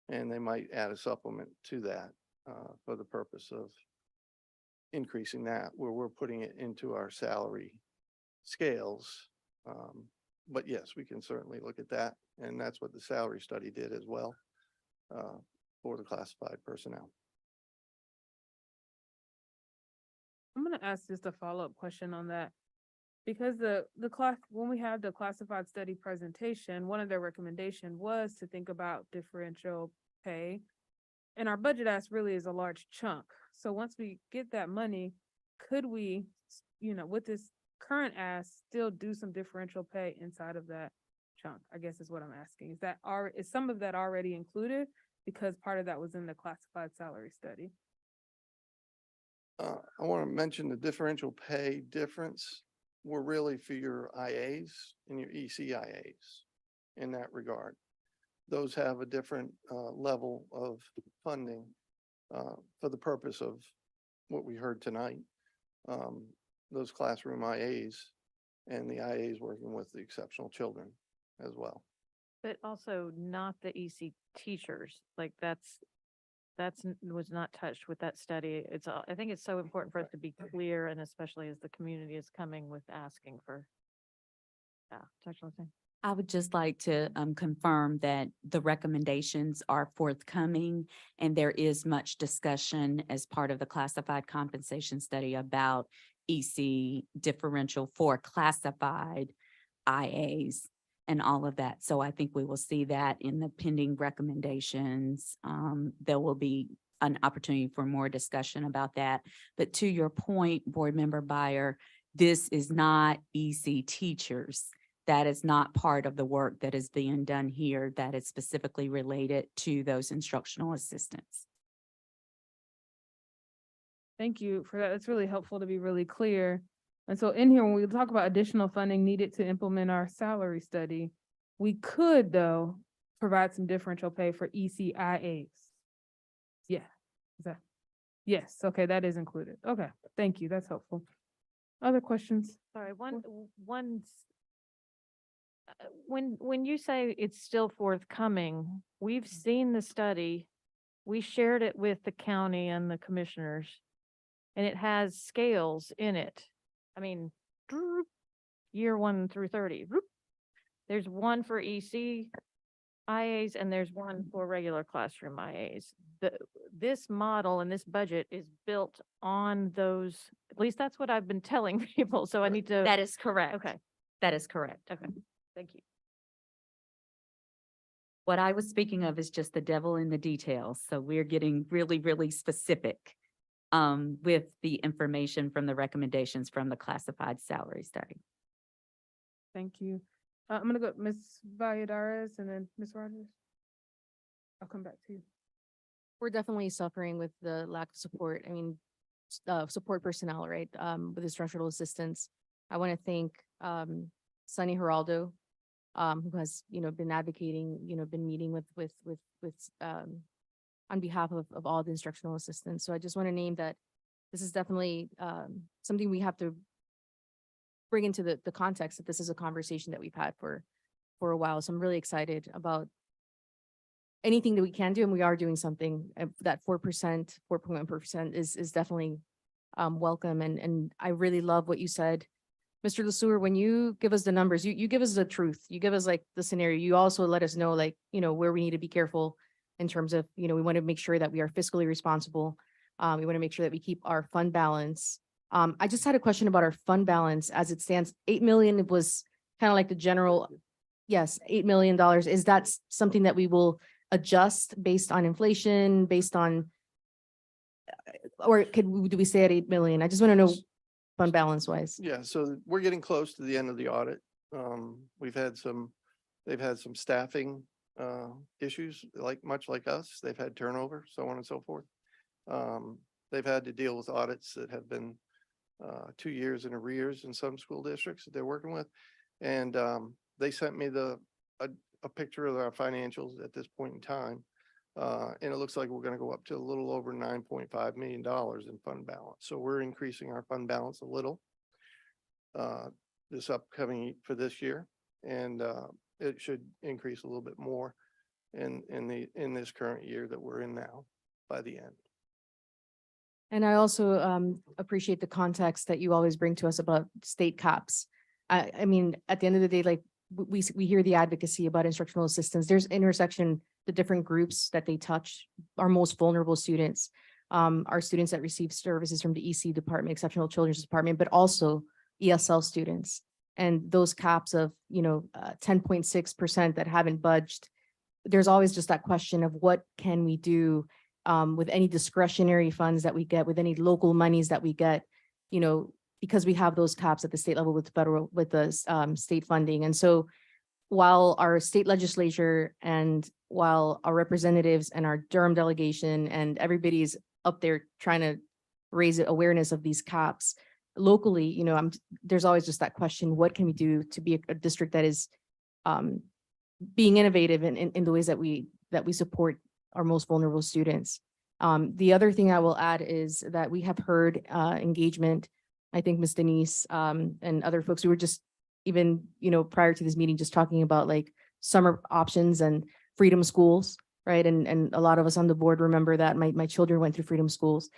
And they might add a supplement to that for the purpose of increasing that, where we're putting it into our salary scales. But yes, we can certainly look at that. And that's what the salary study did as well for the classified personnel. I'm gonna ask just a follow-up question on that. Because the class, when we had the classified study presentation, one of their recommendation was to think about differential pay. And our budget ask really is a large chunk. So once we get that money, could we, with this current ask, still do some differential pay inside of that chunk? I guess is what I'm asking. Is some of that already included? Because part of that was in the classified salary study. I want to mention the differential pay difference were really for your IAs and your ECIAs in that regard. Those have a different level of funding for the purpose of what we heard tonight. Those classroom IAs and the IAs working with the exceptional children as well. But also not the EC teachers, like was not touched with that study. I think it's so important for us to be clear, and especially as the community is coming with asking for. I would just like to confirm that the recommendations are forthcoming, and there is much discussion as part of the classified compensation study about EC differential for classified IAs and all of that. So I think we will see that in the pending recommendations. There will be an opportunity for more discussion about that. But to your point, Board Member Byer, this is not EC teachers. That is not part of the work that is being done here that is specifically related to those instructional assistants. Thank you for that. It's really helpful to be really clear. And so in here, when we talk about additional funding needed to implement our salary study, we could, though, provide some differential pay for ECIAs. Yeah, yes, okay, that is included. Okay, thank you, that's helpful. Other questions? Sorry, when you say it's still forthcoming, we've seen the study. We shared it with the county and the commissioners, and it has scales in it. I mean, year 1 through 30. There's one for EC IAs and there's one for regular classroom IAs. This model and this budget is built on those, at least that's what I've been telling people. So I need to. That is correct. Okay. That is correct. Okay. Thank you. What I was speaking of is just the devil in the details. So we're getting really, really specific with the information from the recommendations from the classified salary study. Thank you. I'm gonna go Ms. Valladares and then Ms. Rogers. I'll come back to you. We're definitely suffering with the lack of support. I mean, support personnel, right? With instructional assistants. I want to thank Sunny Geraldo, who has, been advocating, been meeting with on behalf of all the instructional assistants. So I just want to name that this is definitely something we have to bring into the context that this is a conversation that we've had for a while. So I'm really excited about anything that we can do, and we are doing something. That 4%, 4.1% is definitely welcome. And I really love what you said, Mr. LeSueur. When you give us the numbers, you give us the truth. You give us like the scenario. You also let us know where we need to be careful in terms of, we want to make sure that we are fiscally responsible. We want to make sure that we keep our fund balance. I just had a question about our fund balance as it stands. 8 million was kind of like the general. Yes, $8 million. Is that something that we will adjust based on inflation, based on, or do we stay at 8 million? I just want to know fund balance wise. Yeah, so we're getting close to the end of the audit. They've had some staffing issues, much like us. They've had turnover, so on and so forth. They've had to deal with audits that have been 2 years in arrears in some school districts that they're working with. And they sent me a picture of our financials at this point in time. And it looks like we're going to go up to a little over $9.5 million in fund balance. So we're increasing our fund balance a little this upcoming for this year. And it should increase a little bit more in this current year that we're in now by the end. And I also appreciate the context that you always bring to us about state cops. I mean, at the end of the day, like we hear the advocacy about instructional assistants. There's intersection, the different groups that they touch, our most vulnerable students, our students that receive services from the EC department, exceptional children's department, but also ESL students. And those caps of, 10.6% that haven't budged. There's always just that question of what can we do with any discretionary funds that we get, with any local monies that we get, because we have those caps at the state level with the state funding. And so while our state legislature and while our representatives and our Durham delegation and everybody's up there trying to raise awareness of these caps locally, there's always just that question, what can we do to be a district that is being innovative in the ways that we support our most vulnerable students. The other thing I will add is that we have heard engagement. I think Ms. Denise and other folks who were just even, prior to this meeting, just talking about like summer options and freedom schools, right? And a lot of us on the board remember that my children went through freedom schools.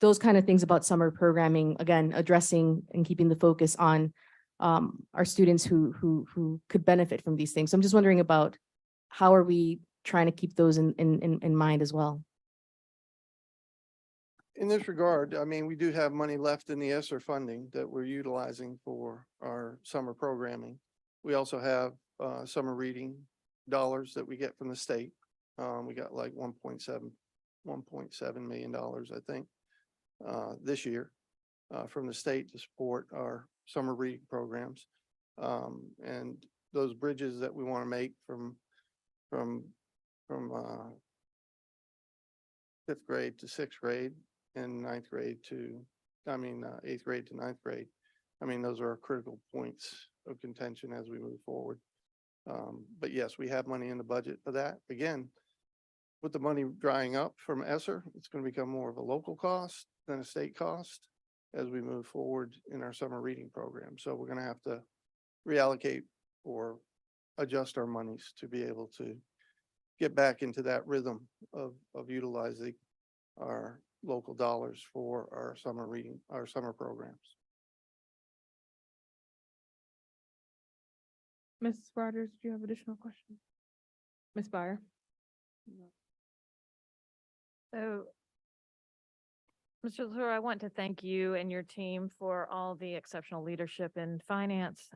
Those kind of things about summer programming, again, addressing and keeping the focus on our students who could benefit from these things. So I'm just wondering about how are we trying to keep those in mind as well? In this regard, I mean, we do have money left in the ESSER funding that we're utilizing for our summer programming. We also have summer reading dollars that we get from the state. We got like $1.7 million, I think, this year from the state to support our summer reading programs. And those bridges that we want to make from 5th grade to 6th grade and 8th grade to 9th grade. I mean, those are critical points of contention as we move forward. But yes, we have money in the budget for that. Again, with the money drying up from ESSER, it's going to become more of a local cost than a state cost as we move forward in our summer reading program. So we're going to have to reallocate or adjust our monies to be able to get back into that rhythm of utilizing our local dollars for our summer reading, our summer programs. Ms. Rogers, do you have additional questions? Ms. Byer? So, Mr. LaTour, I want to thank you and your team for all the exceptional leadership in finance.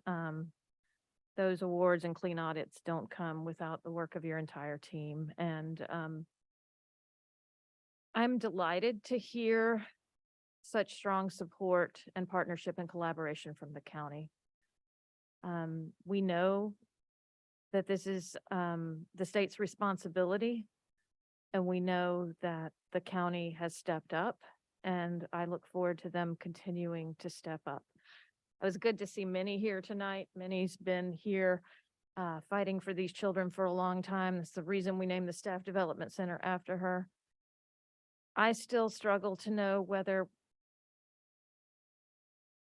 Those awards and clean audits don't come without the work of your entire team. And I'm delighted to hear such strong support and partnership and collaboration from the county. We know that this is the state's responsibility, and we know that the county has stepped up, and I look forward to them continuing to step up. It was good to see Minnie here tonight. Minnie's been here fighting for these children for a long time. That's the reason we named the Staff Development Center after her. I still struggle to know whether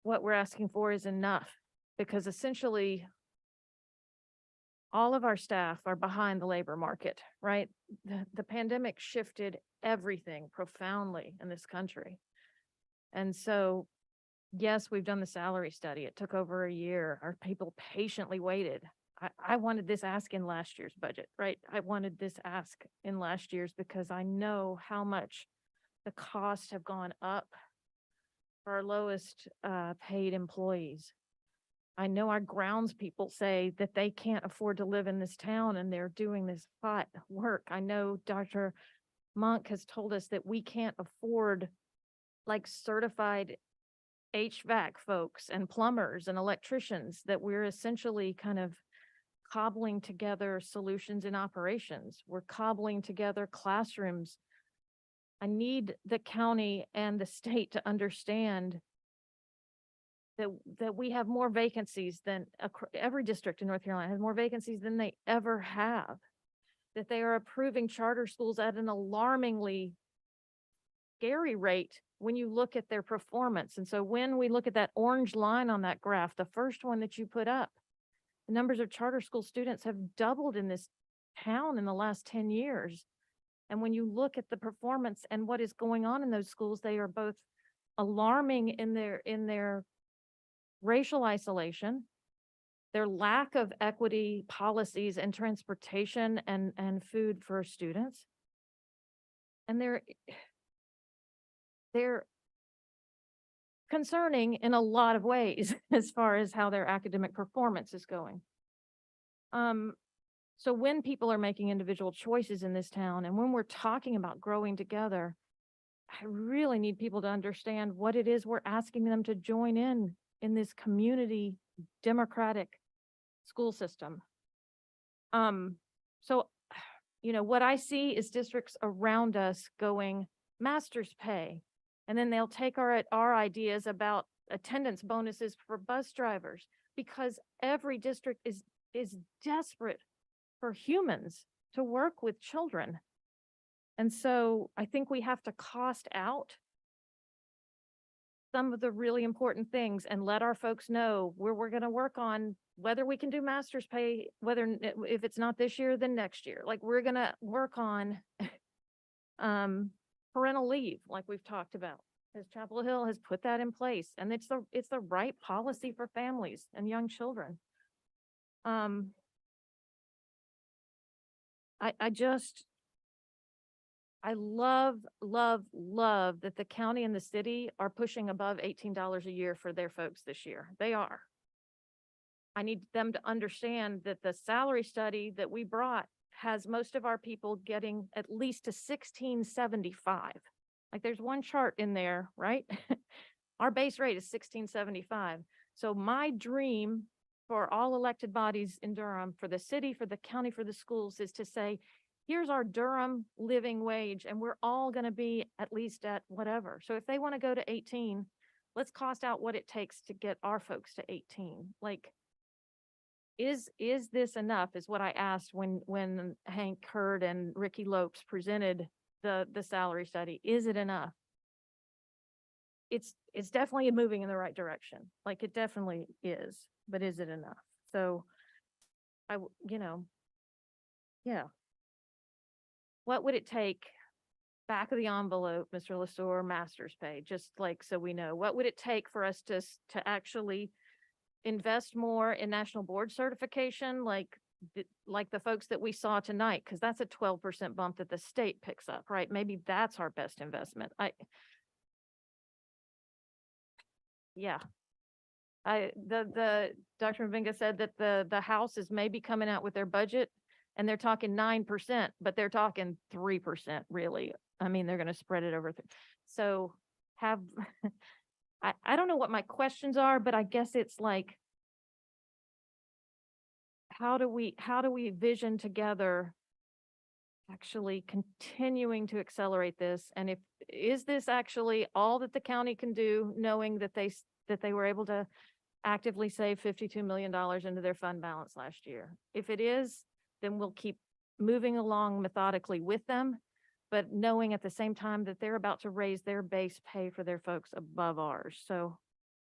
what we're asking for is enough, because essentially all of our staff are behind the labor market, right? The pandemic shifted everything profoundly in this country. And so, yes, we've done the salary study. It took over a year. Our people patiently waited. I wanted this ask in last year's budget, right? I wanted this ask in last year's because I know how much the costs have gone up for our lowest paid employees. I know our grounds people say that they can't afford to live in this town and they're doing this hot work. I know Dr. Monk has told us that we can't afford like certified HVAC folks and plumbers and electricians, that we're essentially kind of cobbling together solutions in operations. We're cobbling together classrooms. I need the county and the state to understand that we have more vacancies than every district in North Carolina has more vacancies than they ever have. That they are approving charter schools at an alarmingly scary rate when you look at their performance. And so when we look at that orange line on that graph, the first one that you put up, the numbers of charter school students have doubled in this town in the last 10 years. And when you look at the performance and what is going on in those schools, they are both alarming in their racial isolation, their lack of equity policies and transportation and food for students. And they're concerning in a lot of ways as far as how their academic performance is going. So when people are making individual choices in this town, and when we're talking about growing together, I really need people to understand what it is we're asking them to join in this community democratic school system. So, what I see is districts around us going master's pay, and then they'll take our ideas about attendance bonuses for bus drivers, because every district is desperate for humans to work with children. And so I think we have to cost out some of the really important things and let our folks know where we're going to work on whether we can do master's pay, if it's not this year, then next year. Like, we're going to work on parental leave, like we've talked about, as Chapel Hill has put that in place. And it's the right policy for families and young children. I love that the county and the city are pushing above $18 a year for their folks this year. They are. I need them to understand that the salary study that we brought has most of our people getting at least to 1675. Like, there's one chart in there, right? Our base rate is 1675. So my dream for all elected bodies in Durham, for the city, for the county, for the schools, is to say, here's our Durham living wage, and we're all going to be at least at whatever. So if they want to go to 18, let's cost out what it takes to get our folks to 18. Like, is this enough, is what I asked when Hank Hurd and Ricky Lopes presented the salary study. Is it enough? It's definitely moving in the right direction. Like, it definitely is, but is it enough? So yeah. What would it take, back of the envelope, Mr. Lesueur, master's pay, just like, so we know, what would it take for us to actually invest more in national board certification, like the folks that we saw tonight, because that's a 12% bump that the state picks up, right? Maybe that's our best investment. The Dr. Mavinga said that the House is maybe coming out with their budget, and they're talking 9%, but they're talking 3%, really. I mean, they're going to spread it over. So I don't know what my questions are, but I guess it's like, how do we vision together actually continuing to accelerate this? And is this actually all that the county can do, knowing that they were able to actively save $52 million into their fund balance last year? If it is, then we'll keep moving along methodically with them, but knowing at the same time that they're about to raise their base pay for their folks above ours. So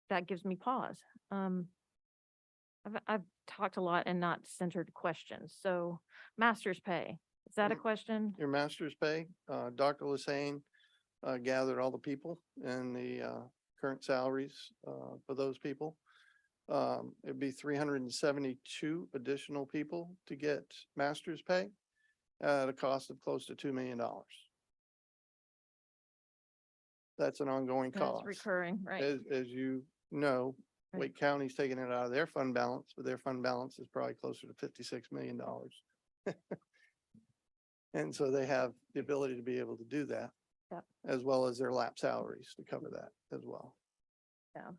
that gives me pause. I've talked a lot and not centered questions. So master's pay, is that a question? Your master's pay, Dr. Lassane gathered all the people and the current salaries for those people. It'd be 372 additional people to get master's pay at a cost of close to $2 million. That's an ongoing cost. That's recurring, right? As you know, Right. Wake County's taking it out of their fund balance, but their fund balance is probably closer to $56 million. And so they have the ability to be able to do that. Yep. As well as their lap salaries to cover that as well. Yeah.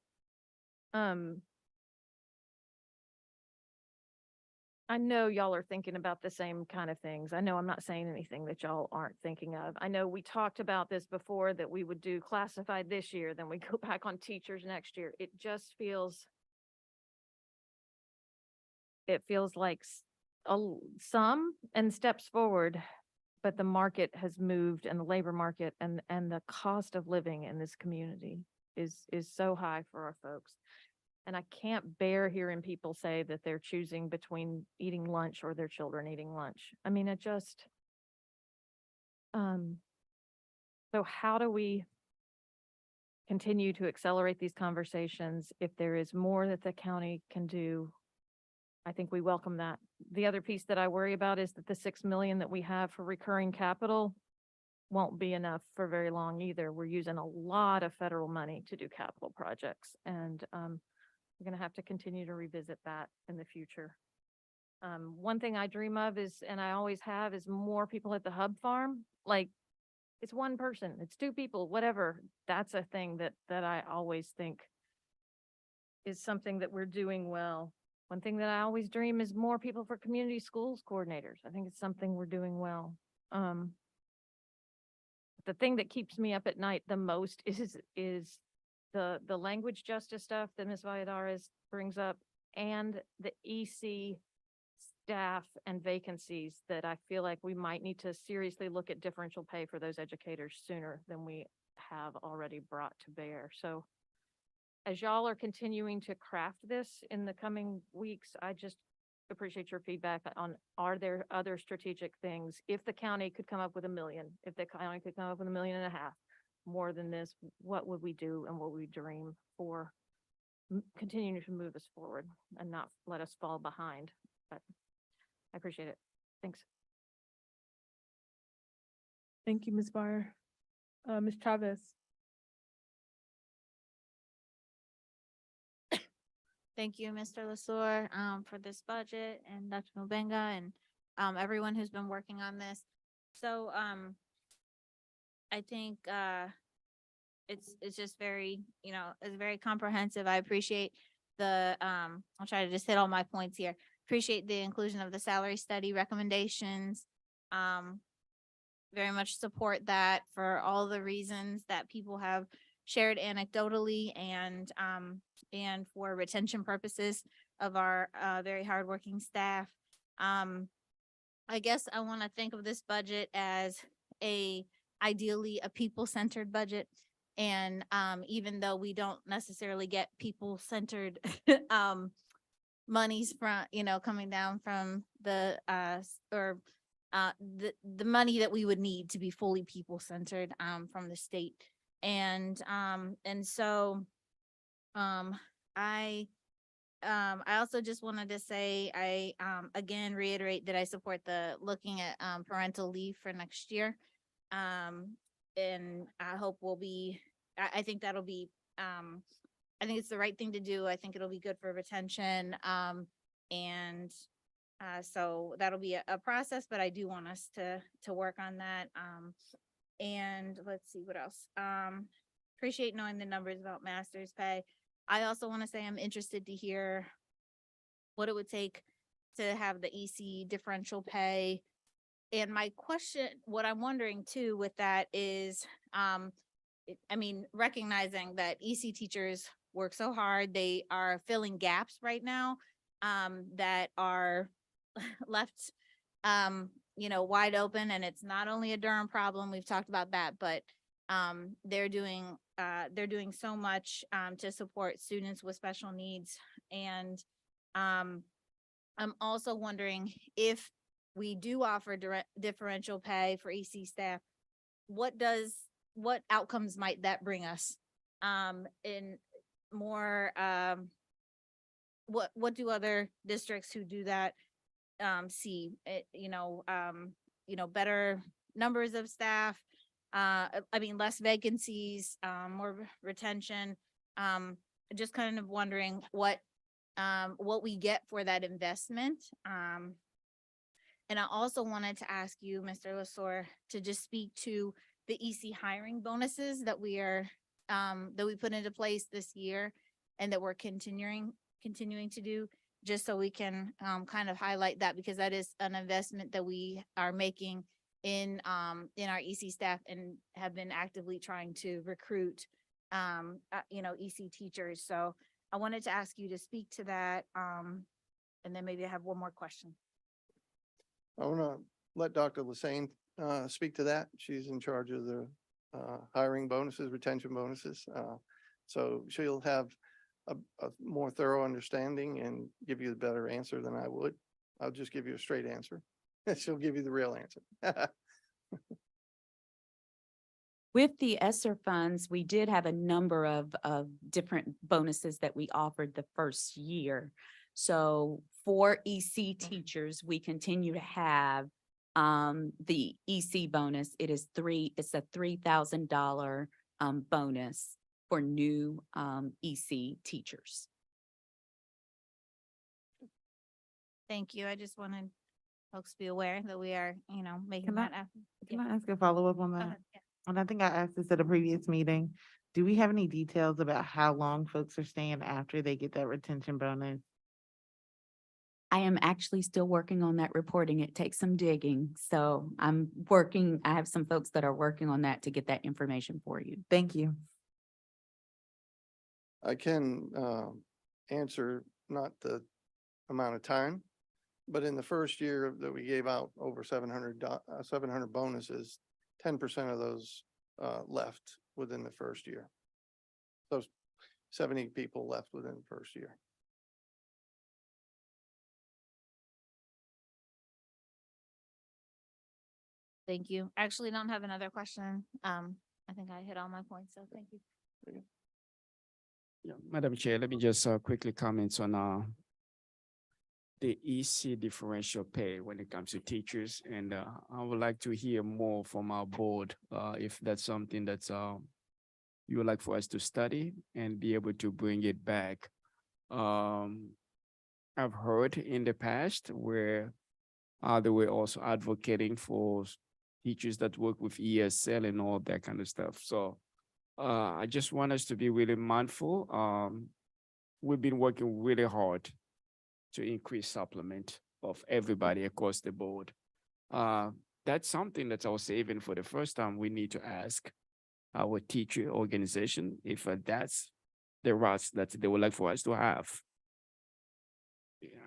I know y'all are thinking about the same kind of things. I know I'm not saying anything that y'all aren't thinking of. I know we talked about this before, that we would do classified this year, then we go back on teachers next year. It just feels like some and steps forward, but the market has moved, and the labor market and the cost of living in this community is so high for our folks. And I can't bear hearing people say that they're choosing between eating lunch or their children eating lunch. I mean, it just, so how do we continue to accelerate these conversations? If there is more that the county can do, I think we welcome that. The other piece that I worry about is that the 6 million that we have for recurring capital won't be enough for very long either. We're using a lot of federal money to do capital projects, and we're going to have to continue to revisit that in the future. One thing I dream of is, and I always have, is more people at the hub farm. Like, it's one person, it's two people, whatever. That's a thing that I always think is something that we're doing well. One thing that I always dream is more people for community schools coordinators. I think it's something we're doing well. The thing that keeps me up at night the most is the language justice stuff that Ms. Valladares brings up, and the EC staff and vacancies that I feel like we might need to seriously look at differential pay for those educators sooner than we have already brought to bear. So as y'all are continuing to craft this in the coming weeks, I just appreciate your feedback on, are there other strategic things? If the county could come up with $1 million, if the county could come up with $1.5 million, more than this, what would we do and what would we dream for continuing to move us forward and not let us fall behind? But I appreciate it. Thanks. Thank you, Ms. Barr. Ms. Chavez. Thank you, Mr. Lasor, for this budget, and Dr. Mubenga, and everyone who's been working on this. So I think it's just very, it's very comprehensive. I appreciate the I'll try to just hit all my points here. Appreciate the inclusion of the salary study recommendations. Very much support that for all the reasons that people have shared anecdotally, and for retention purposes of our very hardworking staff. I guess I want to think of this budget as ideally a people-centered budget. And even though we don't necessarily get people-centered monies from, coming down from the money that we would need to be fully people-centered from the state. And so I also just wanted to say, I again reiterate that I support the looking at parental leave for next year. And I hope I think that'll be, I think it's the right thing to do. I think it'll be good for retention. So that'll be a process, but I do want us to work on that. And let's see what else. Appreciate knowing the numbers about master's pay. I also want to say I'm interested to hear what it would take to have the EC differential pay. And my question, what I'm wondering too with that is, recognizing that EC teachers work so hard, they are filling gaps right now that are left, wide open. And it's not only a Durham problem, we've talked about that, but they're doing so much to support students with special needs. And I'm also wondering, if we do offer differential pay for EC staff, what outcomes might that bring us? In more, what do other districts who do that see? Better numbers of staff, less vacancies, more retention. Just kind of wondering what we get for that investment. And I also wanted to ask you, Mr. Lasor, to just speak to the EC hiring bonuses that we are, that we put into place this year and that we're continuing to do, just so we can, kind of highlight that, because that is an investment that we are making in our EC staff and have been actively trying to recruit, EC teachers. So I wanted to ask you to speak to that. And then maybe I have one more question. I want to let Dr. Lassane speak to that. She's in charge of the hiring bonuses, retention bonuses. So she'll have a more thorough understanding and give you a better answer than I would. I'll just give you a straight answer. She'll give you the real answer. With the ESSER funds, we did have a number of different bonuses that we offered the first year. So for EC teachers, we continue to have the EC bonus. It's a $3,000 bonus for new EC teachers. Thank you. I just wanted folks to be aware that we are, making Can I- that. Can I ask a follow-up on Go that? ahead. Yeah. And I think I asked this at a previous meeting. Do we have any details about how long folks are staying after they get that retention bonus? I am actually still working on that reporting. It takes some digging. So I have some folks that are working on that to get that information for you. Thank you. I can answer not the amount of time, but in the first year that we gave out over 700 bonuses, 10% of those left within the first year. So 70 people left within the first year. Thank you. Actually, don't have another question. I think I hit all my points, so thank you. Yeah, Madam Chair, let me just quickly comment on the EC differential pay when it comes to teachers. And I would like to hear more from our board if that's something that's you would like for us to study and be able to bring it back. I've heard in the past where they were also advocating for teachers that work with ESL and all that kind of stuff. So I just want us to be really mindful. We've been working really hard to increase supplement of everybody across the board. That's something that I was saving for the first time. We need to ask our teacher organization if that's the routes that they would like for us to have.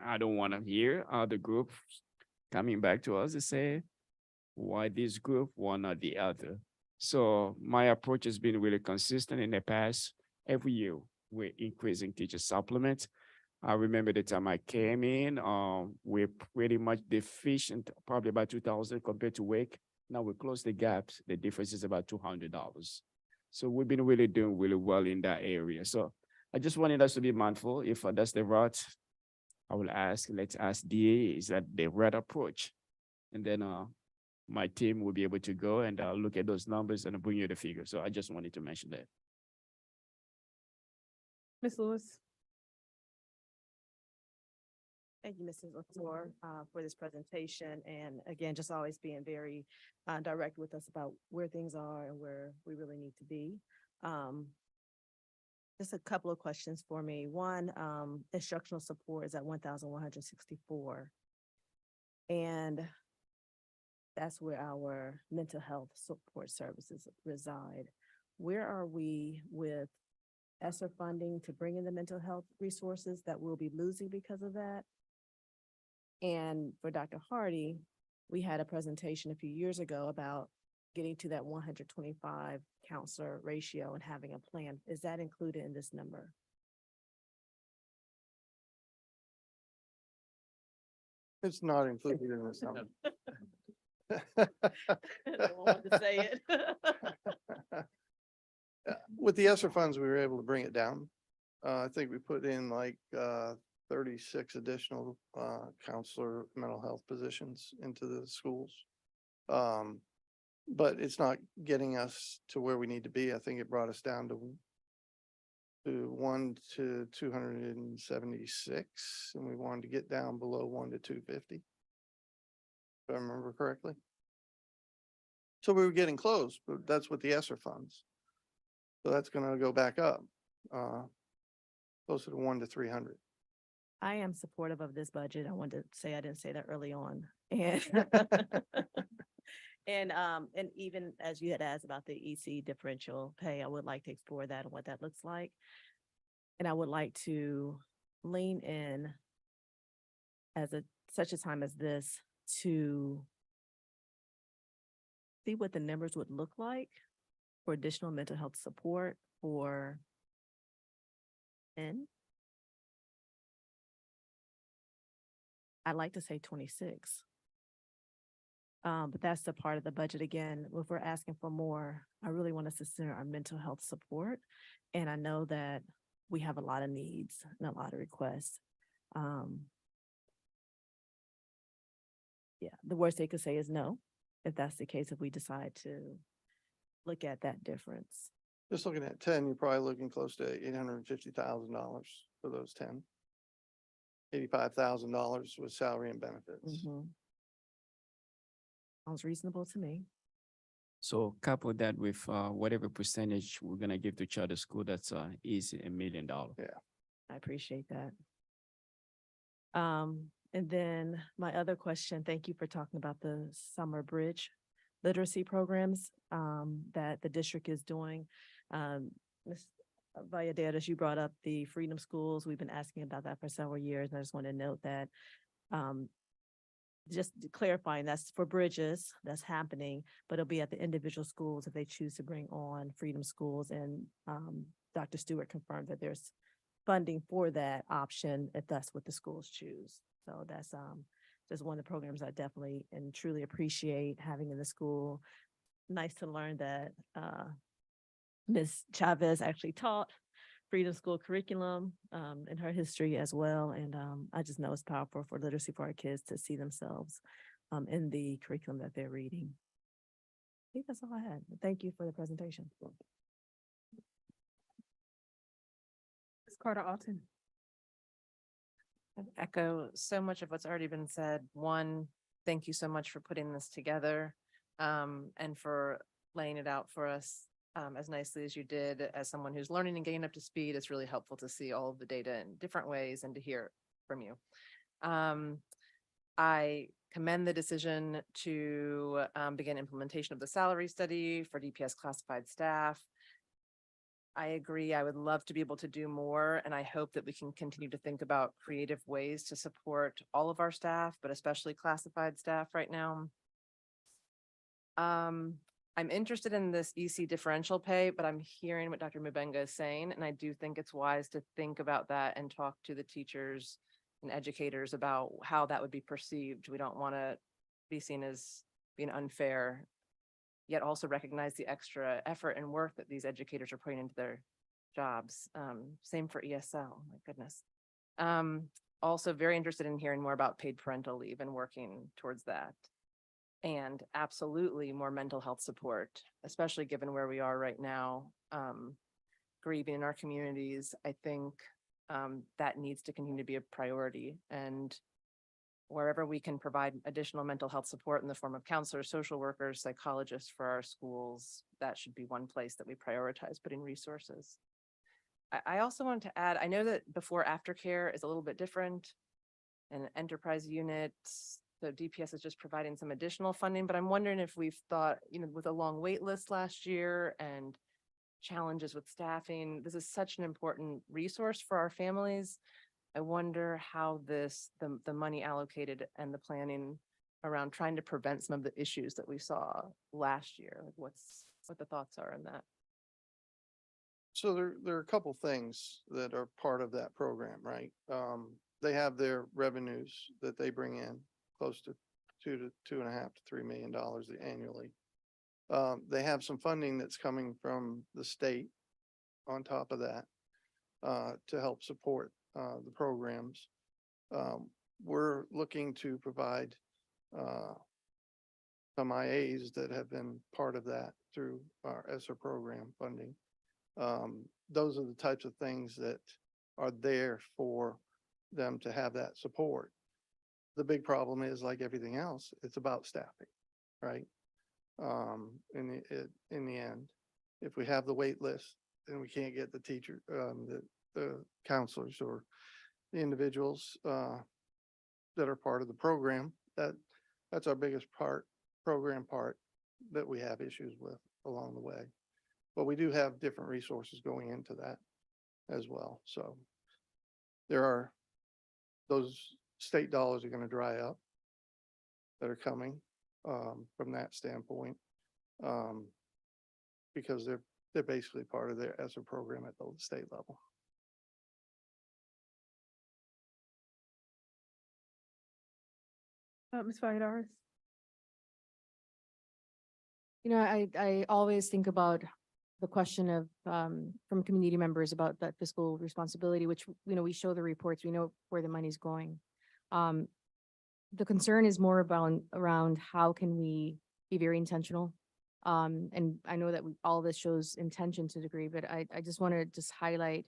I don't want to hear other groups coming back to us and say, why this group, why not the other? So my approach has been really consistent in the past. Every year, we're increasing teacher supplements. I remember the time I came in, we're pretty much deficient, probably about 2,000 compared to WIC. Now we close the gaps. The difference is about $200. So we've been really doing really well in that area. So I just wanted us to be mindful. If that's the route, I will ask, let's ask DA, is that the right approach? And then my team will be able to go and look at those numbers and bring you the figure. So I just wanted to mention that. Ms. Lewis. Thank you, Mrs. LaFleur, for this presentation. And again, just always being very direct with us about where things are and where we really need to be. Just a couple of questions for me. One, instructional support is at 1,164. And that's where our mental health support services reside. Where are we with ESSER funding to bring in the mental health resources that we'll be losing because of that? And for Dr. Hardy, we had a presentation a few years ago about getting to that 125 counselor ratio and having a plan. Is that included in this number? It's not included in this number. I don't want to say it. With the ESSER funds, we were able to bring it down. I think we put in like 36 additional counselor mental health positions into the schools. But it's not getting us to where we need to be. I think it brought us down to 1 to 276, and we wanted to get down below 1 to 250. if I remember correctly. So we were getting close, but that's what the ESSER funds. So that's gonna go back up, closer to 1 to 300. I am supportive of this budget. I wanted to say, I didn't say that early on. And and even as you had asked about the EC differential pay, I would like to explore that and what that looks like. And I would like to lean in such a time as this to see what the numbers would look like for additional mental health support for I'd like to say 26. But that's the part of the budget again. If we're asking for more, I really want us to center our mental health support. And I know that we have a lot of needs and a lot of requests. Yeah, the worst they could say is no, if that's the case, if we decide to look at that difference. Just looking at 10, you're probably looking close to $850,000 for those 10. $85,000 with salary and benefits. Sounds reasonable to me. So couple that with whatever percentage we're gonna give to charter school, that's easy, $1 million. Yeah. I appreciate that. And then my other question, thank you for talking about the summer bridge literacy programs that the district is doing. Ms. Valladares, you brought up the Freedom Schools. We've been asking about that for several years, and I just want to note that just clarifying, that's for bridges, that's happening, but it'll be at the individual schools if they choose to bring on Freedom Schools. And Dr. Stewart confirmed that there's funding for that option if that's what the schools choose. So that's just one of the programs I definitely and truly appreciate having in the school. Nice to learn that Ms. Chavez actually taught Freedom School curriculum in her history as well. And I just know it's powerful for literacy for our kids to see themselves in the curriculum that they're reading. I think that's all I had. Thank you for the presentation. Ms. Carter Alton. I'd echo so much of what's already been said. One, thank you so much for putting this together and for laying it out for us as nicely as you did. As someone who's learning and getting up to speed, it's really helpful to see all of the data in different ways and to hear from you. I commend the decision to begin implementation of the salary study for DPS classified staff. I agree. I would love to be able to do more, and I hope that we can continue to think about creative ways to support all of our staff, but especially classified staff right now. I'm interested in this EC differential pay, but I'm hearing what Dr. Mubenga is saying, and I do think it's wise to think about that and talk to the teachers and educators about how that would be perceived. We don't want to be seen as being unfair, yet also recognize the extra effort and work that these educators are putting into their jobs. Same for ESL, my goodness. Also very interested in hearing more about paid parental leave and working towards that. And absolutely more mental health support, especially given where we are right now, grieving in our communities. I think that needs to continue to be a priority. And wherever we can provide additional mental health support in the form of counselors, social workers, psychologists for our schools, that should be one place that we prioritize putting resources. I also wanted to add, I know that before aftercare is a little bit different, and enterprise units, so DPS is just providing some additional funding, but I'm wondering if we've thought, with a long wait list last year and challenges with staffing, this is such an important resource for our families. I wonder how the money allocated and the planning around trying to prevent some of the issues that we saw last year, what the thoughts are on that. So there are a couple things that are part of that program, right? They have their revenues that they bring in close to $2 to $2.5 to $3 million annually. They have some funding that's coming from the state on top of that to help support the programs. We're looking to provide some IAs that have been part of that through our ESSER program funding. Those are the types of things that are there for them to have that support. the big problem is, like everything else, it's about staffing, right? In the end, if we have the wait list and we can't get the teacher, the counselors or the individuals, that are part of the program, that's our biggest program part that we have issues with along the way. But we do have different resources going into that as well. So there are, those state dollars are going to dry up that are coming from that standpoint, because they're basically part of their ESSER program at the state level. Ms. Valladares? You know, I always think about the question of, from community members about that fiscal responsibility, which, you know, we show the reports, we know where the money's going. The concern is more about around how can we be very intentional. And I know that all of this shows intention to a degree, but I just want to just highlight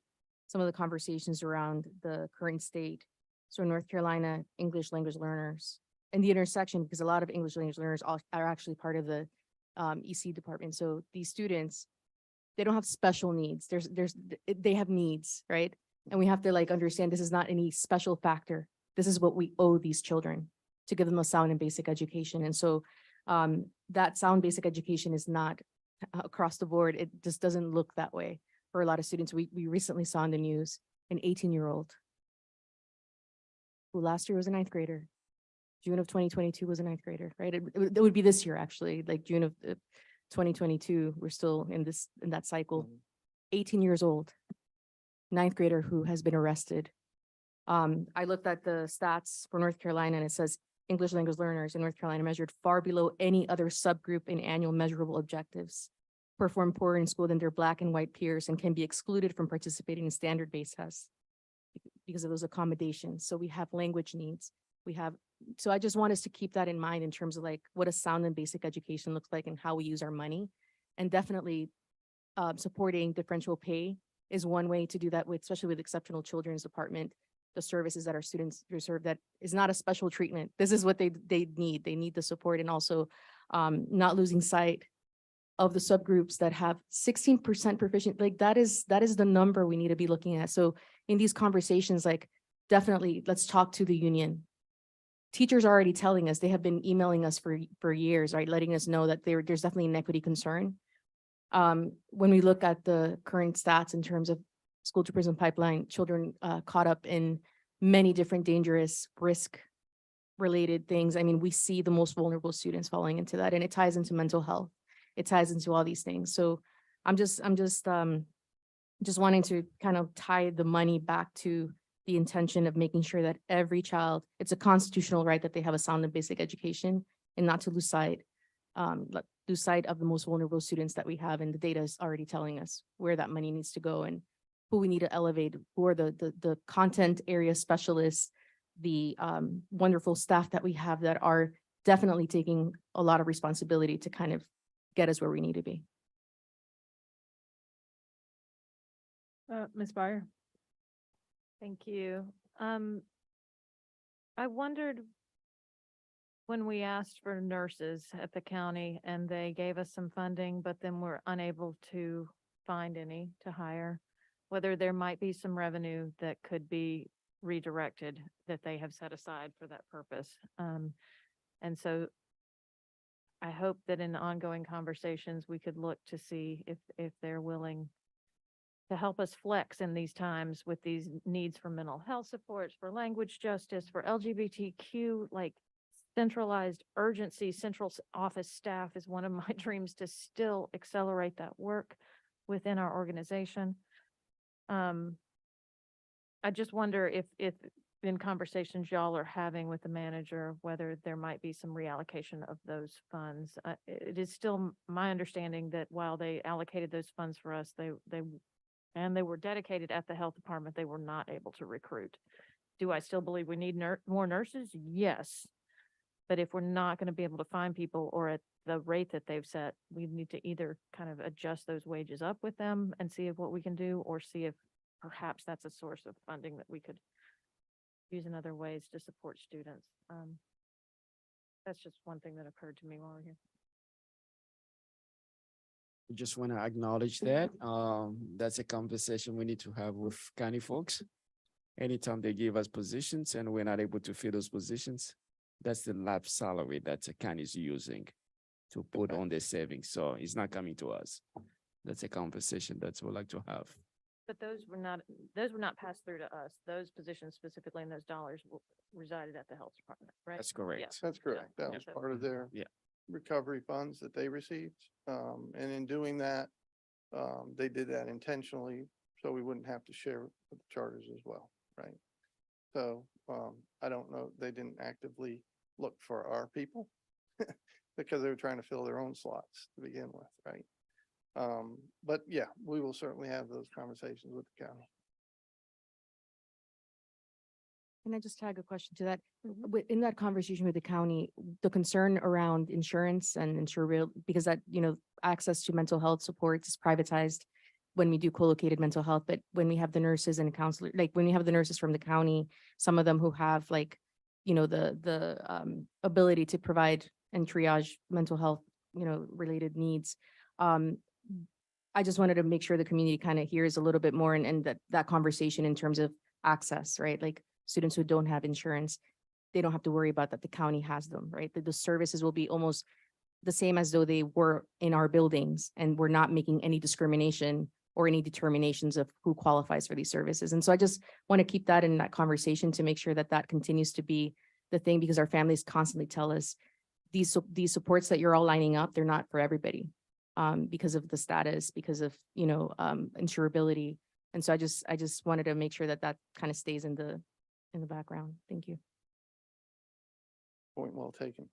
some of the conversations around the current state. So North Carolina, English language learners, and the intersection, because a lot of English language learners are actually part of the EC department. So these students, they don't have special needs. They have needs, right? And we have to like understand this is not any special factor. This is what we owe these children, to give them a sound and basic education. And so that sound basic education is not across the board. It just doesn't look that way for a lot of students. We recently saw in the news an 18-year-old who last year was a ninth grader. June of 2022 was a ninth grader, right? It would be this year, actually, like June of 2022. We're still in that cycle. 18 years old, ninth grader who has been arrested. I looked at the stats for North Carolina, and it says English language learners in North Carolina measured far below any other subgroup in annual measurable objectives, perform poorer in school than their Black and white peers, and can be excluded from participating in standard-based tests because of those accommodations. So we have language needs. So I just want us to keep that in mind in terms of like what a sound and basic education looks like and how we use our money. And definitely supporting differential pay is one way to do that, with, especially with exceptional children's department, the services that our students deserve. That is not a special treatment. This is what they need. They need the support, and also not losing sight of the subgroups that have 16% proficient. Like that is the number we need to be looking at. So in these conversations, like definitely let's talk to the union. Teachers are already telling us, they have been emailing us for years, right? Letting us know that there's definitely an equity concern. When we look at the current stats in terms of school to prison pipeline, children caught up in many different dangerous risk related things. I mean, we see the most vulnerable students falling into that, and it ties into mental health. It ties into all these things. So I'm just wanting to kind of tie the money back to the intention of making sure that every child, it's a constitutional right that they have a sound and basic education, and not to lose sight of the most vulnerable students that we have. And the data is already telling us where that money needs to go and who we need to elevate, who are the content area specialists, the wonderful staff that we have that are definitely taking a lot of responsibility to kind of get us where we need to be. Ms. Byer? Thank you. I wondered when we asked for nurses at the county and they gave us some funding, but then we're unable to find any to hire, whether there might be some revenue that could be redirected that they have set aside for that purpose. And so I hope that in ongoing conversations, we could look to see if they're willing to help us flex in these times with these needs for mental health supports, for language justice, for LGBTQ, like centralized urgency. Central office staff is one of my dreams, to still accelerate that work within our organization. I just wonder if in conversations y'all are having with the manager, whether there might be some reallocation of those funds. It is still my understanding that while they allocated those funds for us, they were dedicated at the health department, they were not able to recruit. Do I still believe we need more nurses? Yes. But if we're not going to be able to find people, or at the rate that they've set, we need to either kind of adjust those wages up with them and see what we can do, or see if perhaps that's a source of funding that we could using other ways to support students. That's just one thing that occurred to me while we're here. We just want to acknowledge that. That's a conversation we need to have with county folks. Anytime they give us positions and we're not able to fill those positions, that's the lab salary that the county is using to put on their savings. So it's not coming to us. That's a conversation that we'd like to have. But those were not passed through to us. Those positions specifically and those dollars resided at the health department, right? That's correct. Yeah. That's correct. That Yeah. was part of their Yeah. recovery funds that they received. And in doing that, they did that intentionally, so we wouldn't have to share with the charters as well, right? So, I don't know, they didn't actively look for our people because they were trying to fill their own slots to begin with, right? But yeah, we will certainly have those conversations with the county. Can I just tag a question to that? In that conversation with the county, the concern around insurance and insurability, because that, access to mental health supports is privatized when we do co-located mental health, but when we have the nurses and counselor, like when we have the nurses from the county, some of them who have like, the ability to provide and triage mental health, related needs. I just wanted to make sure the community kind of hears a little bit more and that conversation in terms of access, right? Like students who don't have insurance, they don't have to worry about that. The county has them, right? The services will be almost the same as though they were in our buildings, and we're not making any discrimination or any determinations of who qualifies for these services. And so I just want to keep that in that conversation to make sure that that continues to be the thing, because our families constantly tell us these supports that you're all lining up, they're not for everybody, because of the status, because of, insurability. And so I just wanted to make sure that that kind of stays in the background. Thank you. Point well taken.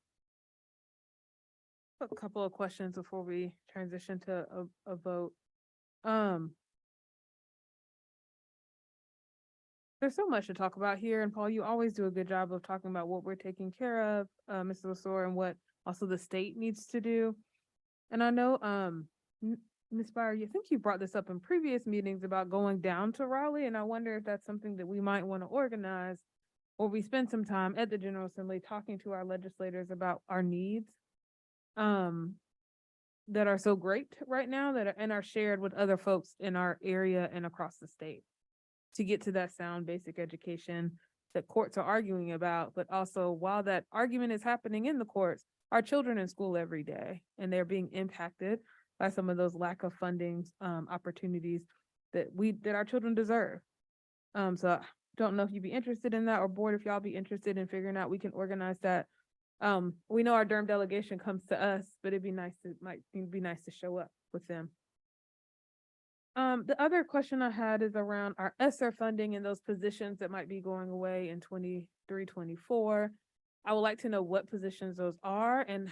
A couple of questions before we transition to a vote. There's so much to talk about here, and Paul, you always do a good job of talking about what we're taking care of, Mr. Lesor, and what also the state needs to do. And I know, Ms. Byer, I think you brought this up in previous meetings about going down to Raleigh, and I wonder if that's something that we might want to organize, or we spend some time at the General Assembly talking to our legislators about our needs that are so great right now and are shared with other folks in our area and across the state, to get to that sound basic education that courts are arguing about. But also, while that argument is happening in the courts, our children in school every day, and they're being impacted by some of those lack of funding opportunities that our children deserve. So I don't know if you'd be interested in that, or board, if y'all be interested in figuring out, we can organize that. We know our Durham delegation comes to us, but it'd be nice to show up with them. The other question I had is around our ESSER funding and those positions that might be going away in 23, 24. I would like to know what positions those are and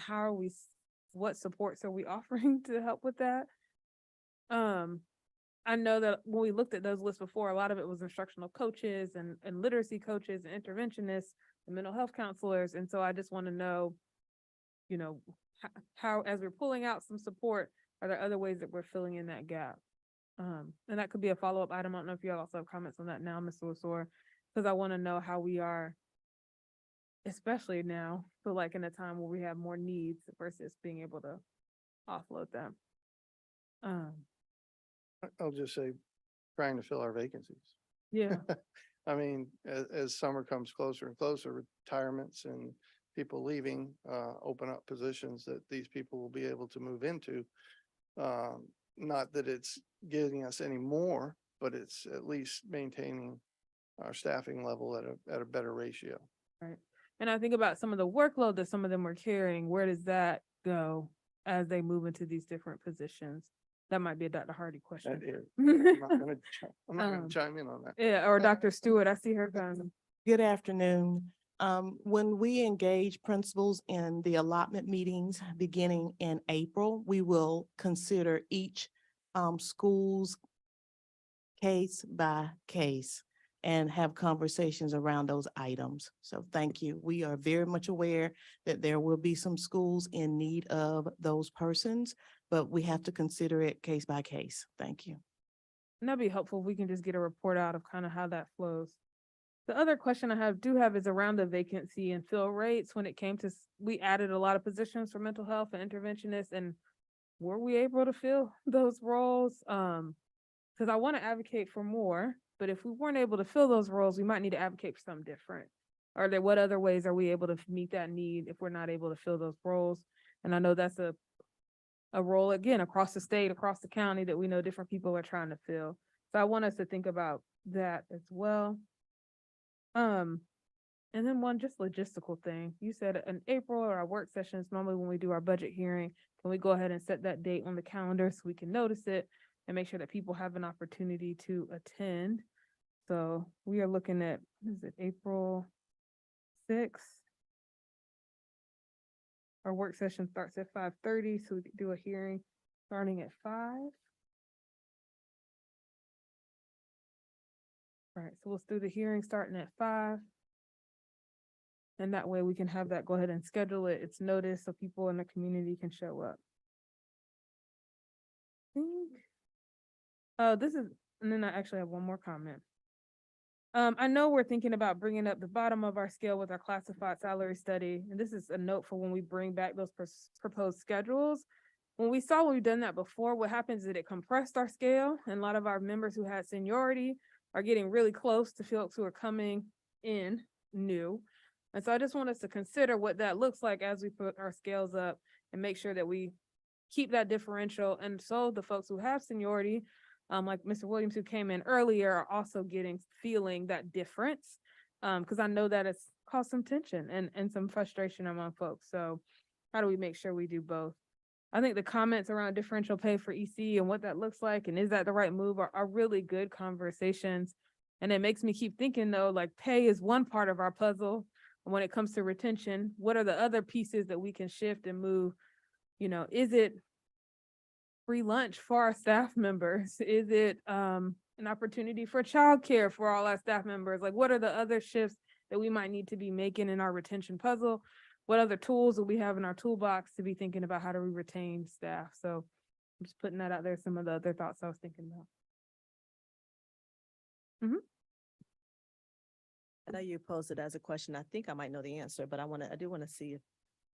what supports are we offering to help with that? I know that when we looked at those lists before, a lot of it was instructional coaches and literacy coaches and interventionists and mental health counselors. And so I just want to know, how, as we're pulling out some support, are there other ways that we're filling in that gap? And that could be a follow-up item. I don't know if you also have comments on that now, Mr. Lesor, because I want to know how we are, especially now, but like in a time where we have more needs versus being able to offload them. I'll just say, trying to fill our vacancies. Yeah. I mean, as summer comes closer and closer, retirements and people leaving, open up positions that these people will be able to move into. Not that it's getting us any more, but it's at least maintaining our staffing level at a better ratio. Right. And I think about some of the workload that some of them were carrying. Where does that go as they move into these different positions? That might be a Dr. Hardy question. That is. I'm not gonna chime in on that. Yeah, or Dr. Stewart. I see her coming. Good afternoon. When we engage principals in the allotment meetings beginning in April, we will consider each school's case by case and have conversations around those items. So thank you. We are very much aware that there will be some schools in need of those persons, but we have to consider it case by case. Thank you. And that'd be helpful if we can just get a report out of kind of how that flows. The other question I do have is around the vacancy and fill rates. When it came to, we added a lot of positions for mental health and interventionists, and were we able to fill those roles? Because I want to advocate for more, but if we weren't able to fill those roles, we might need to advocate for something different. What other ways are we able to meet that need if we're not able to fill those roles? And I know that's a role, again, across the state, across the county, that we know different people are trying to fill. So I want us to think about that as well. And then one just logistical thing. You said in April or our work sessions, normally when we do our budget hearing, can we go ahead and set that date on the calendar so we can notice it and make sure that people have an opportunity to attend? So we are looking at, is it April 6th? Our work session starts at 5:30, so we could do a hearing starting at 5. All right, so let's do the hearing starting at 5. And that way we can have that, go ahead and schedule it. It's noticed so people in the community can show up. This is, and then I actually have one more comment. I know we're thinking about bringing up the bottom of our scale with our classified salary study. And this is a note for when we bring back those proposed schedules. When we've done that before, what happens is that it compressed our scale, and a lot of our members who had seniority are getting really close to folks who are coming in new. And so I just want us to consider what that looks like as we put our scales up and make sure that we keep that differential. And so the folks who have seniority, like Mr. Williams, who came in earlier, are also feeling that difference. Because I know that it's caused some tension and some frustration among folks. So how do we make sure we do both? I think the comments around differential pay for EC and what that looks like and is that the right move are really good conversations. And it makes me keep thinking though, like pay is one part of our puzzle. And when it comes to retention, what are the other pieces that we can shift and move? You know, is it free lunch for our staff members? Is it an opportunity for childcare for all our staff members? Like what are the other shifts that we might need to be making in our retention puzzle? What other tools do we have in our toolbox to be thinking about how do we retain staff? So I'm just putting that out there, some of the other thoughts I was thinking about. I know you posed it as a question. I think I might know the answer, but I do want to see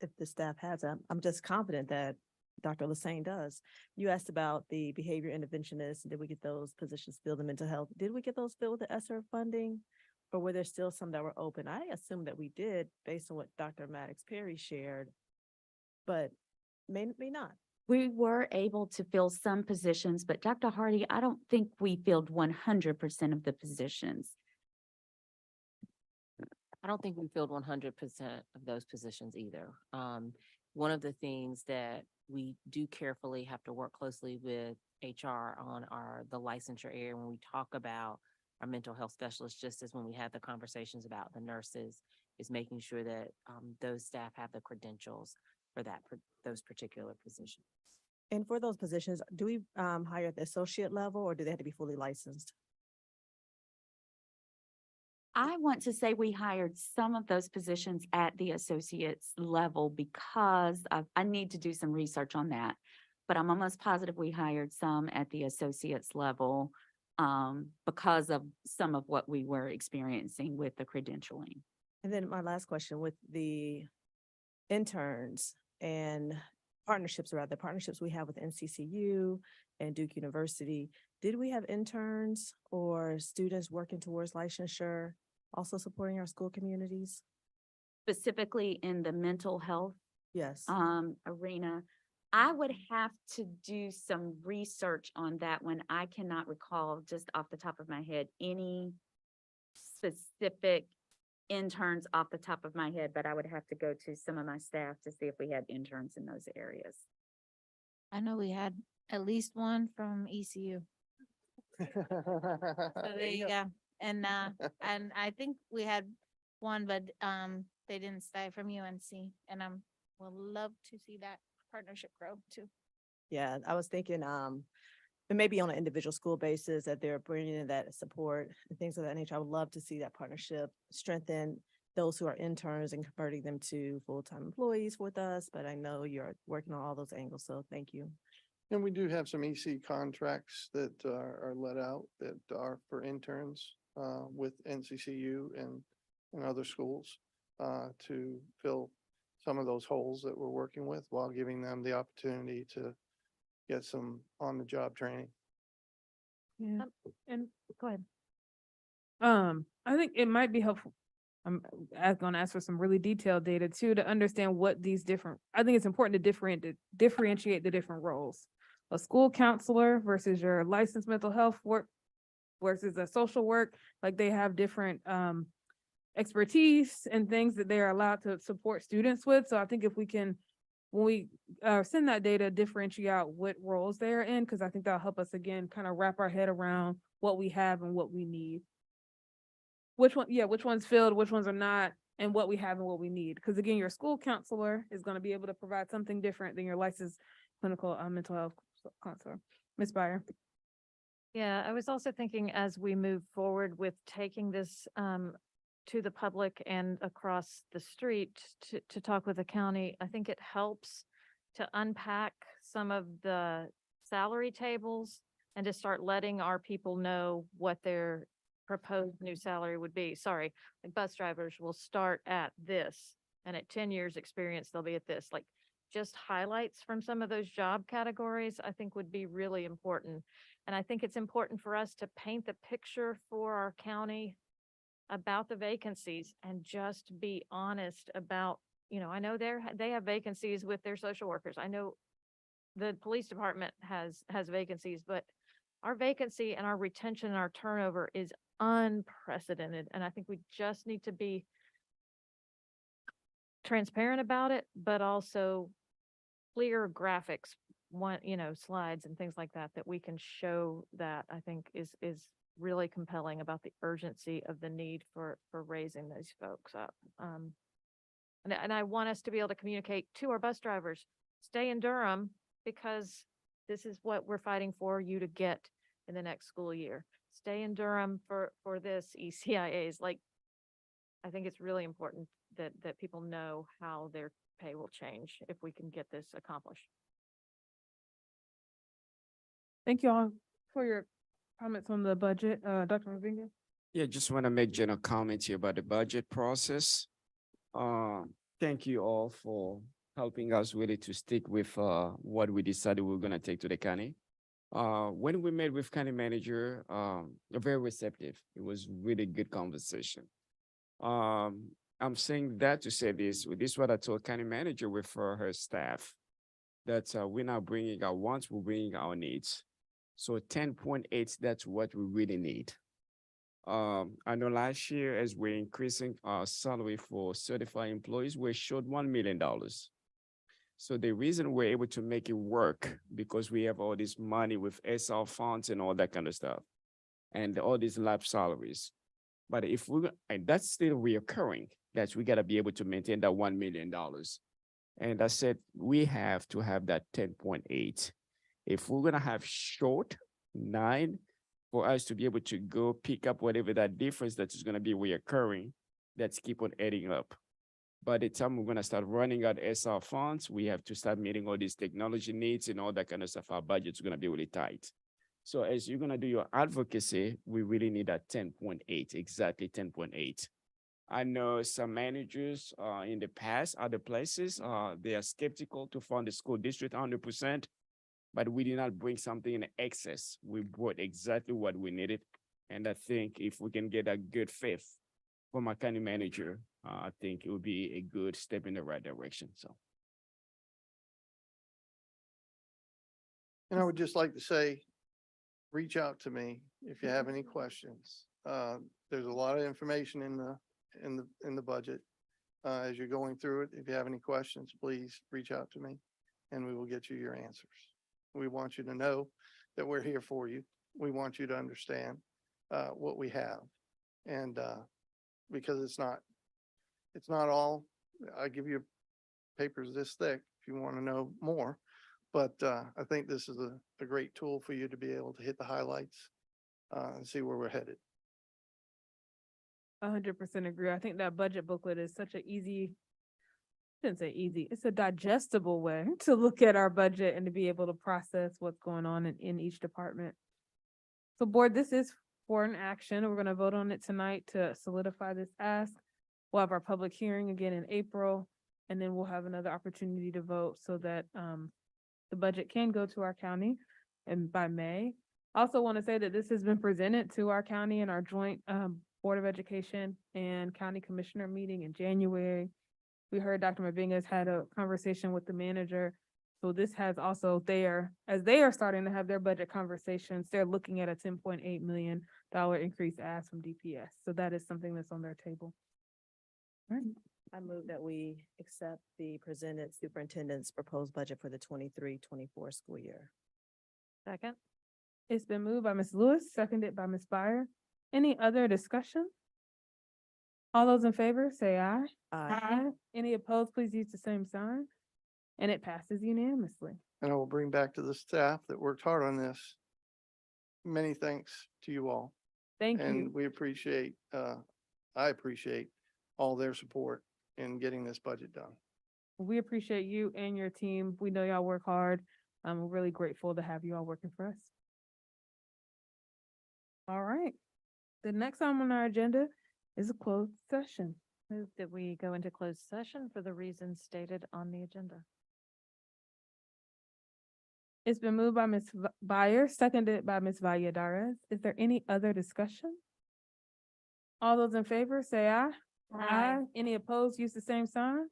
if the staff has it. I'm just confident that Dr. Lassane does. You asked about the behavior interventionists. Did we get those positions filled in mental health? Did we get those filled with the ESSER funding? Or were there still some that were open? I assume that we did based on what Dr. Maddox Perry shared, but may not. We were able to fill some positions, but Dr. Hardy, I don't think we filled 100% of the positions. I don't think we filled 100% of those positions either. One of the things that we do carefully have to work closely with HR on the licensure area when we talk about our mental health specialists, just as when we had the conversations about the nurses, is making sure that those staff have the credentials for those particular positions. And for those positions, do we hire at the associate level or do they have to be fully licensed? I want to say we hired some of those positions at the associate's level because I need to do some research on that. But I'm almost positive we hired some at the associate's level because of some of what we were experiencing with the credentialing. And then my last question with the interns and partnerships we have with NCCU and Duke University, did we have interns or students working towards licensure also supporting our school communities? Specifically in the mental health Yes. arena, I would have to do some research on that one. I cannot recall just off the top of my head any specific interns off the top of my head, but I would have to go to some of my staff to see if we had interns in those areas. I know we had at least one from ECU. So there you go. And I think we had one, but they didn't stay from UNC, and will love to see that partnership grow too. Yeah, I was thinking, and maybe on an individual school basis that they're bringing in that support and things of that nature. I would love to see that partnership strengthen those who are interns and converting them to full-time employees with us. But I know you're working on all those angles, so thank you. And we do have some EC contracts that are let out that are for interns. with NCCU and other schools to fill some of those holes that we're working with while giving them the opportunity to get some on-the-job training. Yeah. And go ahead. I think it might be helpful. I'm gonna ask for some really detailed data too, to understand what these different, I think it's important to differentiate the different roles. A school counselor versus your licensed mental health work versus a social work, like they have different expertise and things that they are allowed to support students with. So I think if we can, when we send that data, differentiate out what roles they're in, because I think that'll help us again, kind of wrap our head around what we have and what we need. Which one's filled, which ones are not, and what we have and what we need. Because again, your school counselor is going to be able to provide something different than your licensed clinical mental health counselor. Ms. Byer. Yeah, I was also thinking as we move forward with taking this to the public and across the street to talk with the county, I think it helps to unpack some of the salary tables and to start letting our people know what their proposed new salary would be. Sorry, like bus drivers will start at this, and at 10 years experience, they'll be at this. Like just highlights from some of those job categories, I think would be really important. And I think it's important for us to paint the picture for our county about the vacancies and just be honest about, I know they have vacancies with their social workers. I know the police department has vacancies, but our vacancy and our retention and our turnover is unprecedented. And I think we just need to be transparent about it, but also clear graphics, slides and things like that, that we can show that I think is really compelling about the urgency of the need for raising those folks up. And I want us to be able to communicate to our bus drivers, stay in Durham because this is what we're fighting for you to get in the next school year. Stay in Durham for this ECIAs. Like, I think it's really important that people know how their pay will change if we can get this accomplished. Thank you all for your comments on the budget. Dr. Mavinga? Yeah, just want to make general comments here about the budget process. Thank you all for helping us really to stick with what we decided we were going to take to the county. When we met with county manager, very receptive. It was really good conversation. I'm saying that to say this. This is what I told county manager with her staff, that we're not bringing our wants, we're bringing our needs. So 10.8, that's what we really need. I know last year, as we're increasing our salary for certified employees, we showed $1 million. So the reason we're able to make it work, because we have all this money with SR funds and all that kind of stuff, and all these lab salaries. But if and that's still reoccurring, that we gotta be able to maintain that $1 million. And I said, we have to have that 10.8. If we're gonna have short 9, for us to be able to go pick up whatever that difference that is gonna be reoccurring, that's keep on adding up. By the time we're gonna start running out SR funds, we have to start meeting all these technology needs and all that kind of stuff. Our budget's gonna be really tight. So as you're gonna do your advocacy, we really need that 10.8, exactly 10.8. I know some managers in the past, other places, they are skeptical to fund the school district 100%, but we did not bring something in excess. We brought exactly what we needed. And I think if we can get a good faith from our county manager, I think it would be a good step in the right direction, so. And I would just like to say, reach out to me if you have any questions. There's a lot of information in the budget. As you're going through it, if you have any questions, please reach out to me and we will get you your answers. We want you to know that we're here for you. We want you to understand what we have. And because it's not all, I give you papers this thick if you want to know more. But I think this is a great tool for you to be able to hit the highlights and see where we're headed. 100% agree. I think that budget booklet is such an easy, I shouldn't say easy, it's a digestible way to look at our budget and to be able to process what's going on in each department. So board, this is for an action. We're gonna vote on it tonight to solidify this ask. We'll have our public hearing again in April, and then we'll have another opportunity to vote so that the budget can go to our county and by May. I also want to say that this has been presented to our county in our joint Board of Education and County Commissioner meeting in January. We heard Dr. Mabinga's had a conversation with the manager. So this has also as they are starting to have their budget conversations, they're looking at a $10.8 million increase ask from DPS. So that is something that's on their table. All right. I move that we accept the presented superintendent's proposed budget for the 23-24 school year. Second? It's been moved by Ms. Lewis, seconded by Ms. Byer. Any other discussion? All those in favor, say aye. Aye. Any opposed, please use the same sign. And it passes unanimously. And I will bring back to the staff that worked hard on this. Many thanks to you all. Thank And you. we appreciate, I appreciate all their support in getting this budget done. We appreciate you and your team. We know y'all work hard. I'm really grateful to have you all working for us. All right. The next item on our agenda is a closed session. Move that we go into closed session for the reasons stated on the agenda. It's been moved by Ms. Byer, seconded by Ms. Valladares. Is there any other discussion? All those in favor, say aye. Aye. Any opposed, use the same sign.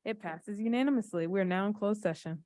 It passes unanimously. We're now in closed session.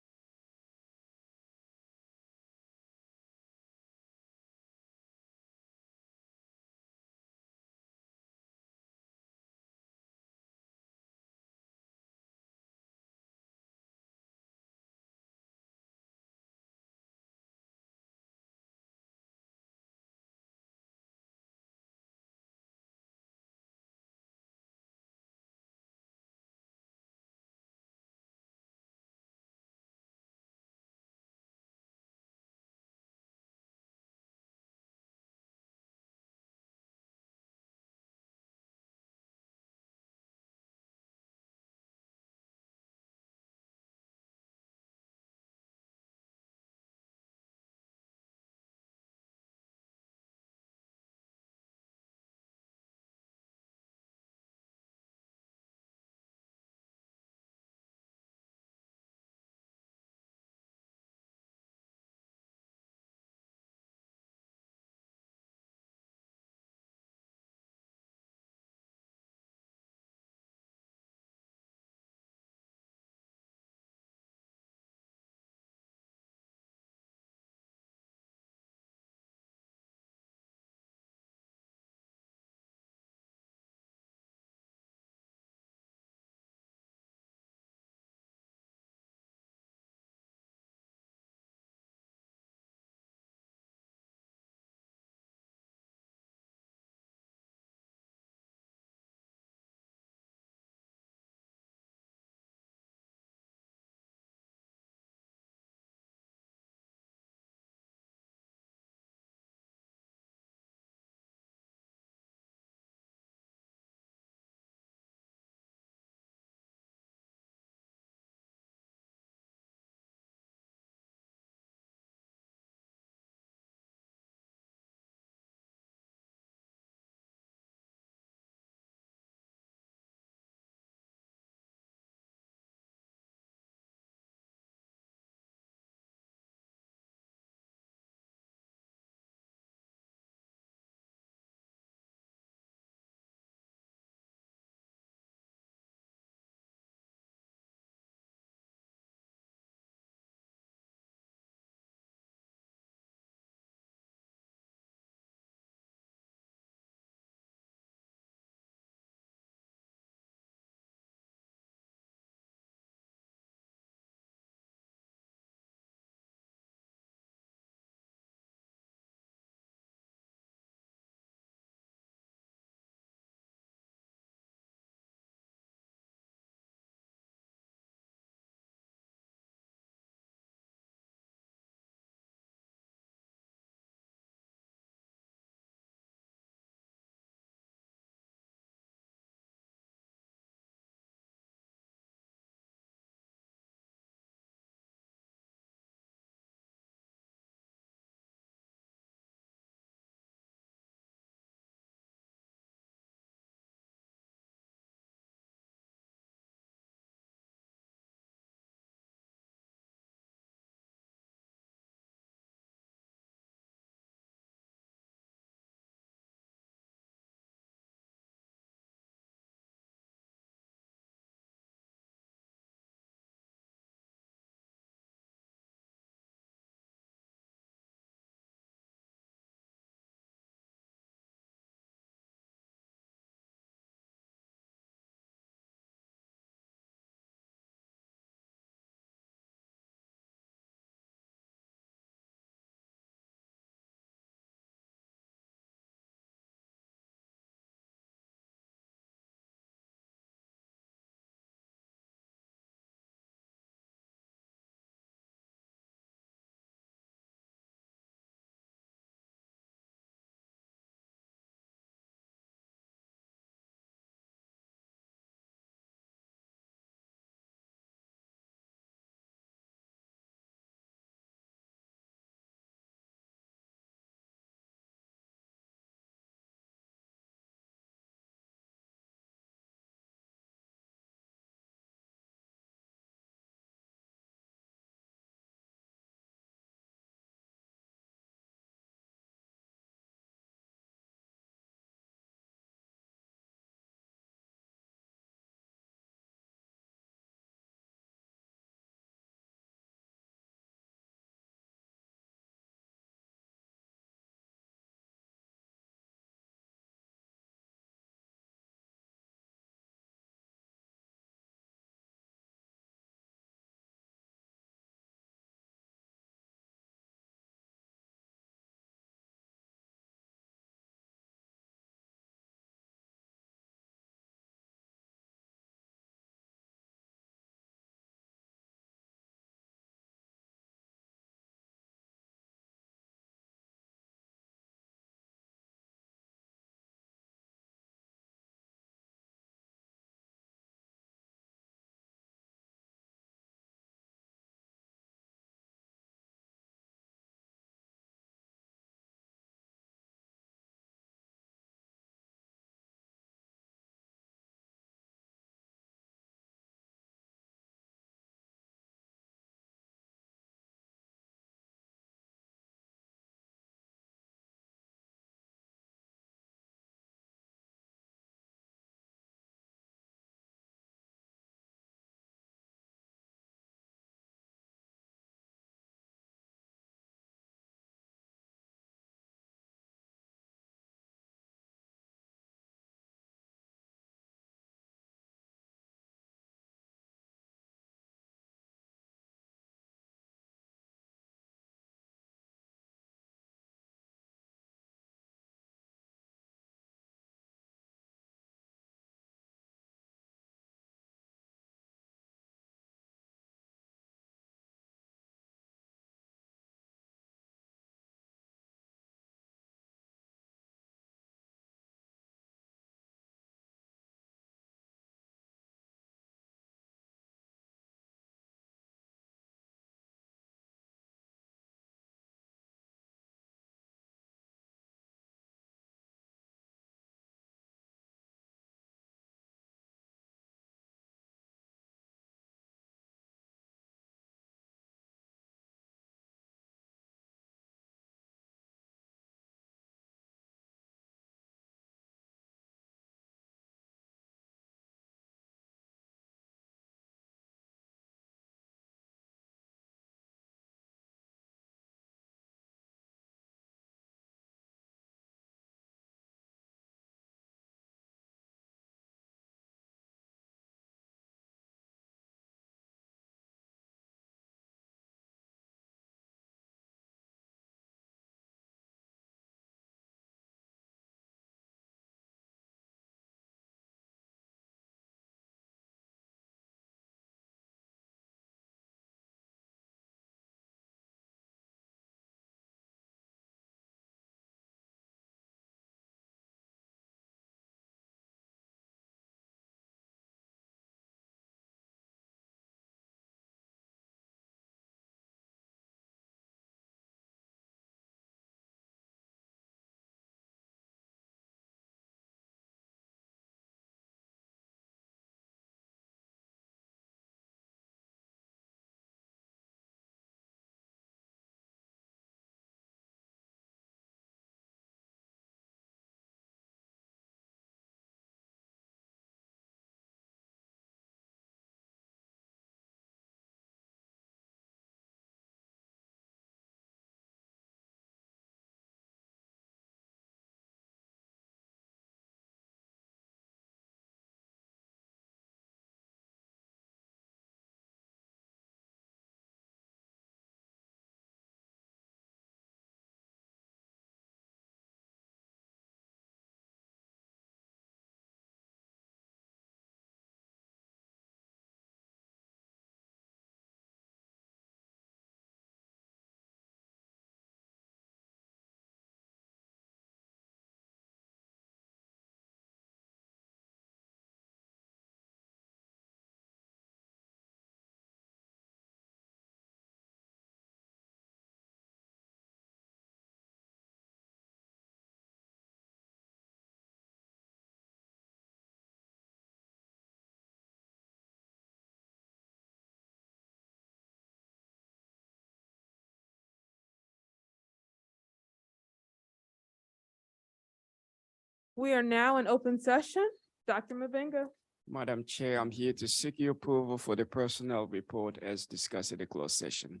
We are now in open session. Dr. Mabenga. Madam Chair, I'm here to seek your approval for the personnel report as discussed in the closed session.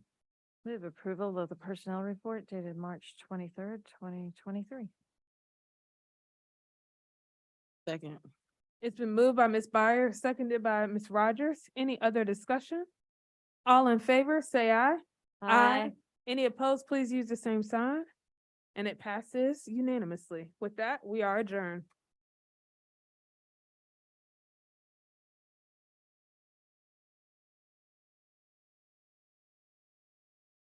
We have approval of the personnel report dated March 23rd, 2023. Second. It's been moved by Ms. Byer, seconded by Ms. Rogers. Any other discussion? All in favor, say aye. Any opposed, please use the same sign. And it passes unanimously. With that, we are adjourned.